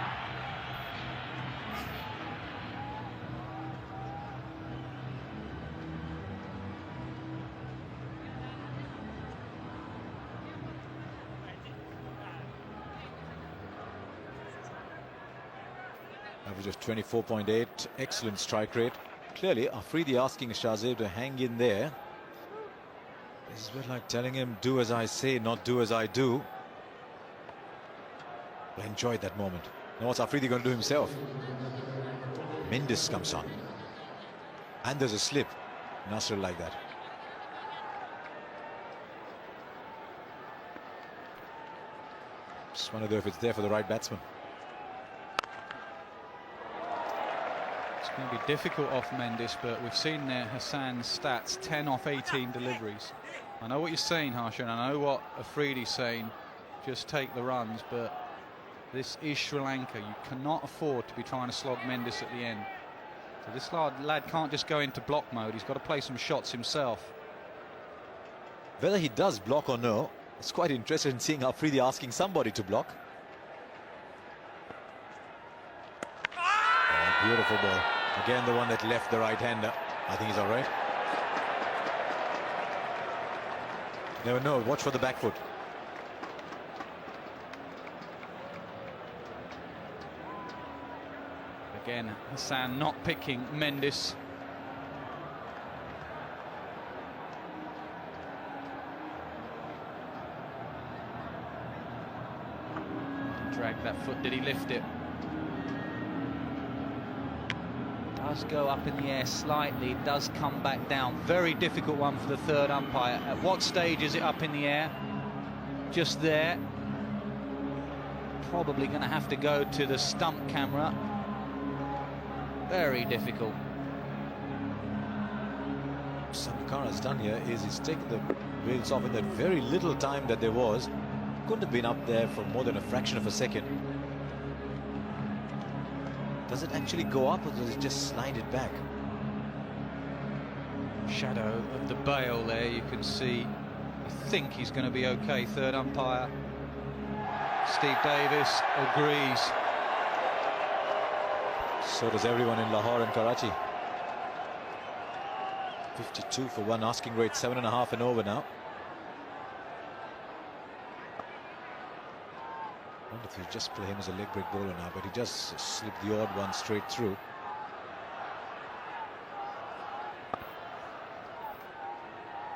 Average of 24.8, excellent strike rate. Clearly, Afridi asking Shahzeb to hang in there. This is a bit like telling him, do as I say, not do as I do. I enjoyed that moment. Now what's Afridi going to do himself? Mendis comes on. And there's a slip. Nasr like that. Just wonder if it's there for the right batsman. It's going to be difficult off Mendis, but we've seen there Hassan's stats, 10 off 18 deliveries. I know what you're saying, Harsha, and I know what Afridi's saying, just take the runs, but this is Sri Lanka. You cannot afford to be trying to slog Mendis at the end. So this lad can't just go into block mode. He's got to play some shots himself. Whether he does block or no, it's quite interesting in seeing Afridi asking somebody to block. Oh, beautiful ball. Again, the one that left the right-hander. I think he's all right. Never know. Watch for the back foot. Again, Hassan not picking Mendis. Dragged that foot. Did he lift it? Does go up in the air slightly, does come back down. Very difficult one for the third umpire. At what stage is it up in the air? Just there. Probably going to have to go to the stump camera. Very difficult. Sangakkara's done here is he's taken the wheels off in that very little time that there was. Couldn't have been up there for more than a fraction of a second. Does it actually go up or does it just slide it back? Shadow of the bail there, you can see. I think he's going to be okay. Third umpire Steve Davis agrees. So does everyone in Lahore and Karachi. 52 for one, asking rate 7.5 and over now. I wonder if you just play him as a leg break bowler now, but he does slip the odd one straight through.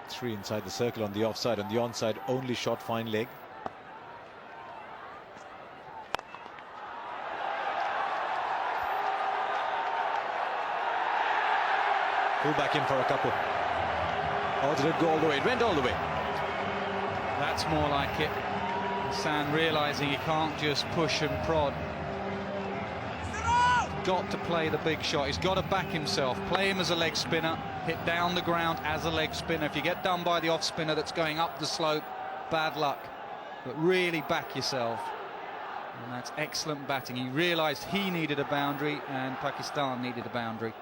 Three inside the circle on the offside, on the onside only shot fine leg. Pull back in for a couple. Or did it go all the way? It went all the way. That's more like it. Hassan realizing he can't just push and prod. Got to play the big shot. He's got to back himself. Play him as a leg spinner. Hit down the ground as a leg spinner. If you get done by the off spinner that's going up the slope, bad luck. But really back yourself. And that's excellent batting. He realized he needed a boundary and Pakistan needed a boundary.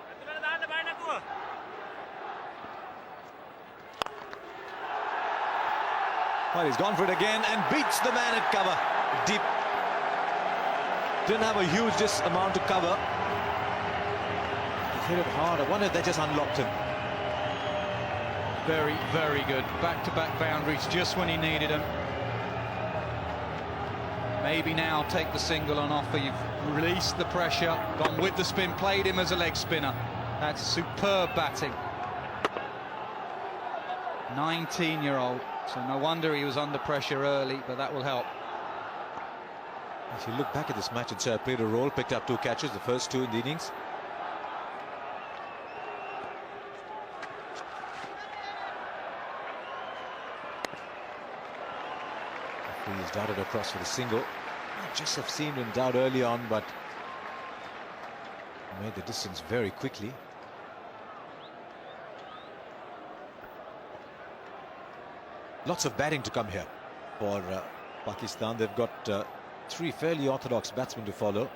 Well, he's gone for it again and beats the man at cover. Deep. Didn't have a huge amount to cover. He hit it hard. I wonder if that just unlocked him. Very, very good. Back-to-back boundaries just when he needed them. Maybe now take the single on offer. You've released the pressure, gone with the spin, played him as a leg spinner. That's superb batting. 19-year-old. So no wonder he was under pressure early, but that will help. If you look back at this match, it's played a role, picked up 2 catches, the first 2 in the innings. He's darted across for the single. Just have seemed in doubt early on, but made the distance very quickly. Lots of batting to come here for Pakistan. They've got 3 fairly orthodox batsmen to follow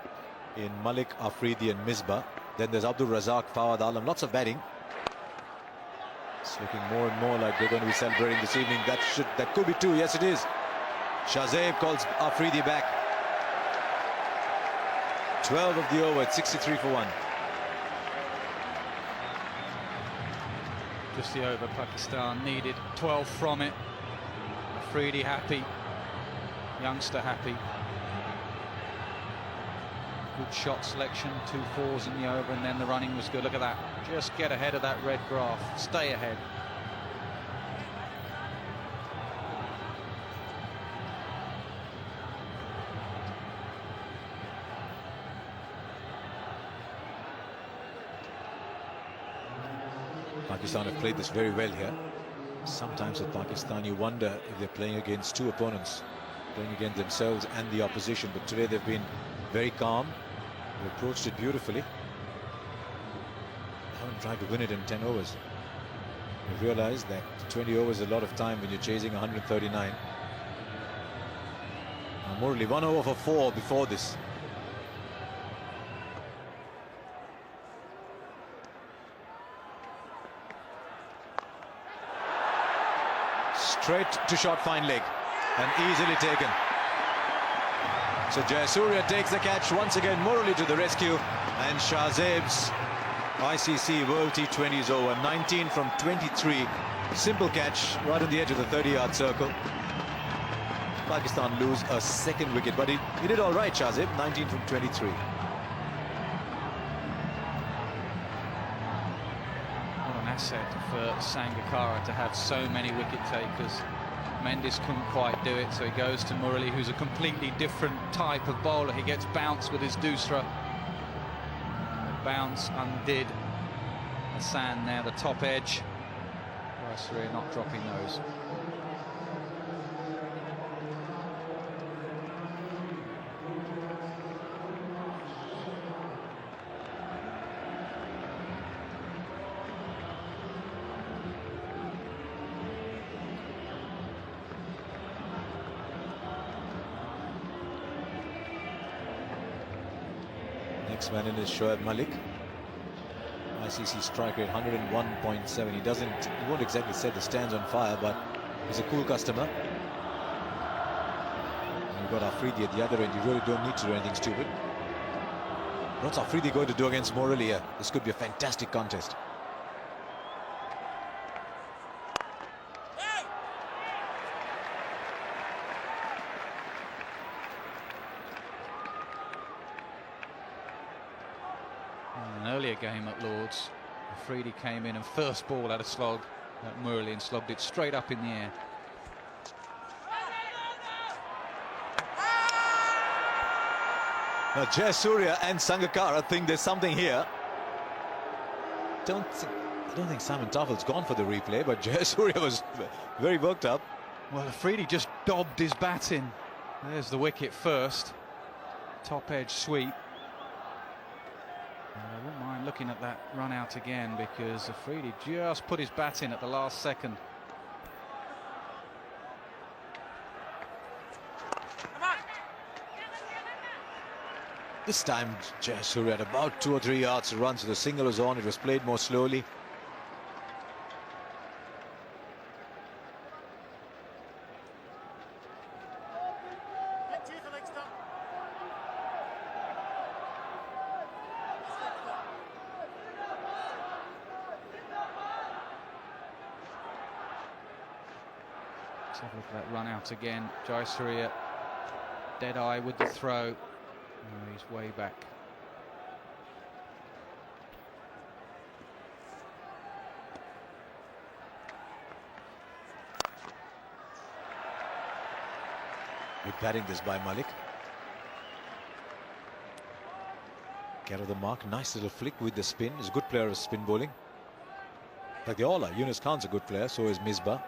in Malik, Afridi and Misbah. Then there's Abdul Razak, Fawad Alam. Lots of batting. It's looking more and more like they're going to be celebrating this evening. That could be 2. Yes, it is. Shahzaib calls Afridi back. 12 of the over at 63 for 1. Just the over Pakistan needed. 12 from it. Afridi happy. Youngster happy. Good shot selection. 2 4s in the over, and then the running was good. Look at that. Just get ahead of that red graph. Stay ahead. Pakistan have played this very well here. Sometimes with Pakistan you wonder if they're playing against 2 opponents, playing against themselves and the opposition, but today they've been very calm. They've approached it beautifully. Haven't tried to win it in 10 overs. They realize that 20 overs is a lot of time when you're chasing 139. Now Murali 1 over for 4 before this. Straight to short fine leg and easily taken. So Jayasuriya takes the catch once again. Murali to the rescue, and Shahzaib's ICC World T20 is over. 19 from 23. Simple catch right on the edge of the 30-yard circle. Pakistan lose a 2nd wicket, but he did all right, Shahzaib. 19 from 23. Asset for Sangakkara to have so many wicket takers. Mendes couldn't quite do it, so he goes to Murali, who's a completely different type of bowler. He gets bounced with his doosra. Bounce undid Hassan there, the top edge. Jayasuriya not dropping those. Next man in is Shoaib Malik. ICC strike rate 101.7. He won't exactly set the stands on fire, but he's a cool customer. And you've got Afridi at the other end. You really don't need to do anything stupid. What's Afridi going to do against Morelli here? This could be a fantastic contest. An earlier game at Lords, Afridi came in and first ball had a slog at Murley and slogged it straight up in the air. Now Jayasuriya and Sangakkara think there's something here. I don't think Simon Taffel's gone for the replay, but Jayasuriya was very worked up. Well, Afridi just dobbed his bat in. There's the wicket first. Top edge sweep. And I wouldn't mind looking at that run out again, because Afridi just put his bat in at the last second. This time Jayasuriya had about 2 or 3 yards to run, so the single was on. It was played more slowly. Let's have a look at that run out again. Jayasuriya, dead eye with the throw. Oh, he's way back. Good batting this by Malik. Get of the mark. Nice little flick with the spin. He's a good player of spin bowling. Like they all are. Yunus Khan's a good player, so is Misbah.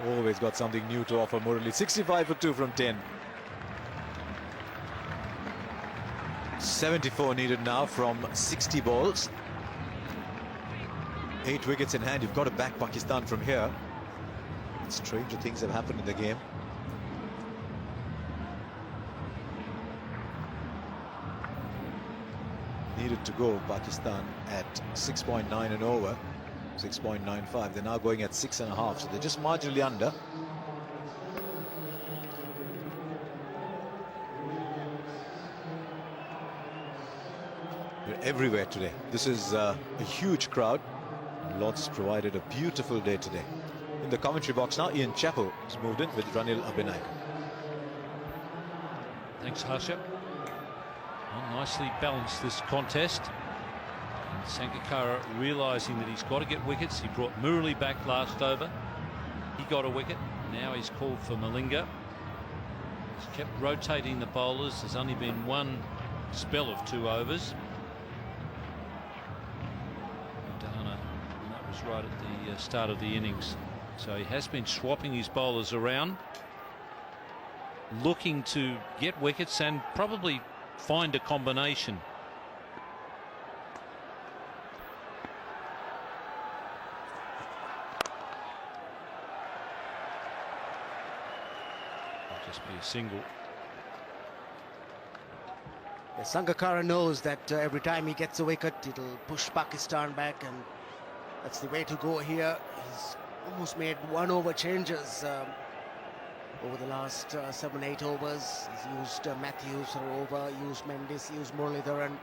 Always got something new to offer Murali. 65 for 2 from 10. 74 needed now from 60 balls. 8 wickets in hand. You've got to back Pakistan from here. Stranger things have happened in the game. Needed to go Pakistan at 6.9 and over. 6.95. They're now going at 6.5, so they're just marginally under. They're everywhere today. This is a huge crowd. Lords provided a beautiful day today. In the commentary box now, Ian Chappell has moved in with Ranil Abhinay. Thanks, Harsha. Well, nicely balanced this contest. Sangakkara realising that he's got to get wickets. He brought Murali back last over. He got a wicket. Now he's called for Malinga. He's kept rotating the bowlers. There's only been one spell of 2 overs. Dana, and that was right at the start of the innings. So he has been swapping his bowlers around, looking to get wickets and probably find a combination. Just be a single. Yeah, Sangakkara knows that every time he gets a wicket, it'll push Pakistan back, and that's the way to go here. He's almost made 1 over changes over the last 7-8 overs. He's used Matthews for over, used Mendes, used Muralidharan.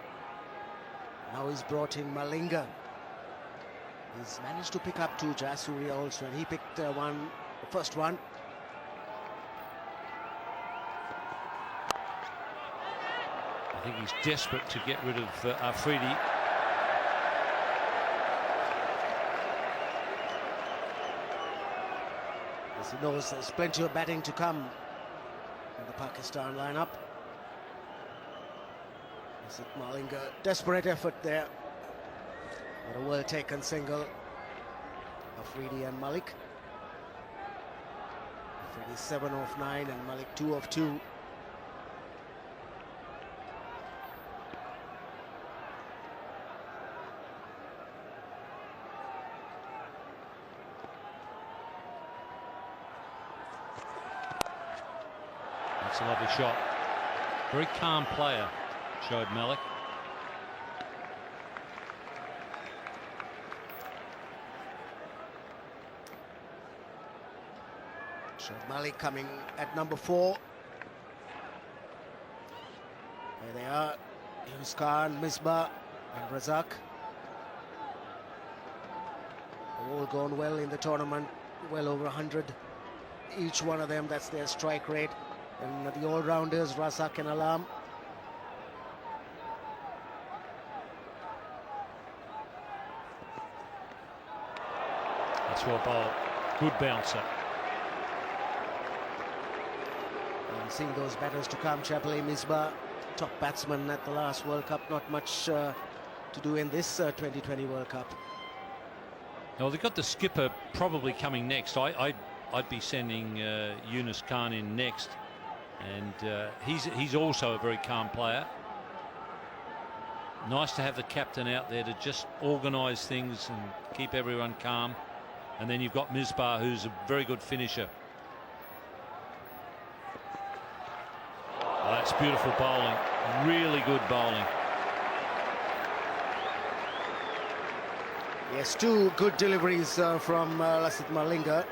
Now he's brought in Malinga. He's managed to pick up 2 Jayasuriya also, and he picked the first one. I think he's desperate to get rid of Afridi. As he knows there's plenty of batting to come in the Pakistan lineup. Is it Malinga? Desperate effort there. But a well-taken single. Afridi and Malik. Afridi 7 of 9 and Malik 2 of 2. That's a lovely shot. Very calm player, showed Malik. Malik coming at number 4. There they are, Yunus Khan, Misbah and Razak. They've all gone well in the tournament, well over 100. Each one of them, that's their strike rate. And the all-rounders, Razak and Alam. That's well bowled. Good bouncer. And seeing those batters to come, Chappelle Misbah, top batsman at the last World Cup, not much to do in this 2020 World Cup. Well, they've got the skipper probably coming next. I'd be sending Yunus Khan in next, and he's also a very calm player. Nice to have the captain out there to just organise things and keep everyone calm. And then you've got Misbah, who's a very good finisher. Oh, that's beautiful bowling. Really good bowling. Yes, 2 good deliveries from Lasith Malinga.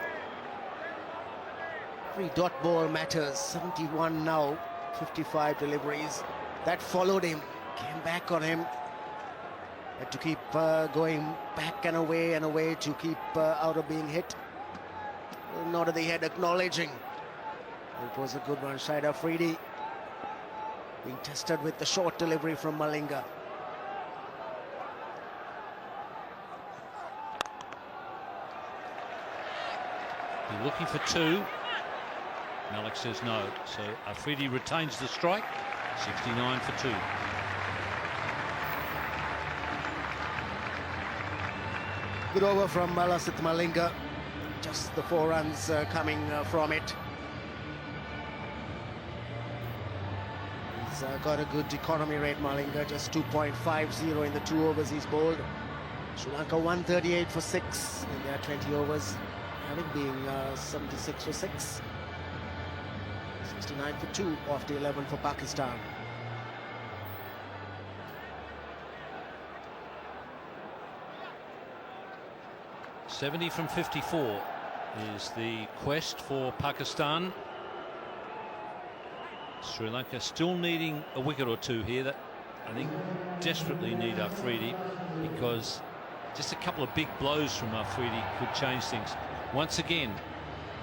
Every dot ball matters. 71 now, 55 deliveries. That followed him, came back on him. Had to keep going back and away to keep out of being hit. Nod of the head acknowledging it was a good one. Shahid Afridi being tested with the short delivery from Malinga. You're looking for 2. Malik says no. So Afridi retains the strike. 69 for 2. Good over from Lasith Malinga. Just the 4 runs coming from it. He's got a good economy rate, Malinga, just 2.50 in the 2 overs he's bowled. Sri Lanka 138 for 6 in their 20 overs, having been 76 for 6. 69 for 2 off the 11 for Pakistan. .70 from 54 is the quest for Pakistan. Sri Lanka still needing a wicket or 2 here. That I think desperately need Afridi, because just a couple of big blows from Afridi could change things. Once again,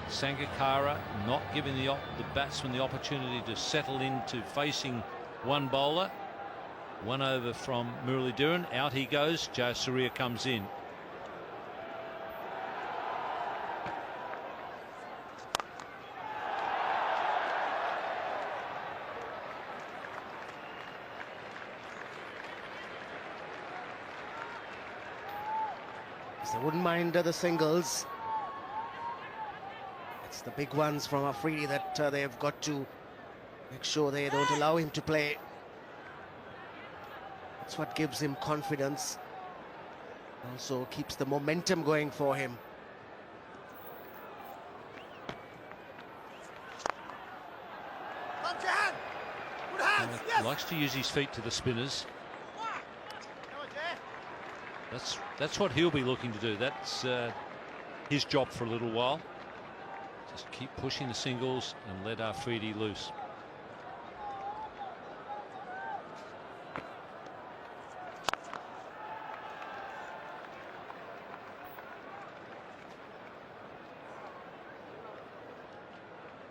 Sangakkara not giving the batsman the opportunity to settle into facing one bowler. 1 over from Muralidharan. Out he goes. Jayasuriya comes in. They wouldn't mind the singles. It's the big ones from Afridi that they've got to make sure they don't allow him to play. That's what gives him confidence. Also keeps the momentum going for him. Likes to use his feet to the spinners. That's what he'll be looking to do. That's his job for a little while. Just keep pushing the singles and let Afridi loose.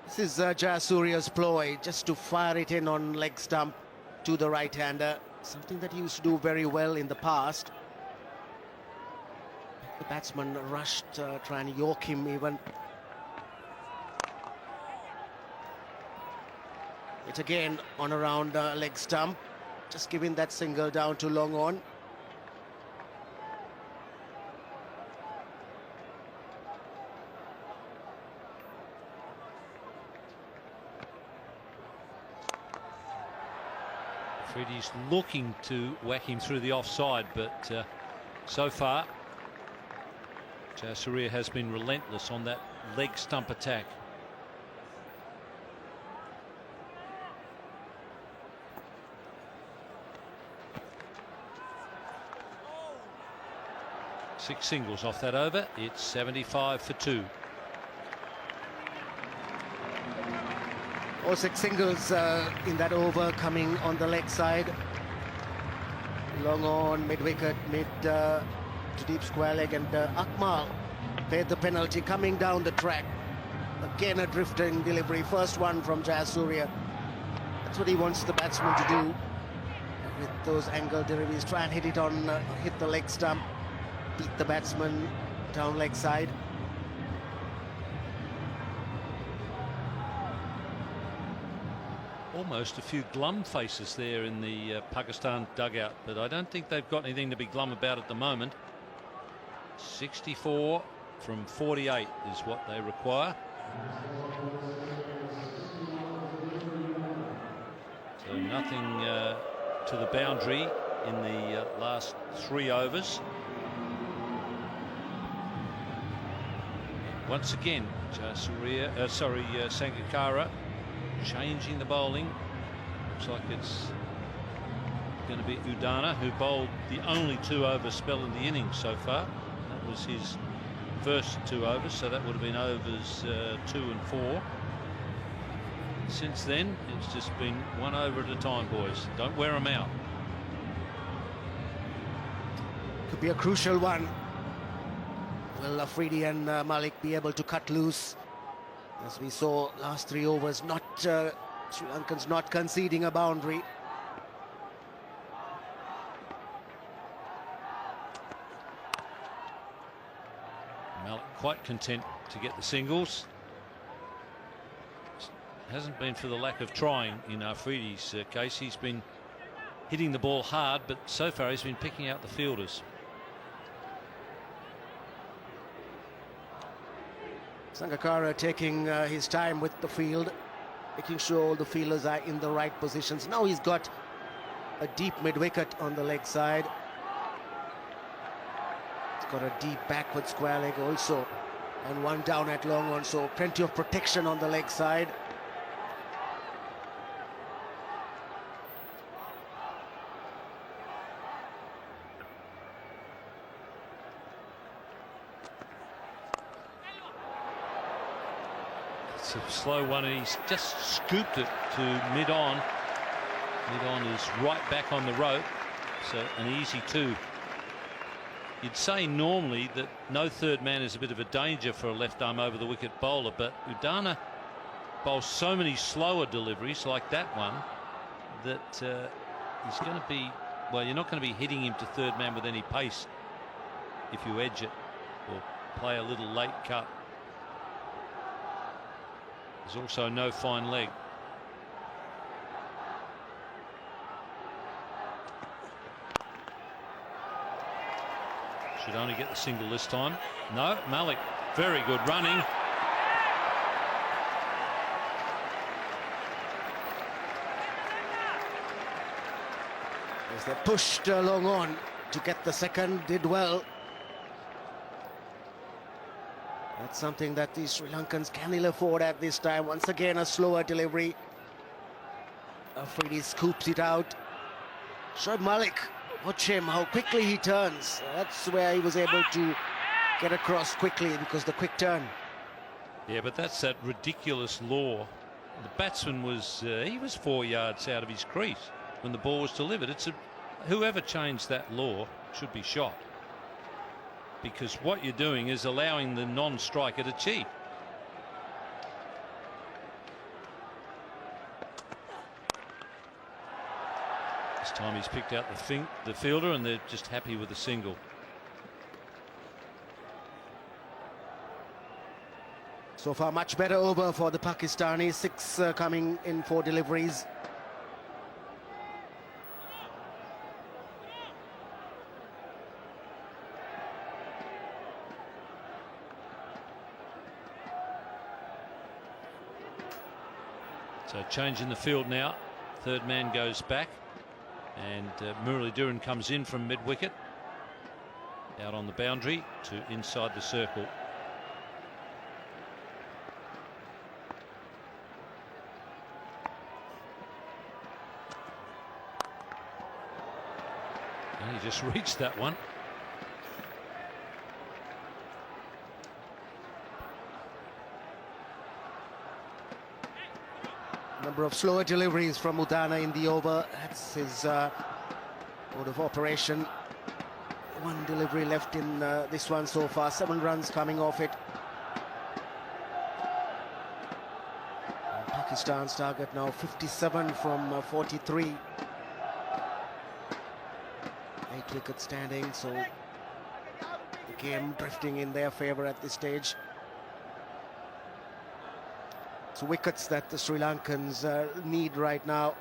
This is Jayasuriya's ploy, just to fire it in on leg stump to the right-hander. Something that he used to do very well in the past. The batsman rushed, trying to york him even. It again on around leg stump, just giving that single down to long on. Afridi's looking to whack him through the offside, but so far Jayasuriya has been relentless on that leg stump attack. 6 singles off that over. It's 75 for 2. All 6 singles in that over coming on the leg side. Long on, mid-wicket, to deep square leg, and Akmal paid the penalty coming down the track. Again a drifting delivery, first one from Jayasuriya. That's what he wants the batsman to do with those angle deliveries. Try and hit it on, hit the leg stump, beat the batsman down leg side. Almost a few glum faces there in the Pakistan dugout, but I don't think they've got anything to be glum about at the moment. 64 from 48 is what they require. So nothing to the boundary in the last 3 overs. Once again, Sangakkara changing the bowling. Looks like it's going to be Udana, who bowled the only 2-over spell in the innings so far. That was his first 2 overs, so that would have been overs 2 and 4. Since then, it's just been 1 over at a time, boys. Don't wear them out. Could be a crucial one. Will Afridi and Malik be able to cut loose? As we saw last 3 overs, not Sri Lankans not conceding a boundary. Malik quite content to get the singles. Hasn't been for the lack of trying in Afridi's case. He's been hitting the ball hard, but so far he's been picking out the fielders. Sangakkara taking his time with the field, making sure all the fielders are in the right positions. Now he's got a deep mid-wicket on the leg side. He's got a deep backward square leg also, and one down at long on, so plenty of protection on the leg side. It's a slow one, and he's just scooped it to mid-on. Mid-on is right back on the rope, so an easy 2. You'd say normally that no third man is a bit of a danger for a left arm over the wicket bowler, but Udana bowls so many slower deliveries like that one that he's going to be, well, you're not going to be hitting him to third man with any pace if you edge it or play a little late cut. There's also no fine leg. Should only get the single this time. No, Malik, very good running. As they pushed long on to get the second, did well. That's something that the Sri Lankans can ill afford at this time. Once again, a slower delivery. Afridi scoops it out. Shoaib Malik, watch him, how quickly he turns. That's where he was able to get across quickly, because the quick turn. Yeah, but that's that ridiculous law. The batsman was, he was 4 yards out of his crease when the ball was delivered. Whoever changed that law should be shot, because what you're doing is allowing the non-striker to cheat. This time he's picked out the fielder, and they're just happy with the single. So far, much better over for the Pakistanis. 6 coming in for deliveries. So change in the field now. Third man goes back, and Muralidharan comes in from mid-wicket, out on the boundary to inside the circle. And he just reached that one. Number of slower deliveries from Udana in the over. That's his mode of operation. One delivery left in this one so far. 7 runs coming off it. And Pakistan's target now 57 from 43. 8 wicket standing, so the game drifting in their favour at this stage. So wickets that the Sri Lankans need right now.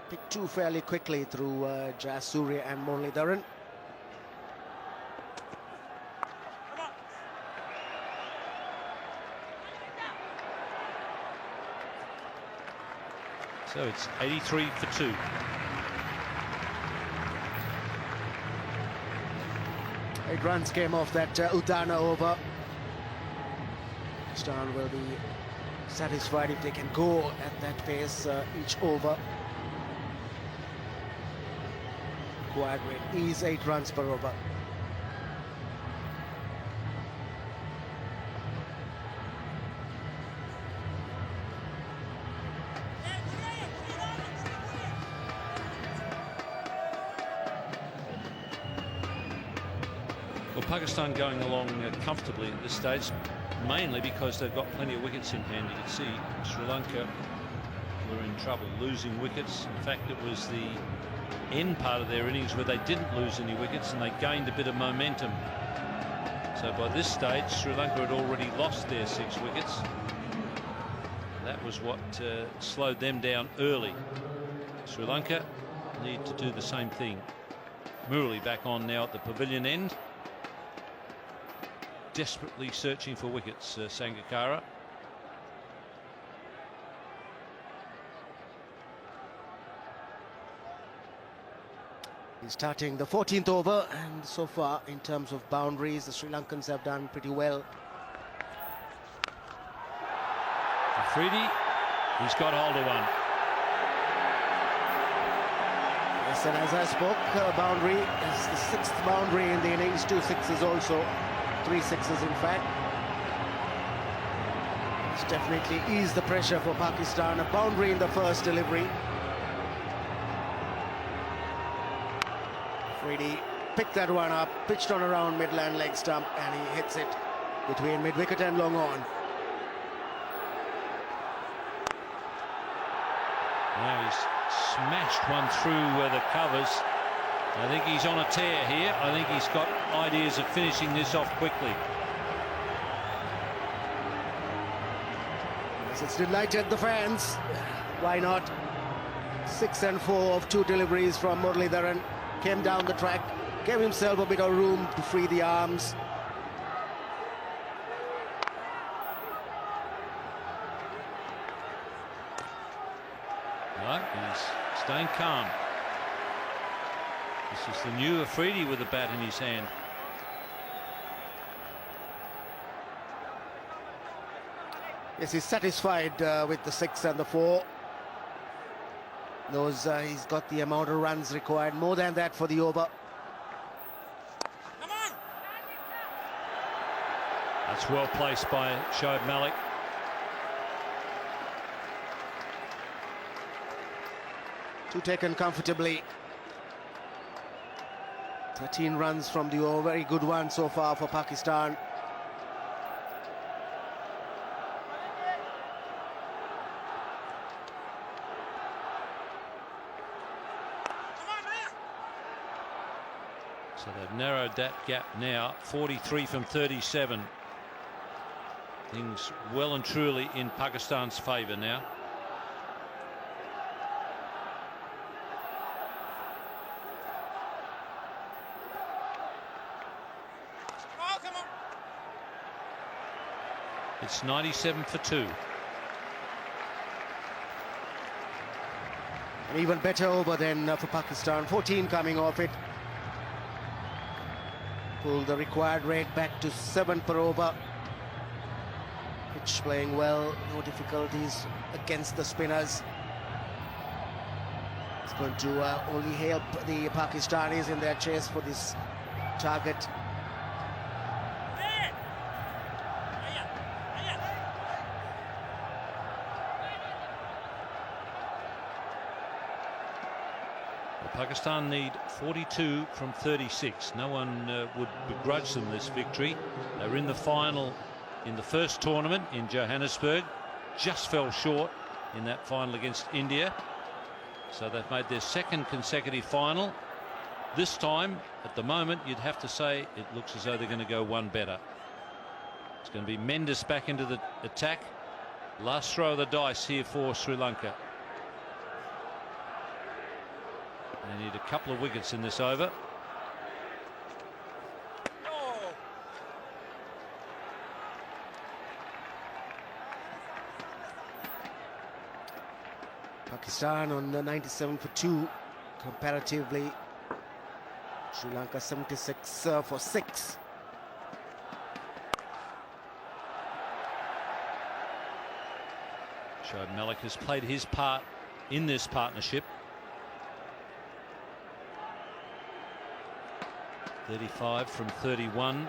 Picked 2 fairly quickly through Jayasuriya and Muralidharan. So it's 83 for 2. Eight runs came off that Udana over. Pakistan will be satisfied if they can go at that pace each over. Required rate is 8 runs per over. Well, Pakistan going along comfortably at this stage, mainly because they've got plenty of wickets in hand. You can see Sri Lanka were in trouble losing wickets. In fact, it was the end part of their innings where they didn't lose any wickets and they gained a bit of momentum. So by this stage, Sri Lanka had already lost their 6 wickets. That was what slowed them down early. Sri Lanka need to do the same thing. Murali back on now at the pavilion end. Desperately searching for wickets, Sangakkara. He's starting the 14th over, and so far in terms of boundaries the Sri Lankans have done pretty well. Afridi, he's got hold of one. Yes, and as I spoke, boundary is the 6th boundary in the innings. 2 sixes also. 3 sixes in fact. This definitely eased the pressure for Pakistan. A boundary in the first delivery. Afridi picked that one up, pitched on around midland leg stump, and he hits it between mid-wicket and long on. Now he's smashed one through the covers. I think he's on a tear here. I think he's got ideas of finishing this off quickly. Yes, it's delighted the fans. Why not? 6 and 4 of 2 deliveries from Muralidharan. Came down the track, gave himself a bit of room to free the arms. No, he's staying calm. This is the new Afridi with the bat in his hand. Yes, he's satisfied with the 6 and the 4. Knows he's got the amount of runs required, more than that for the over. That's well placed by Shoaib Malik. Two taken comfortably. 13 runs from the over, very good one so far for Pakistan. So they've narrowed that gap now, 43 from 37. Things well and truly in Pakistan's favour now. It's 97 for 2. An even better over than for Pakistan. 14 coming off it. Pull the required rate back to 7 per over. Pitch playing well, no difficulties against the spinners. It's going to only help the Pakistanis in their chase for this target. Well, Pakistan need 42 from 36. No one would begrudge them this victory. They were in the final in the first tournament in Johannesburg. Just fell short in that final against India. So they've made their second consecutive final. This time, at the moment, you'd have to say it looks as though they're going to go one better. It's going to be Mendes back into the attack. Last throw of the dice here for Sri Lanka. They need a couple of wickets in this over. Pakistan on 97 for 2 comparatively. Sri Lanka 76 for 6. Shoaib Malik has played his part in this partnership. 35 from 31.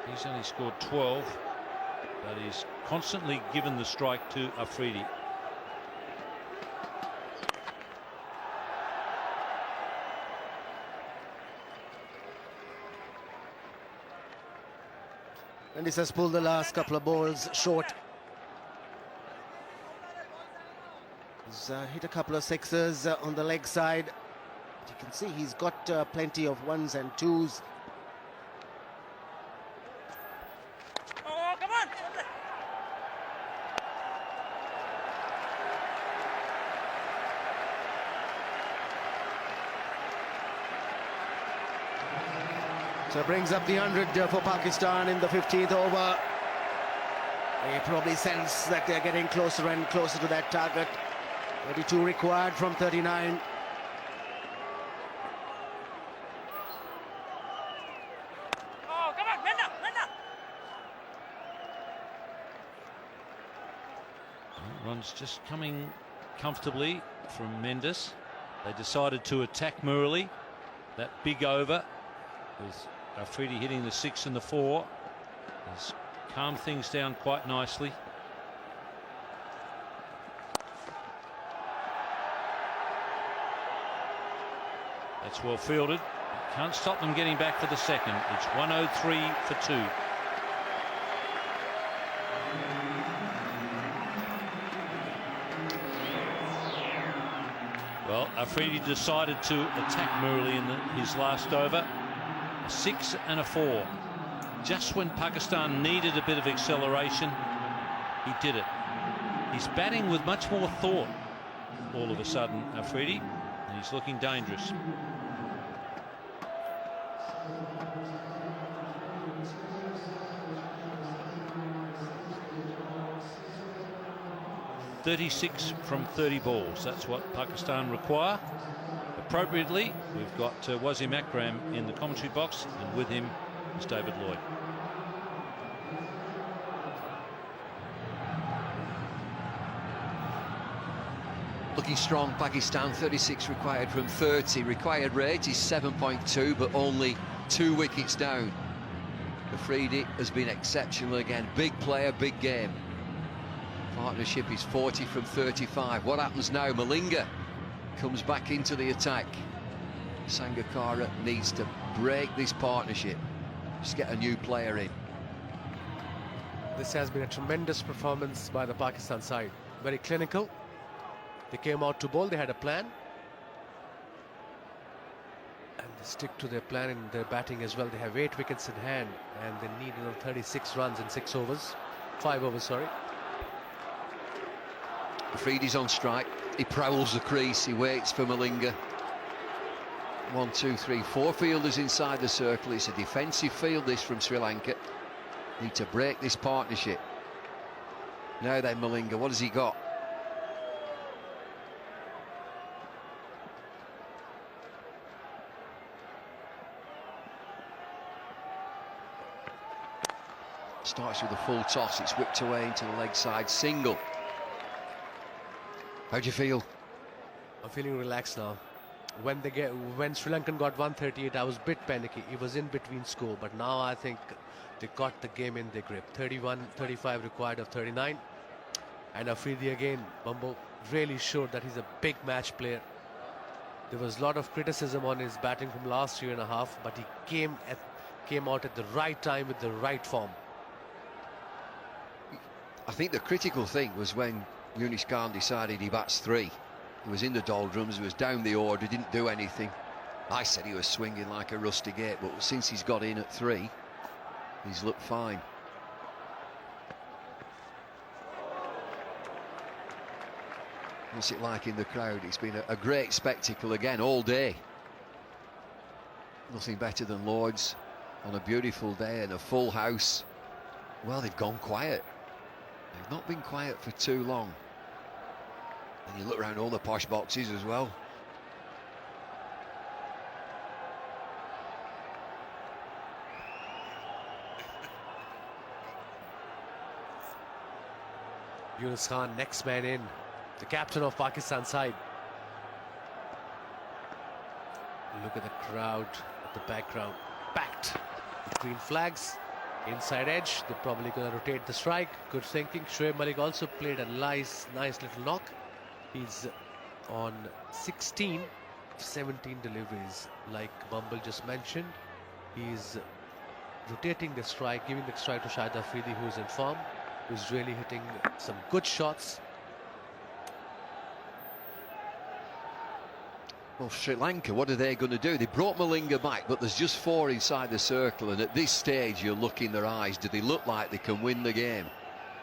He's only scored 12, but he's constantly given the strike to Afridi. And this has pulled the last couple of balls short. He's hit a couple of sixes on the leg side. But you can see he's got plenty of ones and twos. Oh, come on! So it brings up the 100 for Pakistan in the 15th over. They probably sense that they're getting closer and closer to that target. 32 required from 39. Oh, come on, Menda, Menda! Runs just coming comfortably from Mendes. They decided to attack Murali. That big over with Afridi hitting the 6 and the 4 has calmed things down quite nicely. That's well fielded. Can't stop them getting back for the second. It's 103 for 2. Well, Afridi decided to attack Murali in his last over. A 6 and a 4. Just when Pakistan needed a bit of acceleration, he did it. He's batting with much more thought all of a sudden, Afridi, and he's looking dangerous. .36 from 30 balls. That's what Pakistan require. Appropriately, we've got Wasim Akram in the commentary box, and with him is David Lloyd. Looking strong, Pakistan. 36 required from 30. Required rate is 7.2, but only 2 wickets down. Afridi has been exceptional again. Big player, big game. Partnership is 40 from 35. What happens now? Malinga comes back into the attack. Sangakkara needs to break this partnership. Just get a new player in. This has been a tremendous performance by the Pakistan side. Very clinical. They came out to bowl. They had a plan. And they stick to their plan in their batting as well. They have 8 wickets in hand and they need 36 runs in 6 overs. 5 overs, sorry. Afridi's on strike. He prowls the crease. He waits for Malinga. 1, 2, 3, 4 fielders inside the circle. It's a defensive field, this, from Sri Lanka. Need to break this partnership. Now then, Malinga, what has he got? Starts with a full toss. It's whipped away into the leg side single. How do you feel? I'm feeling relaxed now. When Sri Lankan got 138, I was a bit panicky. It was in between score, but now I think they got the game in their grip. 31-35 required of 39. And Afridi again, Bumbo, really showed that he's a big match player. There was a lot of criticism on his batting from last year and a half, but he came out at the right time with the right form. I think the critical thing was when Yunis Khan decided he bats 3. He was in the doldrums, he was down the order, didn't do anything. I said he was swinging like a rusty gate, but since he's got in at 3, he's looked fine. What's it like in the crowd? It's been a great spectacle again all day. Nothing better than Lord's on a beautiful day and a full house. Well, they've gone quiet. They've not been quiet for too long. And you look around all the posh boxes as well. Yunus Khan, next man in, the captain of Pakistan side. Look at the crowd at the background, packed with green flags. Inside edge, they're probably going to rotate the strike. Good thinking. Shoaib Malik also played a nice little knock. He's on 16 of 17 deliveries, like Bumble just mentioned. He's rotating the strike, giving the strike to Shahid Afridi, who's in form, who's really hitting some good shots. Well, Sri Lanka, what are they going to do? They brought Malinga back, but there's just 4 inside the circle, and at this stage you'll look in their eyes. Do they look like they can win the game?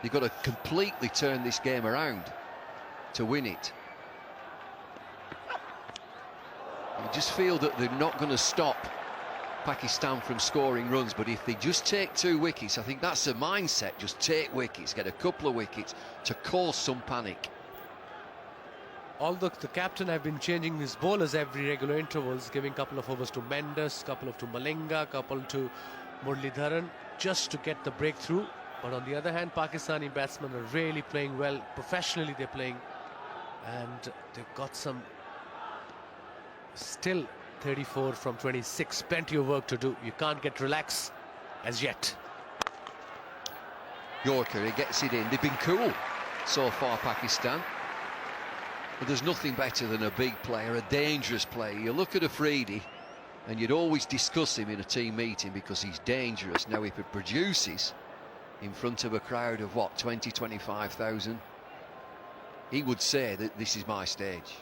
They've got to completely turn this game around to win it. You just feel that they're not going to stop Pakistan from scoring runs, but if they just take 2 wickets, I think that's the mindset. Just take wickets, get a couple of wickets to cause some panic. Although the captain have been changing his bowlers every regular intervals, giving a couple of overs to Mendes, couple of to Malinga, couple to Muralidharan, just to get the breakthrough. But on the other hand, Pakistani batsmen are really playing well. Professionally they're playing, and they've got some, still 34 from 26, plenty of work to do. You can't get relaxed as yet. Yorker, he gets it in. They've been cool so far, Pakistan. But there's nothing better than a big player, a dangerous player. You look at Afridi and you'd always discuss him in a team meeting because he's dangerous. Now, if it produces in front of a crowd of, what, 20, 25,000, he would say that this is my stage.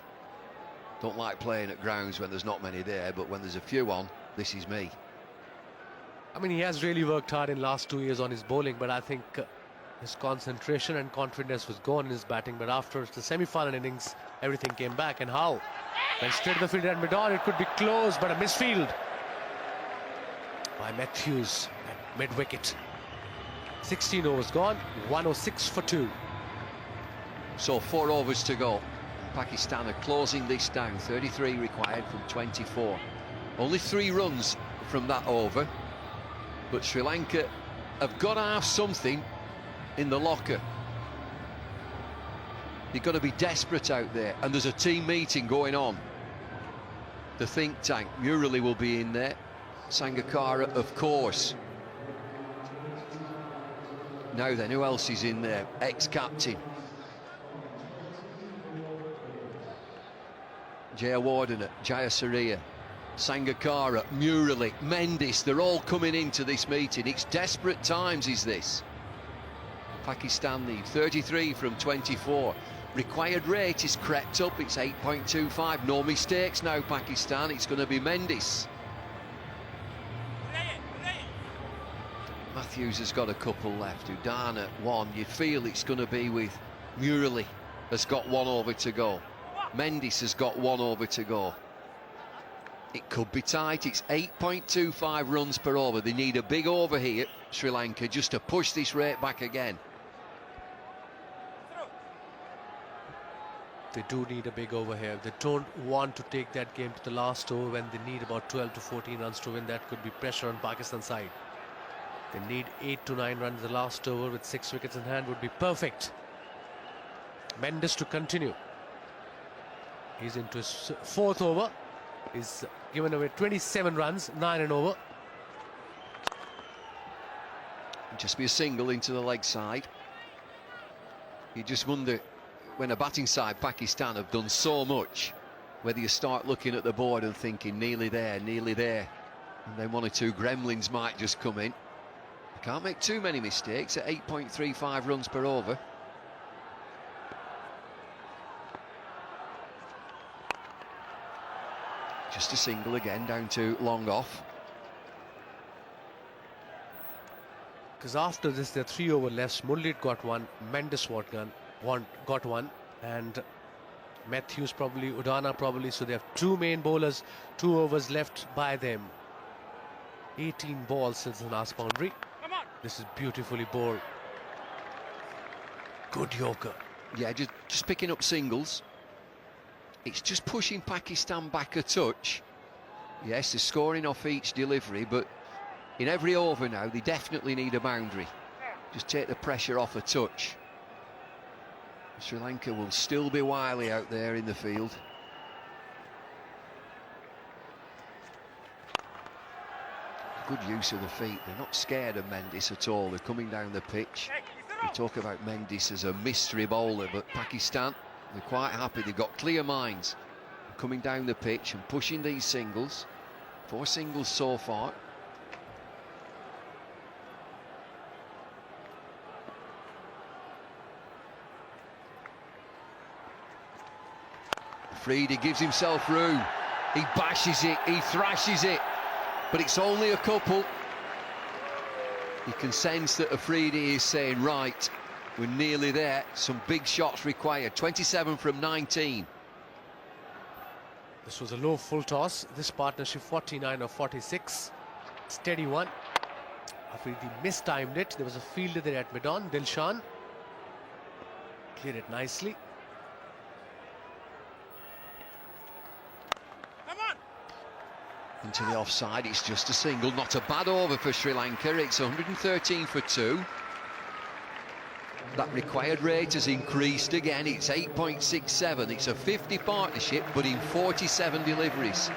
Don't like playing at grounds when there's not many there, but when there's a few on, this is me. I mean, he has really worked hard in last 2 years on his bowling, but I think his concentration and confidence was gone in his batting. But after the semi-final innings, everything came back. And how? Went straight to the fielder and mid-on. It could be close, but a misfield by Matthews at mid-wicket. 16 overs gone, 106 for 2. So 4 overs to go. Pakistan are closing this down. 33 required from 24. Only 3 runs from that over. But Sri Lanka have got to have something in the locker. You've got to be desperate out there, and there's a team meeting going on. The think tank, Murali will be in there, Sangakkara, of course. Now then, who else is in there? Ex-captain Jayawardene, Jayasuriya, Sangakkara, Murali, Mendes, they're all coming into this meeting. It's desperate times, is this? Pakistan lead 33 from 24. Required rate is crept up, it's 8.25. No mistakes now, Pakistan. It's going to be Mendes. Matthews has got a couple left. Udana 1. You feel it's going to be with Murali, has got 1 over to go. Mendes has got 1 over to go. It could be tight. It's 8.25 runs per over. They need a big over here, Sri Lanka, just to push this rate back again. They do need a big over here. They don't want to take that game to the last over when they need about 12 to 14 runs to win. That could be pressure on Pakistan side. They need 8 to 9 runs the last over with 6 wickets in hand would be perfect. Mendes to continue. He's into his 4th over. He's given away 27 runs, 9 and over. Just be a single into the leg side. You just wonder, when a batting side, Pakistan, have done so much whether you start looking at the board and thinking nearly there, and then one or two gremlins might just come in. You can't make too many mistakes at 8.35 runs per over. Just a single again, down to long off. Because after this, there are 3 over left. Mullit got one, Mendes got one, and Matthews probably, Udana probably. So they have 2 main bowlers, 2 overs left by them. 18 balls since the last boundary. This is beautifully bowled. Good Yorker. Yeah, just picking up singles. It's just pushing Pakistan back a touch. Yes, they're scoring off each delivery, but in every over now, they definitely need a boundary. Just take the pressure off a touch. Sri Lanka will still be wily out there in the field. Good use of the feet. They're not scared of Mendes at all. They're coming down the pitch. We talk about Mendes as a mystery bowler, but Pakistan, they're quite happy. They've got clear minds. Coming down the pitch and pushing these singles. 4 singles so far. Afridi gives himself room. He bashes it, he thrashes it, but it's only a couple. You can sense that Afridi is saying, right, we're nearly there. Some big shots required. 27 from 19. This was a low full toss. This partnership 49 or 46. Steady one. Afridi mistimed it. There was a fielder there at mid-on. Dilshan cleared it nicely. Into the offside, it's just a single. Not a bad over for Sri Lanka. It's 113 for 2. That required rate has increased again. It's 8.67. It's a 50 partnership, but in 47 deliveries.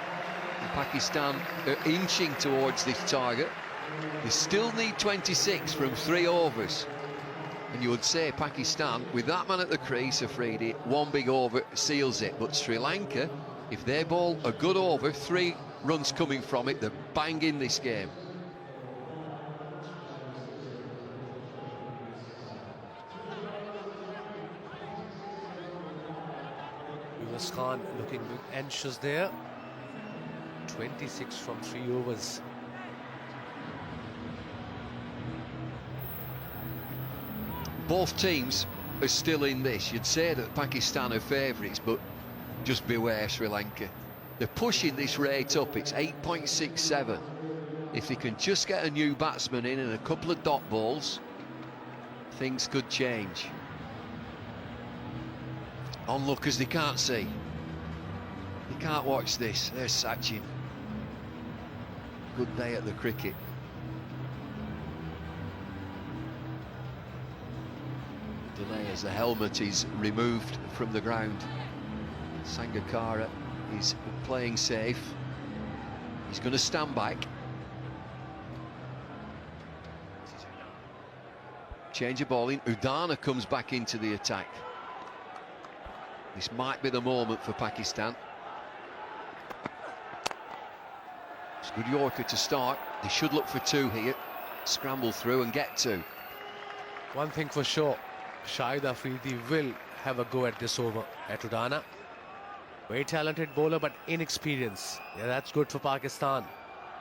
And Pakistan are inching towards this target. They still need 26 from 3 overs. And you would say Pakistan, with that man at the crease, Afridi, 1 big over seals it. But Sri Lanka, if they bowl a good over, 3 runs coming from it, they're banging this game. Yunus Khan looking anxious there. 26 from 3 overs. Both teams are still in this. You'd say that Pakistan are favourites, but just beware Sri Lanka. They're pushing this rate up. It's 8.67. If they can just get a new batsman in and a couple of dot balls, things could change. Onlookers, they can't see. They can't watch this. There's Sachin. Good day at the cricket. Delay as the helmet is removed from the ground. Sangakkara is playing safe. He's going to stand back. Change of bowling. Udana comes back into the attack. This might be the moment for Pakistan. It's a good Yorker to start. They should look for 2 here. Scramble through and get 2. One thing for sure, Shahid Afridi will have a go at this over at Udana. Very talented bowler, but inexperienced. Yeah, that's good for Pakistan.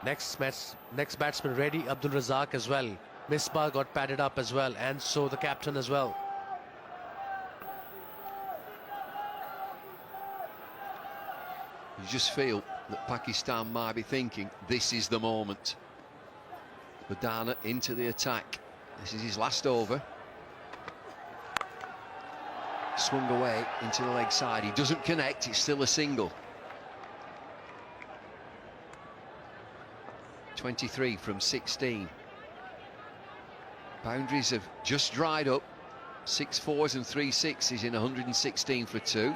Next batsman ready, Abdul Razak as well. Misbah got padded up as well, and so the captain as well. You just feel that Pakistan might be thinking, this is the moment. Udana into the attack. This is his last over. Swung away into the leg side. He doesn't connect. It's still a single. 23 from 16. Boundaries have just dried up. 6 4s and 3 6s in 116 for 2.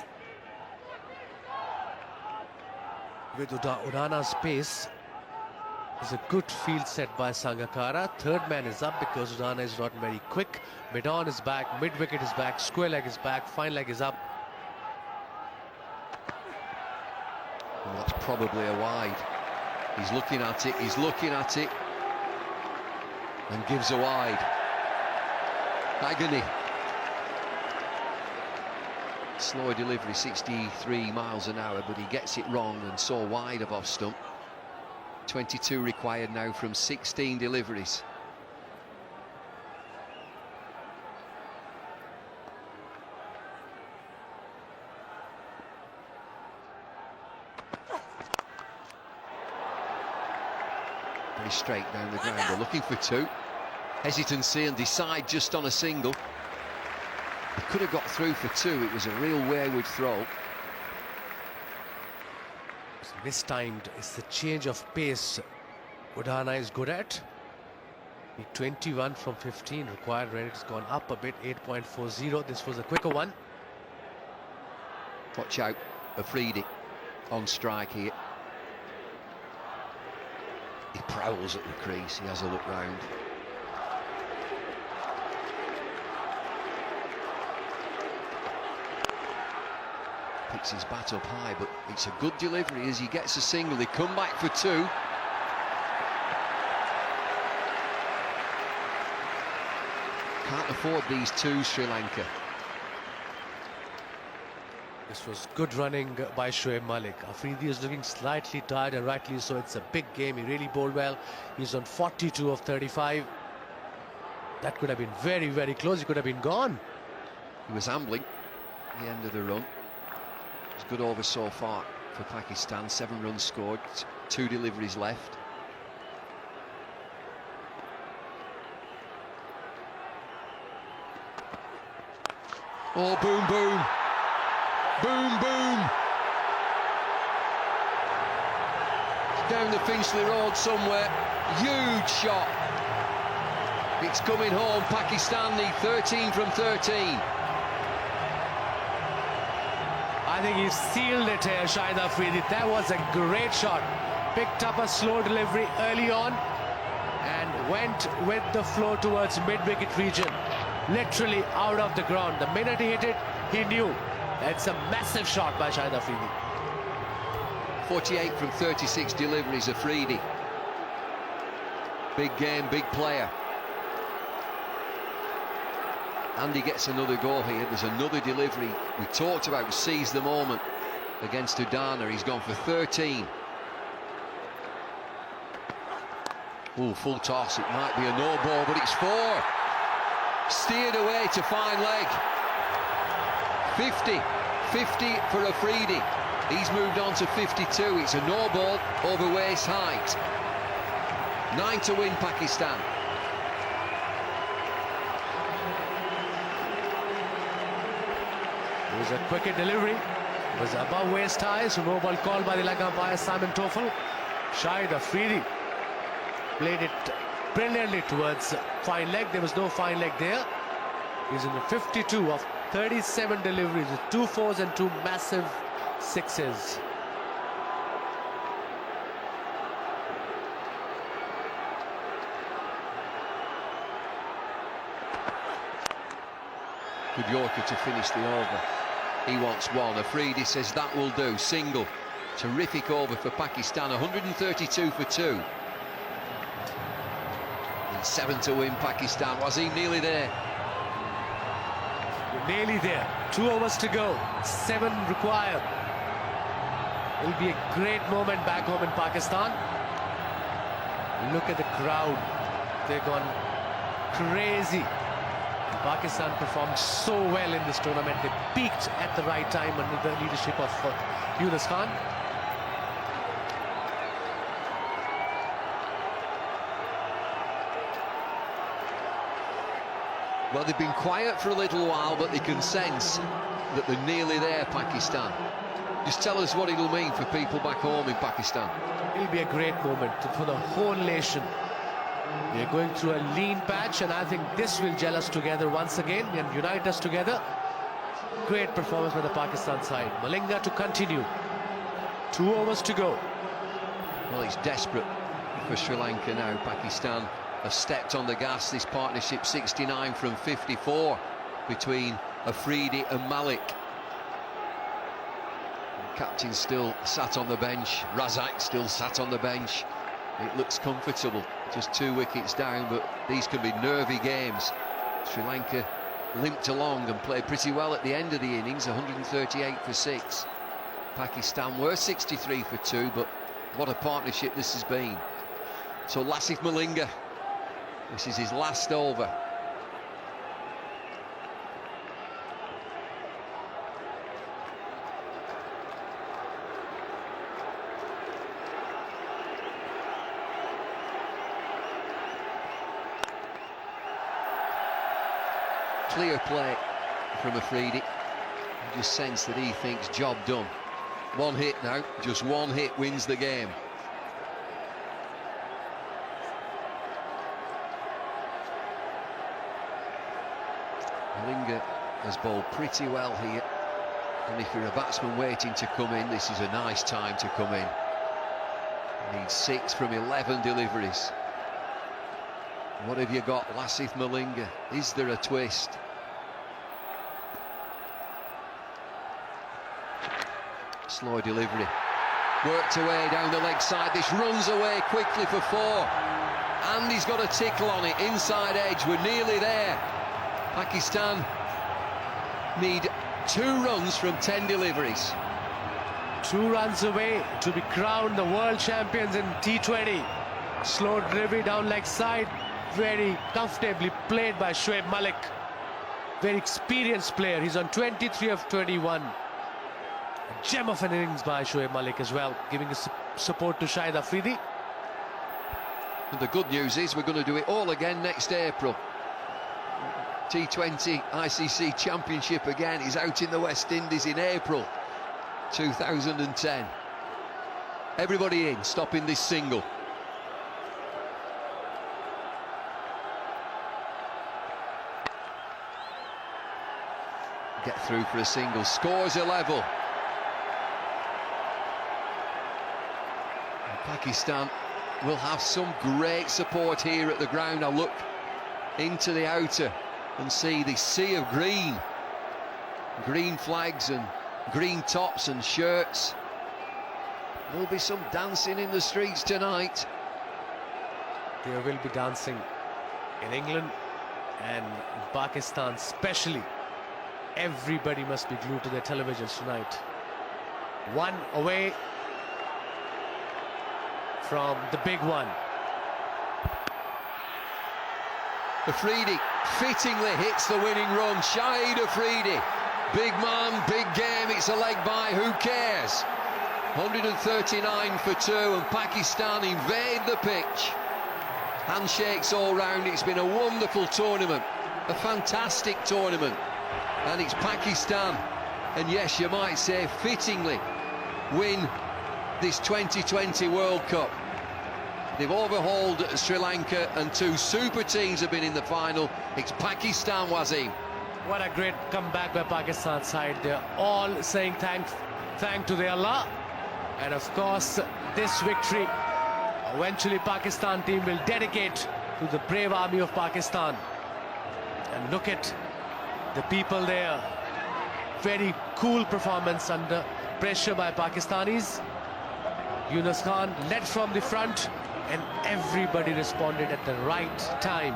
With Udana's pace, there's a good field set by Sangakkara. Third man is up because Udana is not very quick. Mid-on is back, mid-wicket is back, square leg is back, fine leg is up. That's probably a wide. He's looking at it, and gives a wide. Agony. Slow delivery, 63 miles an hour, but he gets it wrong and so wide of off stump. 22 required now from 16 deliveries. Very straight down the ground. They're looking for two. Hesitancy and decide just on a single. He could have got through for two. It was a real wayward throw. It's mistimed. It's the change of pace Udana is good at. 21 from 15 required. It's gone up a bit, 8.40. This was a quicker one. Watch out, Afridi on strike here. He prowls at the crease. He has a look round. Picks his bat up high, but it's a good delivery as he gets a single. They come back for two. Can't afford these two, Sri Lanka. This was good running by Shoaib Malik. Afridi is looking slightly tired, and rightly so. It's a big game. He really bowled well. He's on 42 of 35. That could have been very, very close. He could have been gone. He was ambling at the end of the run. It's good over so far for Pakistan. 7 runs scored, 2 deliveries left. Oh, boom, boom. Boom, boom. Down the Finchley Road somewhere. Huge shot. It's coming home. Pakistan need 13 from 13. I think he sealed it here, Shahid Afridi. That was a great shot. Picked up a slow delivery early on and went with the flow towards mid-wicket region. Literally out of the ground. The minute he hit it, he knew. It's a massive shot by Shahid Afridi. 48 from 36 deliveries, Afridi. Big game, big player. Andy gets another go here. There's another delivery. We talked about seize the moment against Udana. He's gone for 13. Oh, full toss. It might be a no ball, but it's 4. Steered away to fine leg. 50 for Afridi. He's moved on to 52. It's a no ball over waist height. 9 to win Pakistan. It was a quicker delivery. It was above waist high, so no ball called by the leg umpire Simon Toffel. Shahid Afridi played it brilliantly towards fine leg. There was no fine leg there. He's in the 52 of 37 deliveries with 2 4s and 2 massive 6s. Good Yorker to finish the over. He wants 1. Afridi says that will do. Single. Terrific over for Pakistan. 132 for 2. And 7 to win Pakistan. Was he nearly there? Nearly there. 2 overs to go. 7 required. It'll be a great moment back home in Pakistan. Look at the crowd. They've gone crazy. Pakistan performed so well in this tournament. They peaked at the right time under the leadership of Yunus Khan. Well, they've been quiet for a little while, but they can sense that they're nearly there, Pakistan. Just tell us what it'll mean for people back home in Pakistan. It'll be a great moment for the whole nation. We're going through a lean patch, and I think this will gel us together once again and unite us together. Great performance by the Pakistan side. Malinga to continue. 2 overs to go. Well, it's desperate for Sri Lanka now. Pakistan have stepped on the gas. This partnership 69 from 54 between Afridi and Malik. Captain still sat on the bench. Razak still sat on the bench. It looks comfortable. Just 2 wickets down, but these can be nervy games. Sri Lanka limped along and played pretty well at the end of the innings, 138 for 6. Pakistan were 63 for 2, but what a partnership this has been. So Lasith Malinga, this is his last over. Clear play from Afridi. You just sense that he thinks job done. 1 hit now, just 1 hit wins the game. Malinga has bowled pretty well here, and if you're a batsman waiting to come in, this is a nice time to come in. Needs 6 from 11 deliveries. What have you got, Lasith Malinga? Is there a twist? Slow delivery. Worked away down the leg side. This runs away quickly for 4. And he's got a tickle on it. Inside edge. We're nearly there. Pakistan need 2 runs from 10 deliveries. 2 runs away to be crowned the world champions in T20. Slow delivery down leg side. Very comfortably played by Shoaib Malik. Very experienced player. He's on 23 of 21. A gem of an innings by Shoaib Malik as well, giving his support to Shahid Afridi. And the good news is we're going to do it all again next April. T20 ICC Championship again is out in the West Indies in April 2010. Everybody in, stopping this single. Get through for a single, scores a level. And Pakistan will have some great support here at the ground. I'll look into the outer and see the sea of green. Green flags and green tops and shirts. There'll be some dancing in the streets tonight. There will be dancing in England and in Pakistan especially. Everybody must be glued to their televisions tonight. 1 away from the big one. Afridi fittingly hits the winning run. Shahid Afridi, big man, big game. It's a leg by, who cares? 139 for 2, and Pakistan invade the pitch. Handshakes all round. It's been a wonderful tournament, a fantastic tournament. And it's Pakistan, and yes, you might say fittingly, win this 2020 World Cup. They've overhauled Sri Lanka, and 2 super teams have been in the final. It's Pakistan, Wasim. What a great comeback by Pakistan side. They're all saying thank to their Allah. And of course, this victory, eventually Pakistan team will dedicate to the brave army of Pakistan. And look at the people there. Very cool performance under pressure by Pakistanis. Yunus Khan led from the front, and everybody responded at the right time.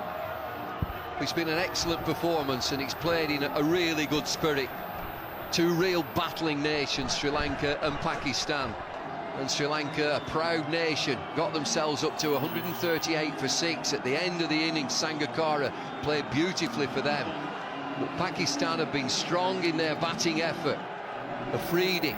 It's been an excellent performance, and it's played in a really good spirit. 2 real battling nations, Sri Lanka and Pakistan. And Sri Lanka, a proud nation, got themselves up to 138 for 6 at the end of the innings. Sangakkara played beautifully for them. But Pakistan have been strong in their batting effort. Afridi,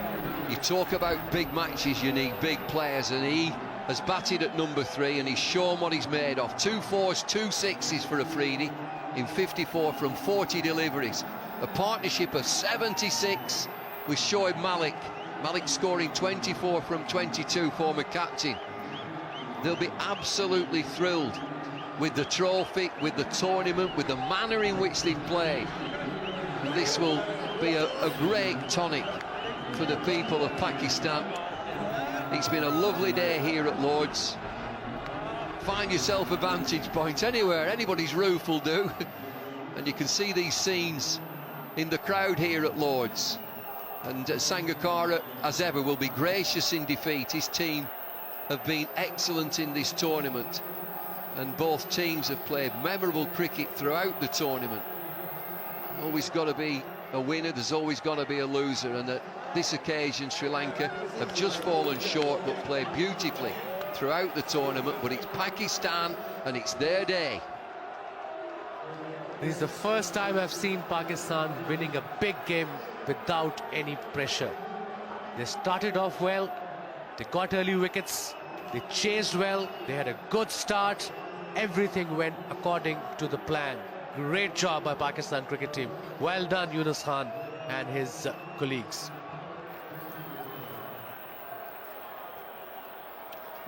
you talk about big matches, you need big players, and he has batted at number 3, and he's shown what he's made of. 2 4s, 2 6s for Afridi in 54 from 40 deliveries. A partnership of 76 with Shoaib Malik. Malik scoring 24 from 22, former captain. They'll be absolutely thrilled with the trophy, with the tournament, with the manner in which they've played. And this will be a great tonic for the people of Pakistan. It's been a lovely day here at Lord's. Find yourself a vantage point anywhere, anybody's roof will do. And you can see these scenes in the crowd here at Lord's. And Sangakkara, as ever, will be gracious in defeat. His team have been excellent in this tournament, and both teams have played memorable cricket throughout the tournament. Always got to be a winner, there's always got to be a loser, and at this occasion Sri Lanka have just fallen short but played beautifully throughout the tournament. But it's Pakistan and it's their day. This is the first time I've seen Pakistan winning a big game without any pressure. They started off well, they got early wickets, they chased well, they had a good start, everything went according to the plan. Great job by Pakistan cricket team. Well done, Yunus Khan and his colleagues.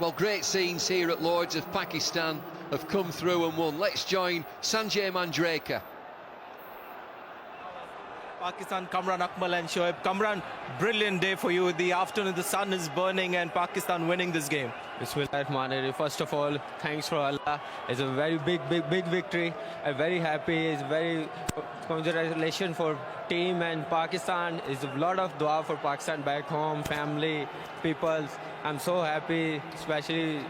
Well, great scenes here at Lord's as Pakistan have come through and won. Let's join Sanjay Manjrekar. Pakistan, Kamran Akmal and Shoaib. Kamran, brilliant day for you. The afternoon, the sun is burning and Pakistan winning this game. Bismillahirrahmanirrahim. First of all, thanks for Allah. It's a very big victory. I'm very happy. It's very congratulations for team and Pakistan. It's a lot of dua for Pakistan back home, family, people. I'm so happy, especially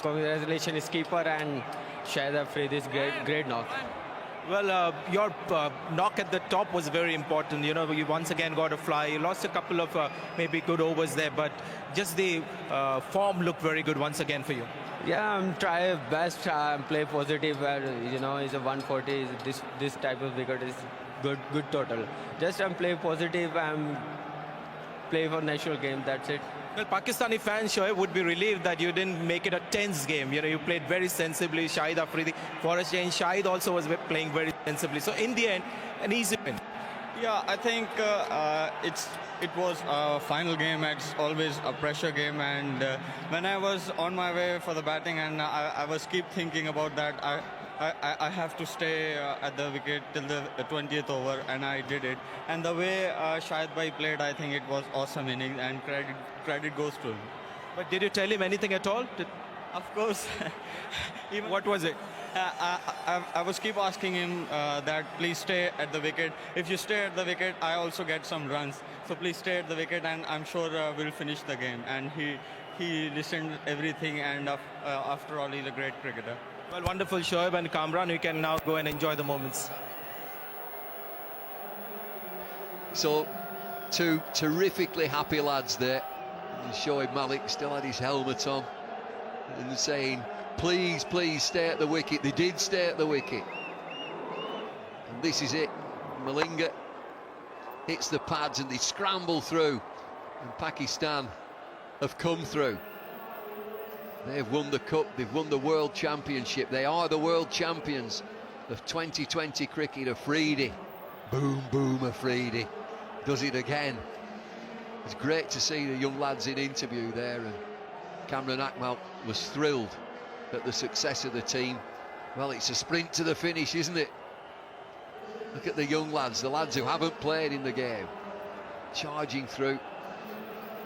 congratulations keeper and Shahid Afridi's great knock. Well, your knock at the top was very important. You know, you once again got a fly. You lost a couple of maybe good overs there, but just the form looked very good once again for you. Yeah, I'm trying best. Play positive. You know, it's a 140. This type of wicket is good total. Just I'm play positive. I'm play for national game. That's it. Well, Pakistani fans, Shoaib, would be relieved that you didn't make it a tense game. You know, you played very sensibly. Shahid Afridi, for a change, Shahid also was playing very sensibly. So in the end, an easy win. Yeah, I think it was a final game. It's always a pressure game, and when I was on my way for the batting, and I was keep thinking about that. I have to stay at the wicket till the 20th over, and I did it. And the way Shahid Bhai played, I think it was awesome inning, and credit goes to him. But did you tell him anything at all? Of course. What was it? I was keep asking him that please stay at the wicket. If you stay at the wicket, I also get some runs. So please stay at the wicket, and I'm sure we'll finish the game. And he listened everything, and after all, he's a great cricketer. Well, wonderful, Shoaib and Kamran. We can now go and enjoy the moments. So, two terrifically happy lads there. And Shoaib Malik still had his helmet on and saying, please, please stay at the wicket. They did stay at the wicket. And this is it. Malinga hits the pads and they scramble through. And Pakistan have come through. They've won the Cup, they've won the World Championship. They are the world champions of 2020 cricket. Afridi, boom, boom, Afridi does it again. It's great to see the young lads in interview there, and Kamran Akmal was thrilled at the success of the team. Well, it's a sprint to the finish, isn't it? Look at the young lads, the lads who haven't played in the game, charging through.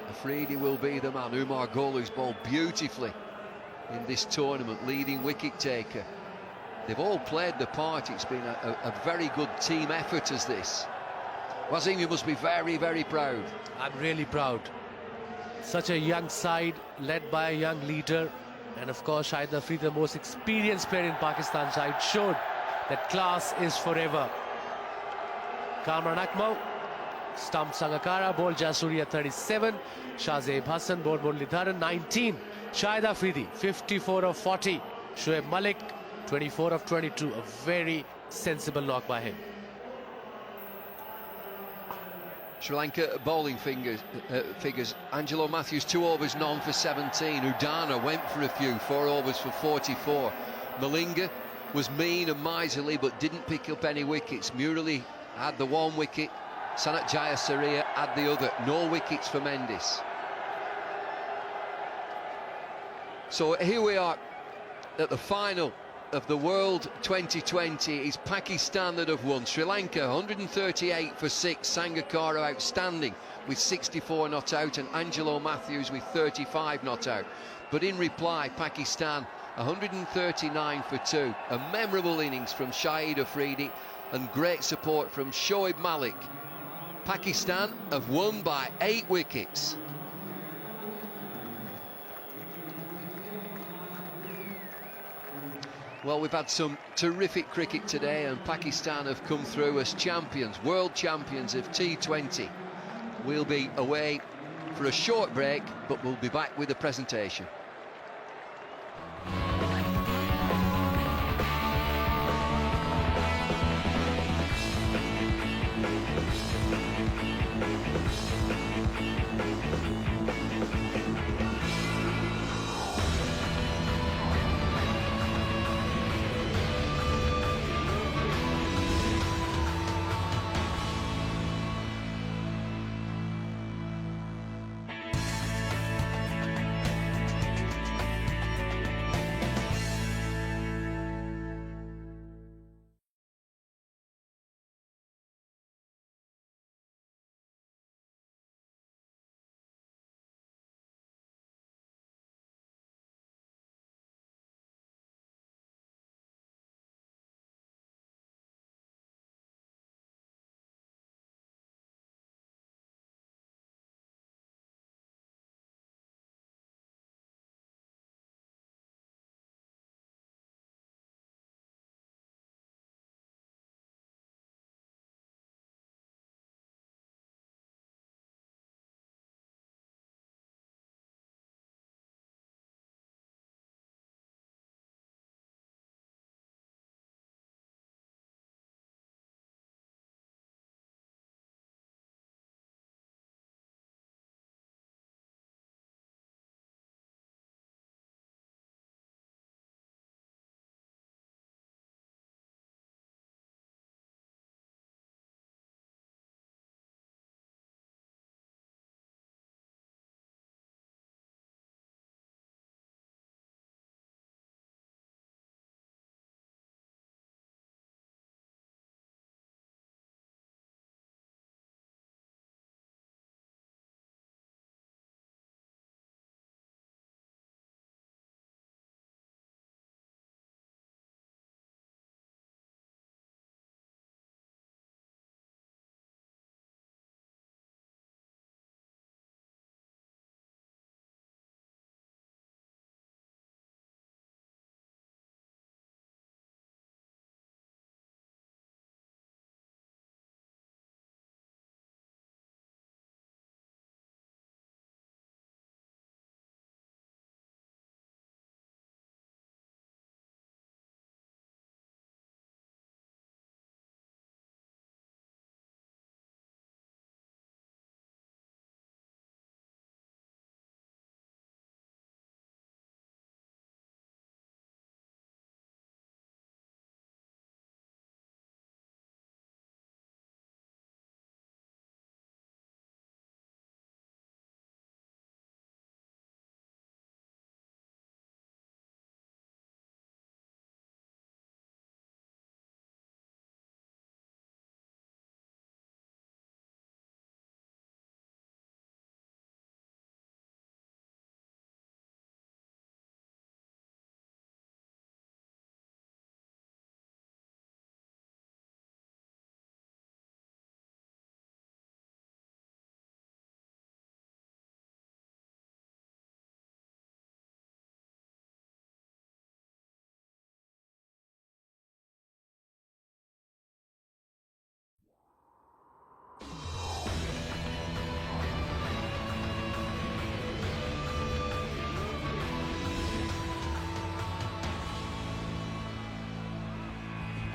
Afridi will be the man. Umar Golu's bowled beautifully in this tournament, leading wicket taker. They've all played the part. It's been a very good team effort as this. Wasim, you must be very, very proud. I'm really proud. Such a young side led by a young leader, and of course Shahid Afridi, the most experienced player in Pakistan side, showed that class is forever. Kamran Akmal stumped Sangakkara, bowled Jayasuriya 37, Shahzeb Hassan bowled Muralidharan 19, Shahid Afridi 54 of 40, Shoaib Malik 24 of 22, a very sensible knock by him. Sri Lanka bowling figures. Angelo Matthews 2 overs none for 17. Udana went for a few, 4 overs for 44. Malinga was mean and miserly but didn't pick up any wickets. Murali had the 1 wicket. Sanat Jayasuriya had the other. No wickets for Mendes. So here we are at the final of the World 2020. It's Pakistan that have won. Sri Lanka 138 for 6. Sangakkara outstanding with 64 not out, and Angelo Matthews with 35 not out. But in reply, Pakistan 139 for 2. A memorable innings from Shahid Afridi and great support from Shoaib Malik. Pakistan have won by 8 wickets. Well, we've had some terrific cricket today, and Pakistan have come through as champions, world champions of T20. We'll be away for a short break, but we'll be back with the presentation.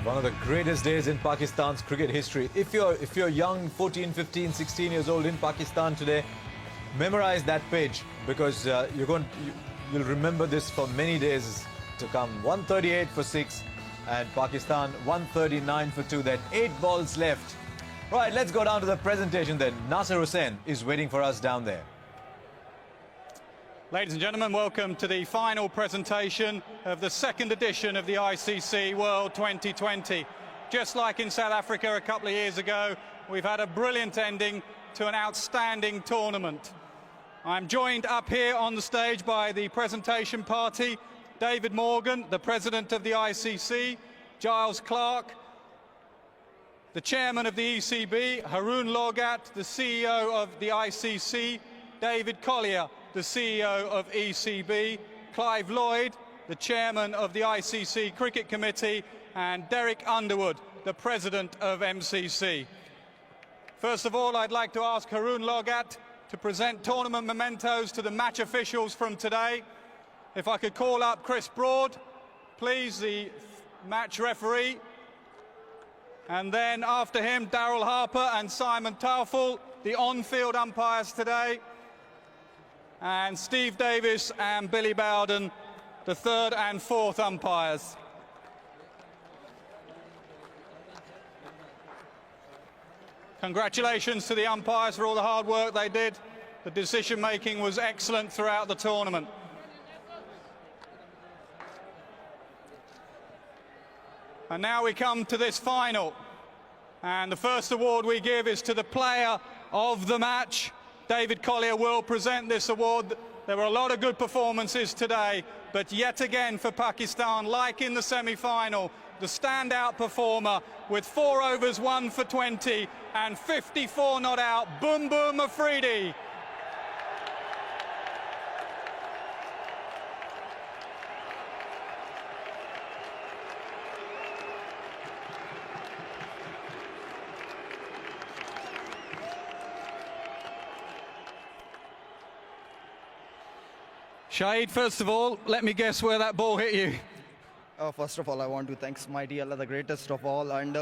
One of the greatest days in Pakistan's cricket history. If you're young, 14, 15, 16 years old in Pakistan today, memorize that page, because you'll remember this for many days to come. 138 for 6 and Pakistan 139 for 2. Then 8 balls left. Right, let's go down to the presentation then. Nasser Hussain is waiting for us down there. Ladies and gentlemen, welcome to the final presentation of the second edition of the ICC World 2020. Just like in South Africa a couple of years ago, we've had a brilliant ending to an outstanding tournament. I'm joined up here on the stage by the presentation party, David Morgan, the president of the ICC, Giles Clark, the chairman of the ECB, Haroon Logat, the CEO of the ICC, David Collier, the CEO of ECB, Clive Lloyd, the chairman of the ICC Cricket Committee, and Derek Underwood, the president of MCC. First of all, I'd like to ask Haroon Logat to present tournament mementos to the match officials from today. If I could call up Chris Broad, please, the match referee. And then after him, Darryl Harper and Simon Taufel, the on-field umpires today. And Steve Davis and Billy Bowden, the third and fourth umpires. Congratulations to the umpires for all the hard work they did. The decision-making was excellent throughout the tournament. And now we come to this final. And the first award we give is to the player of the match. David Collier will present this award. There were a lot of good performances today, but yet again for Pakistan, like in the semi-final, the standout performer with 4 overs, 1 for 20 and 54 not out, Boom Boom Afridi. Shahid, first of all, let me guess where that ball hit you. First of all, I want to thank mighty Allah, the greatest of all. And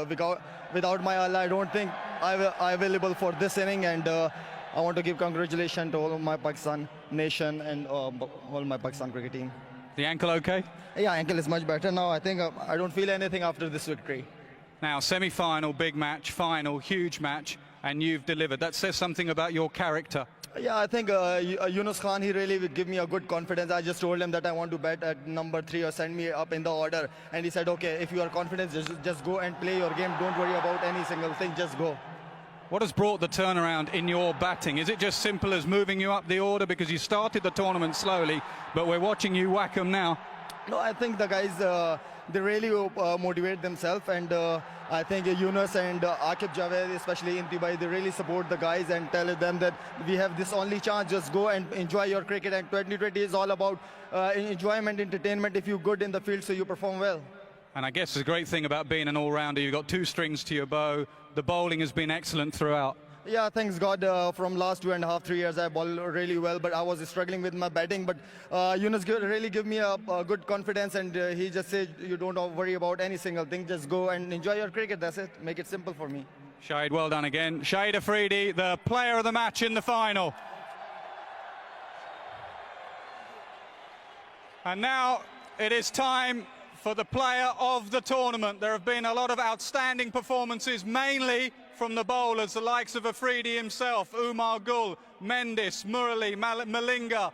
without my Allah, I don't think I'm available for this inning. And I want to give congratulations to all of my Pakistan nation and all my Pakistan cricket team. The ankle okay? Yeah, ankle is much better now. I think I don't feel anything after this victory. Now, semi-final, big match, final, huge match, and you've delivered. That says something about your character. Yeah, I think Yunus Khan, he really would give me a good confidence. I just told him that I want to bat at number 3 or send me up in the order. And he said, okay, if you are confident, just go and play your game. Don't worry about any single thing, just go. What has brought the turnaround in your batting? Is it just simple as moving you up the order? Because you started the tournament slowly, but we're watching you whack them now. No, I think the guys, they really motivate themselves, and I think Yunus and Akib Javed, especially Intibai, they really support the guys and tell them that we have this only chance, just go and enjoy your cricket. And 2020 is all about enjoyment, entertainment. If you're good in the field, so you perform well. And I guess the great thing about being an all-rounder, you've got 2 strings to your bow. The bowling has been excellent throughout. Yeah, thanks God. From last 2.5, 3 years, I bowled really well, but I was struggling with my batting. But Yunus really gave me a good confidence, and he just said, you don't worry about any single thing. Just go and enjoy your cricket. That's it. Make it simple for me. Shahid, well done again. Shahid Afridi, the player of the match in the final. And now it is time for the player of the tournament. There have been a lot of outstanding performances, mainly from the bowlers, the likes of Afridi himself, Umar Gul, Mendes, Murali, Malinga,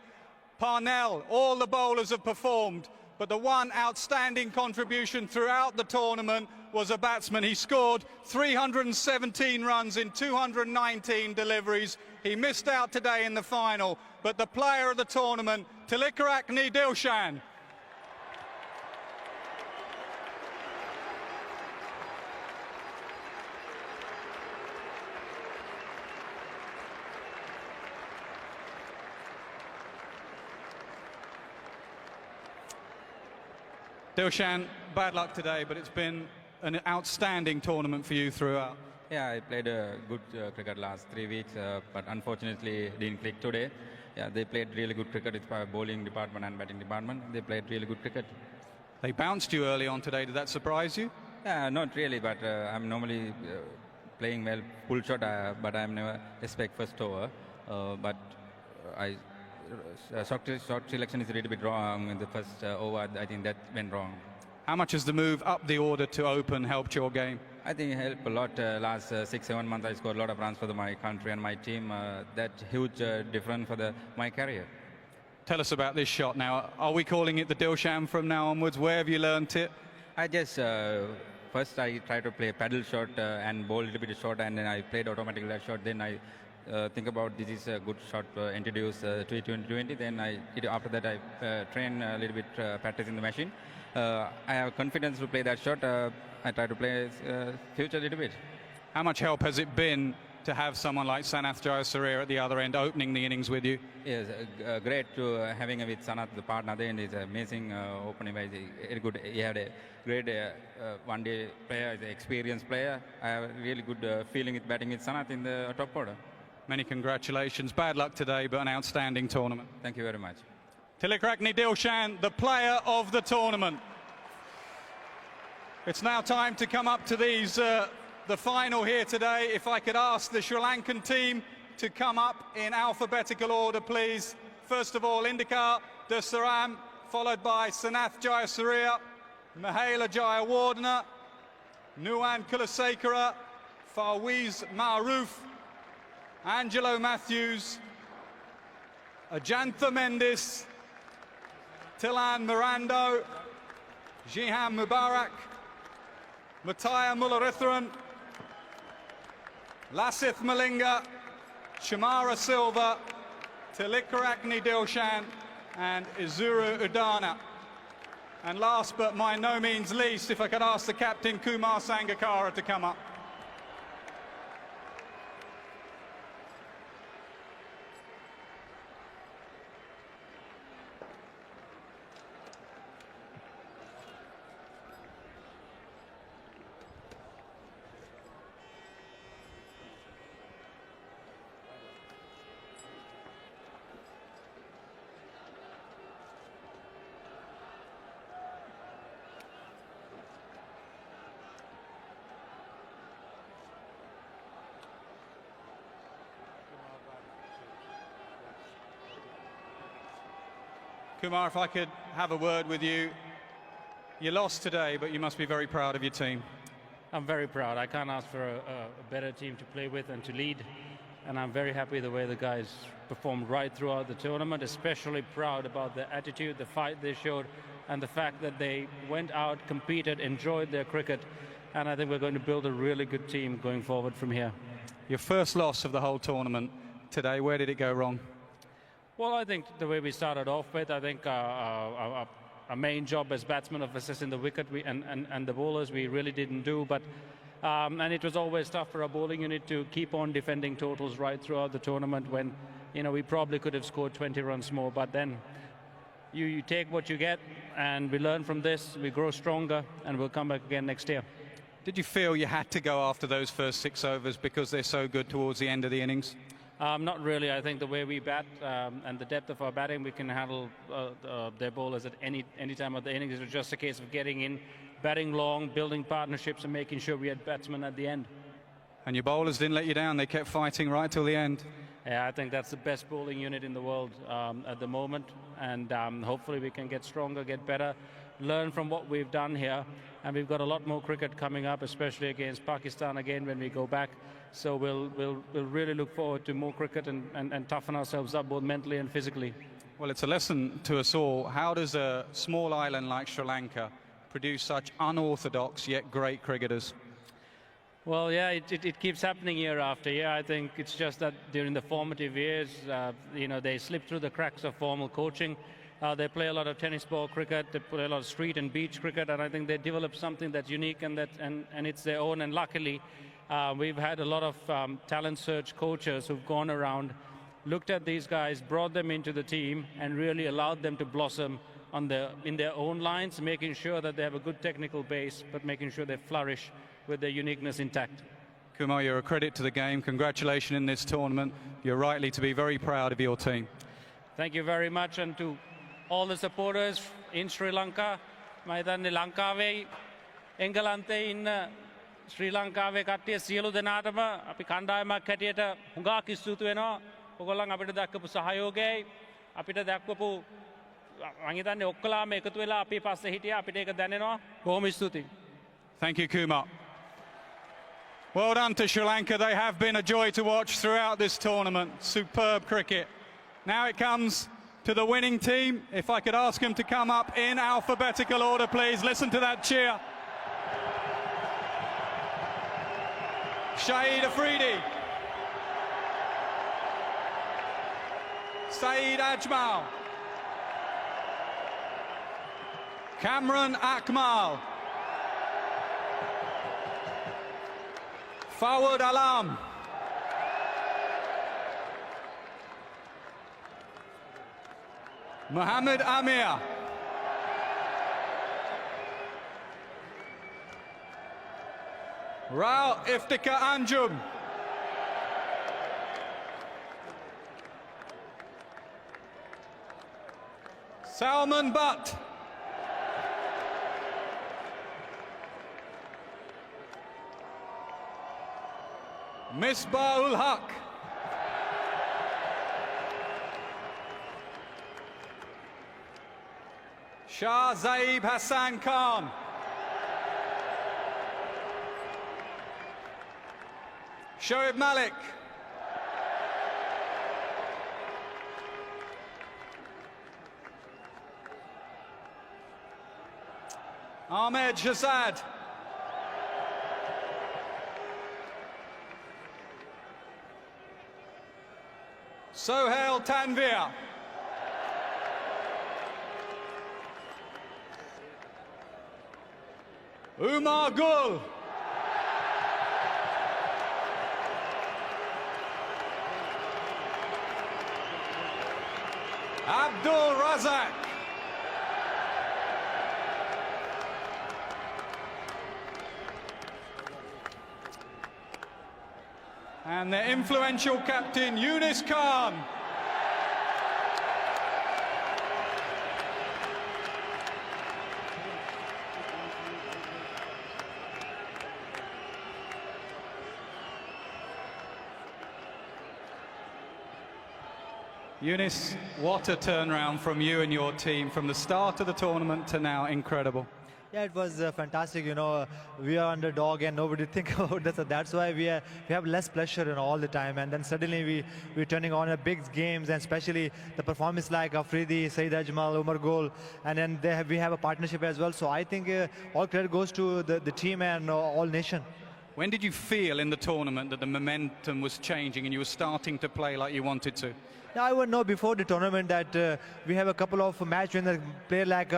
Parnell. All the bowlers have performed, but the one outstanding contribution throughout the tournament was a batsman. He scored 317 runs in 219 deliveries. He missed out today in the final, but the player of the tournament, Tilakarakni Dilshan. Dilshan, bad luck today, but it's been an outstanding tournament for you throughout. Yeah, I played a good cricket last 3 weeks, but unfortunately didn't click today. Yeah, they played really good cricket. It's bowling department and batting department. They played really good cricket. They bounced you early on today. Did that surprise you? Yeah, not really, but I'm normally playing well, full shot, but I'm never expect first over. But shot selection is a little bit wrong in the first over. I think that went wrong. How much has the move up the order to open helped your game? I think it helped a lot. Last 6-7 months, I scored a lot of runs for my country and my team. That huge difference for my career. Tell us about this shot now. Are we calling it the Dilshan from now onwards? Where have you learnt it? I just first I tried to play paddle shot and bowl a little bit short, and then I played automatically that shot. Then I think about this is a good shot introduce to Twenty20. Then after that I train a little bit practice in the machine. I have confidence to play that shot. I try to play future a little bit. How much help has it been to have someone like Sanath Jayasuriya at the other end opening the innings with you? Yes, great to having with Sanath, the partner there, and he's amazing opening. Very good. He had a great one-day player, the experienced player. I have a really good feeling with batting with Sanath in the top order. Many congratulations. Bad luck today, but an outstanding tournament. Thank you very much. Tilakrakni Dilshan, the player of the tournament. It's now time to come up to these, the final here today. If I could ask the Sri Lankan team to come up in alphabetical order, please. First of all, Indikar Desaram, followed by Sanath Jayasuriya, Mahela Jayawardena, Nuwan Kulasekara, Farweez Maroof, Angelo Matthews, Ajantha Mendis, Tilan Mirando, Jihan Mubarak, Mataya Mullaratharan, Lasith Malinga, Shamara Silva, Tilakrakni Dilshan, and Izuru Udana. And last but by no means least, if I could ask the captain Kumar Sangakkara to come up. Kumar, if I could have a word with you. You lost today, but you must be very proud of your team. I'm very proud. I can't ask for a better team to play with and to lead. And I'm very happy the way the guys performed right throughout the tournament, especially proud about the attitude, the fight they showed, and the fact that they went out, competed, enjoyed their cricket. And I think we're going to build a really good team going forward from here. Your first loss of the whole tournament today, where did it go wrong? Well, I think the way we started off with, I think our main job as batsmen of assessing the wicket and the bowlers we really didn't do. But and it was always tough for our bowling unit to keep on defending totals right throughout the tournament when, you know, we probably could have scored 20 runs more. But then you take what you get and we learn from this, we grow stronger, and we'll come back again next year. Did you feel you had to go after those first 6 overs because they're so good towards the end of the innings? Not really. I think the way we bat and the depth of our batting, we can handle their bowlers at any time of the innings. It was just a case of getting in, batting long, building partnerships, and making sure we had batsmen at the end. And your bowlers didn't let you down. They kept fighting right till the end. Yeah, I think that's the best bowling unit in the world at the moment. And hopefully we can get stronger, get better, learn from what we've done here. And we've got a lot more cricket coming up, especially against Pakistan again when we go back. So we'll really look forward to more cricket and toughen ourselves up both mentally and physically. Well, it's a lesson to us all. How does a small island like Sri Lanka produce such unorthodox yet great cricketers? Well, yeah, it keeps happening year after year. I think it's just that during the formative years, you know, they slip through the cracks of formal coaching. They play a lot of tennis ball cricket, they play a lot of street and beach cricket, and I think they develop something that's unique and it's their own. And luckily, we've had a lot of talent search coaches who've gone around, looked at these guys, brought them into the team, and really allowed them to blossom in their own lines, making sure that they have a good technical base, but making sure they flourish with their uniqueness intact. Kumar, you're a credit to the game. Congratulations in this tournament. You're rightly to be very proud of your team. Thank you very much, and to all the supporters in Sri Lanka. මම ලංකාවේ එංගලන්තයේ ඉන්න ශ්‍රී ලංකාවේ කට්ටිය සියලු දෙනාටම අපි කණ්ඩායමක් හැටියට හුඟක් ස්තුති වෙනවා. ඔයගොල්ලන් අපිට දක්වපු සහයෝගයයි අපිට දක්වපු මම හිතන්නේ ඔක්කොලාම එකතු වෙලා අපි පස්සේ හිටියා අපිට ඒක දැනෙනවා. බොහොම ස්තුතියි. Thank you, Kumar. Well done to Sri Lanka. They have been a joy to watch throughout this tournament. Superb cricket. Now it comes to the winning team. If I could ask him to come up in alphabetical order, please. Listen to that cheer. Shahid Afridi, Saeed Ajmal, Cameron Akmal, Forward alarm. Mohammed Amir. Rao Iftika Anjum. Salman Butt. Misbah ul Haq. Shah Zaib Hassan Khan. Shoaib Malik. Ahmed Shazad. Sohail Tanvir. Umar Gul. Abdul Razak. And the influential captain, Yunus Khan. Yunus, what a turnaround from you and your team from the start of the tournament to now. Incredible. Yeah, it was fantastic. You know, we are underdog and nobody think about this. So that's why we have less pressure all the time. And then suddenly we're turning on a big games, and especially the performance like Afridi, Saeed Ajmal, Umar Gol, and then we have a partnership as well. So I think all credit goes to the team and all nation. When did you feel in the tournament that the momentum was changing and you were starting to play like you wanted to? Now, I would know before the tournament that we have a couple of match winners, player like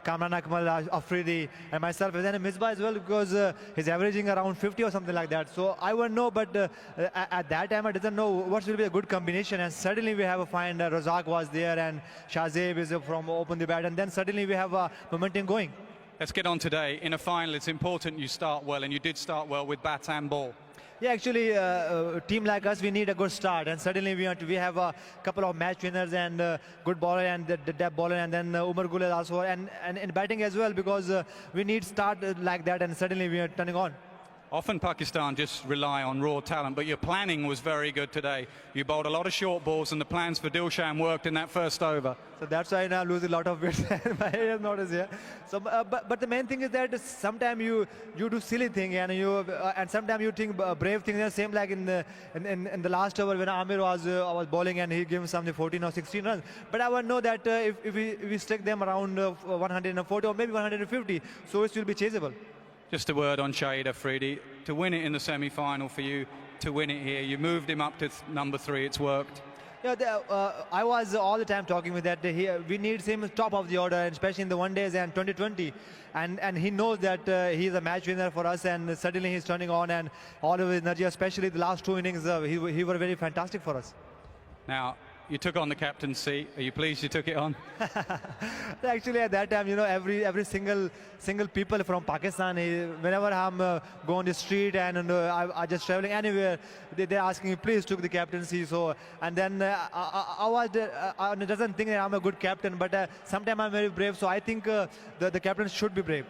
Kamran Akmal, Afridi, and myself, and then a Misbah as well, because he's averaging around 50 or something like that. So I would know, but at that time I didn't know what will be a good combination. And suddenly we have a find Razak was there, and Shahzeb is from open the bat, and then suddenly we have a momentum going. Let's get on today. In a final, it's important you start well, and you did start well with bat and ball. Yeah, actually, a team like us, we need a good start, and suddenly we have a couple of match winners and good bowler and the depth bowler, and then Umar Gul also, and in batting as well, because we need start like that, and suddenly we are turning on. Often Pakistan just rely on raw talent, but your planning was very good today. You bowled a lot of short balls, and the plans for Dilshan worked in that first over. So that's why I now lose a lot of weight. My hair is not as here. So, but the main thing is that sometimes you do silly thing, and sometimes you think brave things. Same like in the last over when Amir was bowling and he gave something 14 or 16 runs. But I would know that if we stick them around 140 or maybe 150, so it will be chaseable. Just a word on Shahid Afridi. To win it in the semi-final for you, to win it here, you moved him up to number 3. It's worked. Yeah, I was all the time talking with that. We need him top of the order, especially in the one days and 2020. And he knows that he's a match winner for us, and suddenly he's turning on, and all of his energy, especially the last 2 innings, he was very fantastic for us. Now, you took on the captaincy. Are you pleased you took it on? Actually, at that time, every single people from Pakistan, whenever I'm go on the street and I just traveling anywhere, they're asking me, please took the captaincy. So, and then I doesn't think that I'm a good captain, but sometimes I'm very brave. So I think the captain should be brave.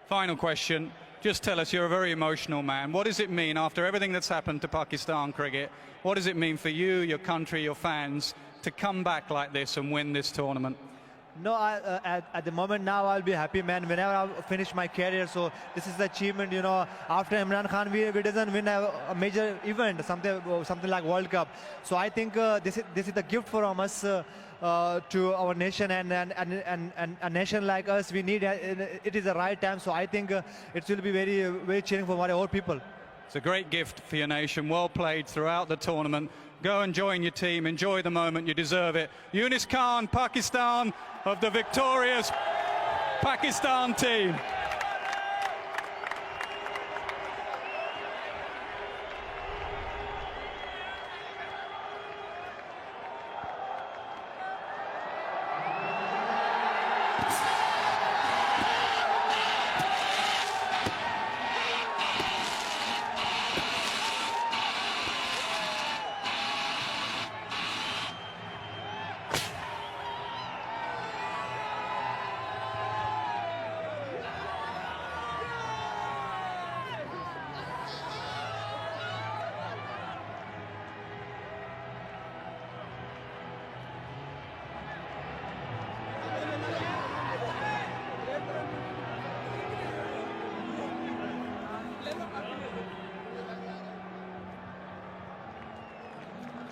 Final question. Just tell us, you're a very emotional man. What does it mean after everything that's happened to Pakistan cricket? What does it mean for you, your country, your fans to come back like this and win this tournament? No, at the moment now I'll be happy, man. Whenever I finish my career, so this is the achievement. After Imran Khan, we doesn't win a major event, something like World Cup. So I think this is the gift from us to our nation, and a nation like us, we need it is the right time. So I think it will be very cheering for our people. It's a great gift for your nation. Well played throughout the tournament. Go and join your team. Enjoy the moment. You deserve it. Yunus Khan, Pakistan, of the victorious Pakistan team.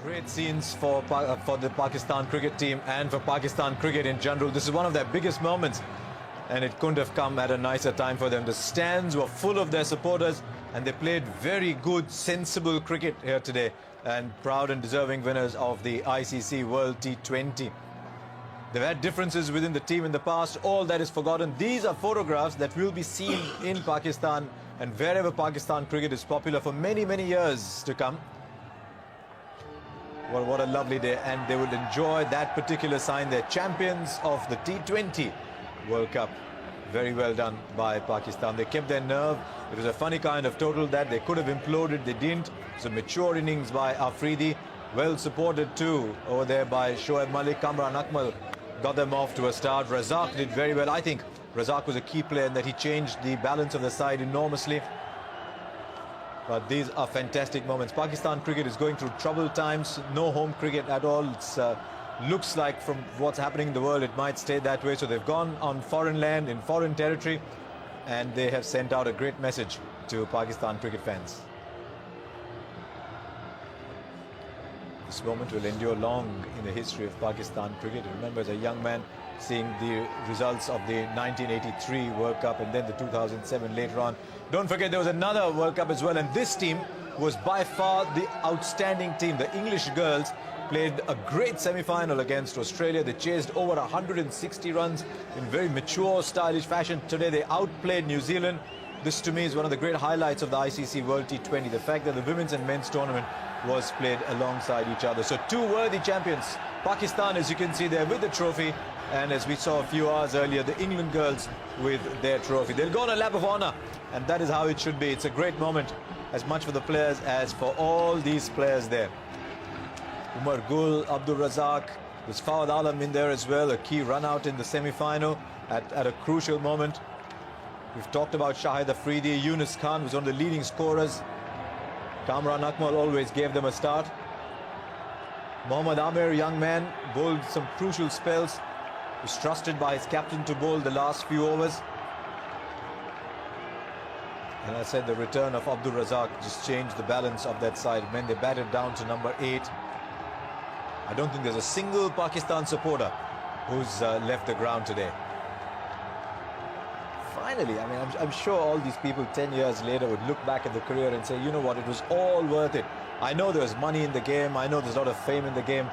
Great scenes for the Pakistan cricket team and for Pakistan cricket in general. This is one of their biggest moments, and it couldn't have come at a nicer time for them. The stands were full of their supporters, and they played very good, sensible cricket here today, and proud and deserving winners of the ICC World T20. They've had differences within the team in the past. All that is forgotten. These are photographs that will be seen in Pakistan and wherever Pakistan cricket is popular for many, many years to come. Well, what a lovely day, and they will enjoy that particular sign. They're champions of the T20 World Cup. Very well done by Pakistan. They kept their nerve. It was a funny kind of total that they could have imploded. They didn't. It's a mature innings by Afridi. Well supported too over there by Shoaib Malik. Kamran Akmal got them off to a start. Razak did very well. I think Razak was a key player in that he changed the balance of the side enormously. But these are fantastic moments. Pakistan cricket is going through troubled times. No home cricket at all. It looks like from what's happening in the world, it might stay that way. So they've gone on foreign land, in foreign territory, and they have sent out a great message to Pakistan cricket fans. This moment will endure long in the history of Pakistan cricket. Remember, as a young man, seeing the results of the 1983 World Cup and then the 2007 later on. Don't forget there was another World Cup as well, and this team was by far the outstanding team. The English girls played a great semi-final against Australia. They chased over 160 runs in very mature, stylish fashion. Today they outplayed New Zealand. This to me is one of the great highlights of the ICC World T20, the fact that the women's and men's tournament was played alongside each other. So two worthy champions. Pakistan, as you can see there, with the trophy, and as we saw a few hours earlier, the England girls with their trophy. They'll go on a lap of honor, and that is how it should be. It's a great moment, as much for the players as for all these players there. Umar Gul, Abdul Razak, there's Fawad Alam in there as well, a key run out in the semi-final at a crucial moment. We've talked about Shahid Afridi. Yunus Khan was one of the leading scorers. Kamran Akmal always gave them a start. Mohammad Amir, young man, bowled some crucial spells. Was trusted by his captain to bowl the last few overs. And I said the return of Abdul Razak just changed the balance of that side. When they batted down to number 8. I don't think there's a single Pakistan supporter who's left the ground today. Finally, I mean, I'm sure all these people 10 years later would look back at the career and say, you know what, it was all worth it. I know there's money in the game, I know there's a lot of fame in the game,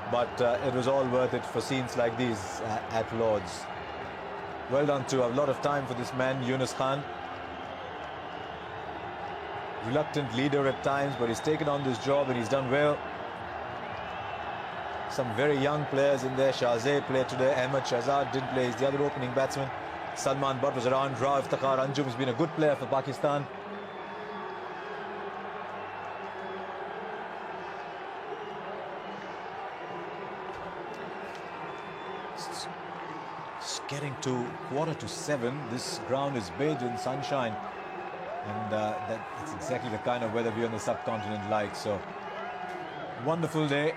but it was all worth it for scenes like these at Lord's. Well done to a lot of time for this man, Yunus Khan. Reluctant leader at times, but he's taken on this job and he's done well. Some very young players in there. Shahzad played today. Ahmed Shahzad didn't play. He's the other opening batsman. Salman Butt was around. Rao Iftikhar Anjum has been a good player for Pakistan. It's getting to 6:45. This ground is bathed in sunshine, and that's exactly the kind of weather we on the subcontinent like. So, wonderful day.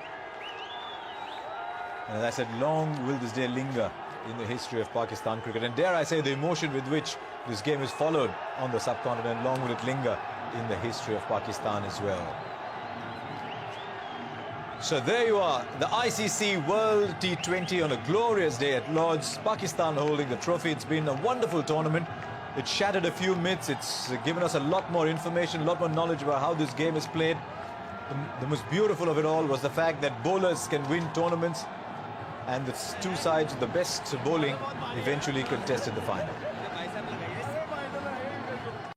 And as I said, long will this day linger in the history of Pakistan cricket. And dare I say, the emotion with which this game is followed on the subcontinent, long will it linger in the history of Pakistan as well. So there you are, the ICC World T20 on a glorious day at Lord's. Pakistan holding the trophy. It's been a wonderful tournament. It shattered a few myths. It's given us a lot more information, a lot more knowledge about how this game is played. The most beautiful of it all was the fact that bowlers can win tournaments, and the two sides, the best bowling, eventually contested the final.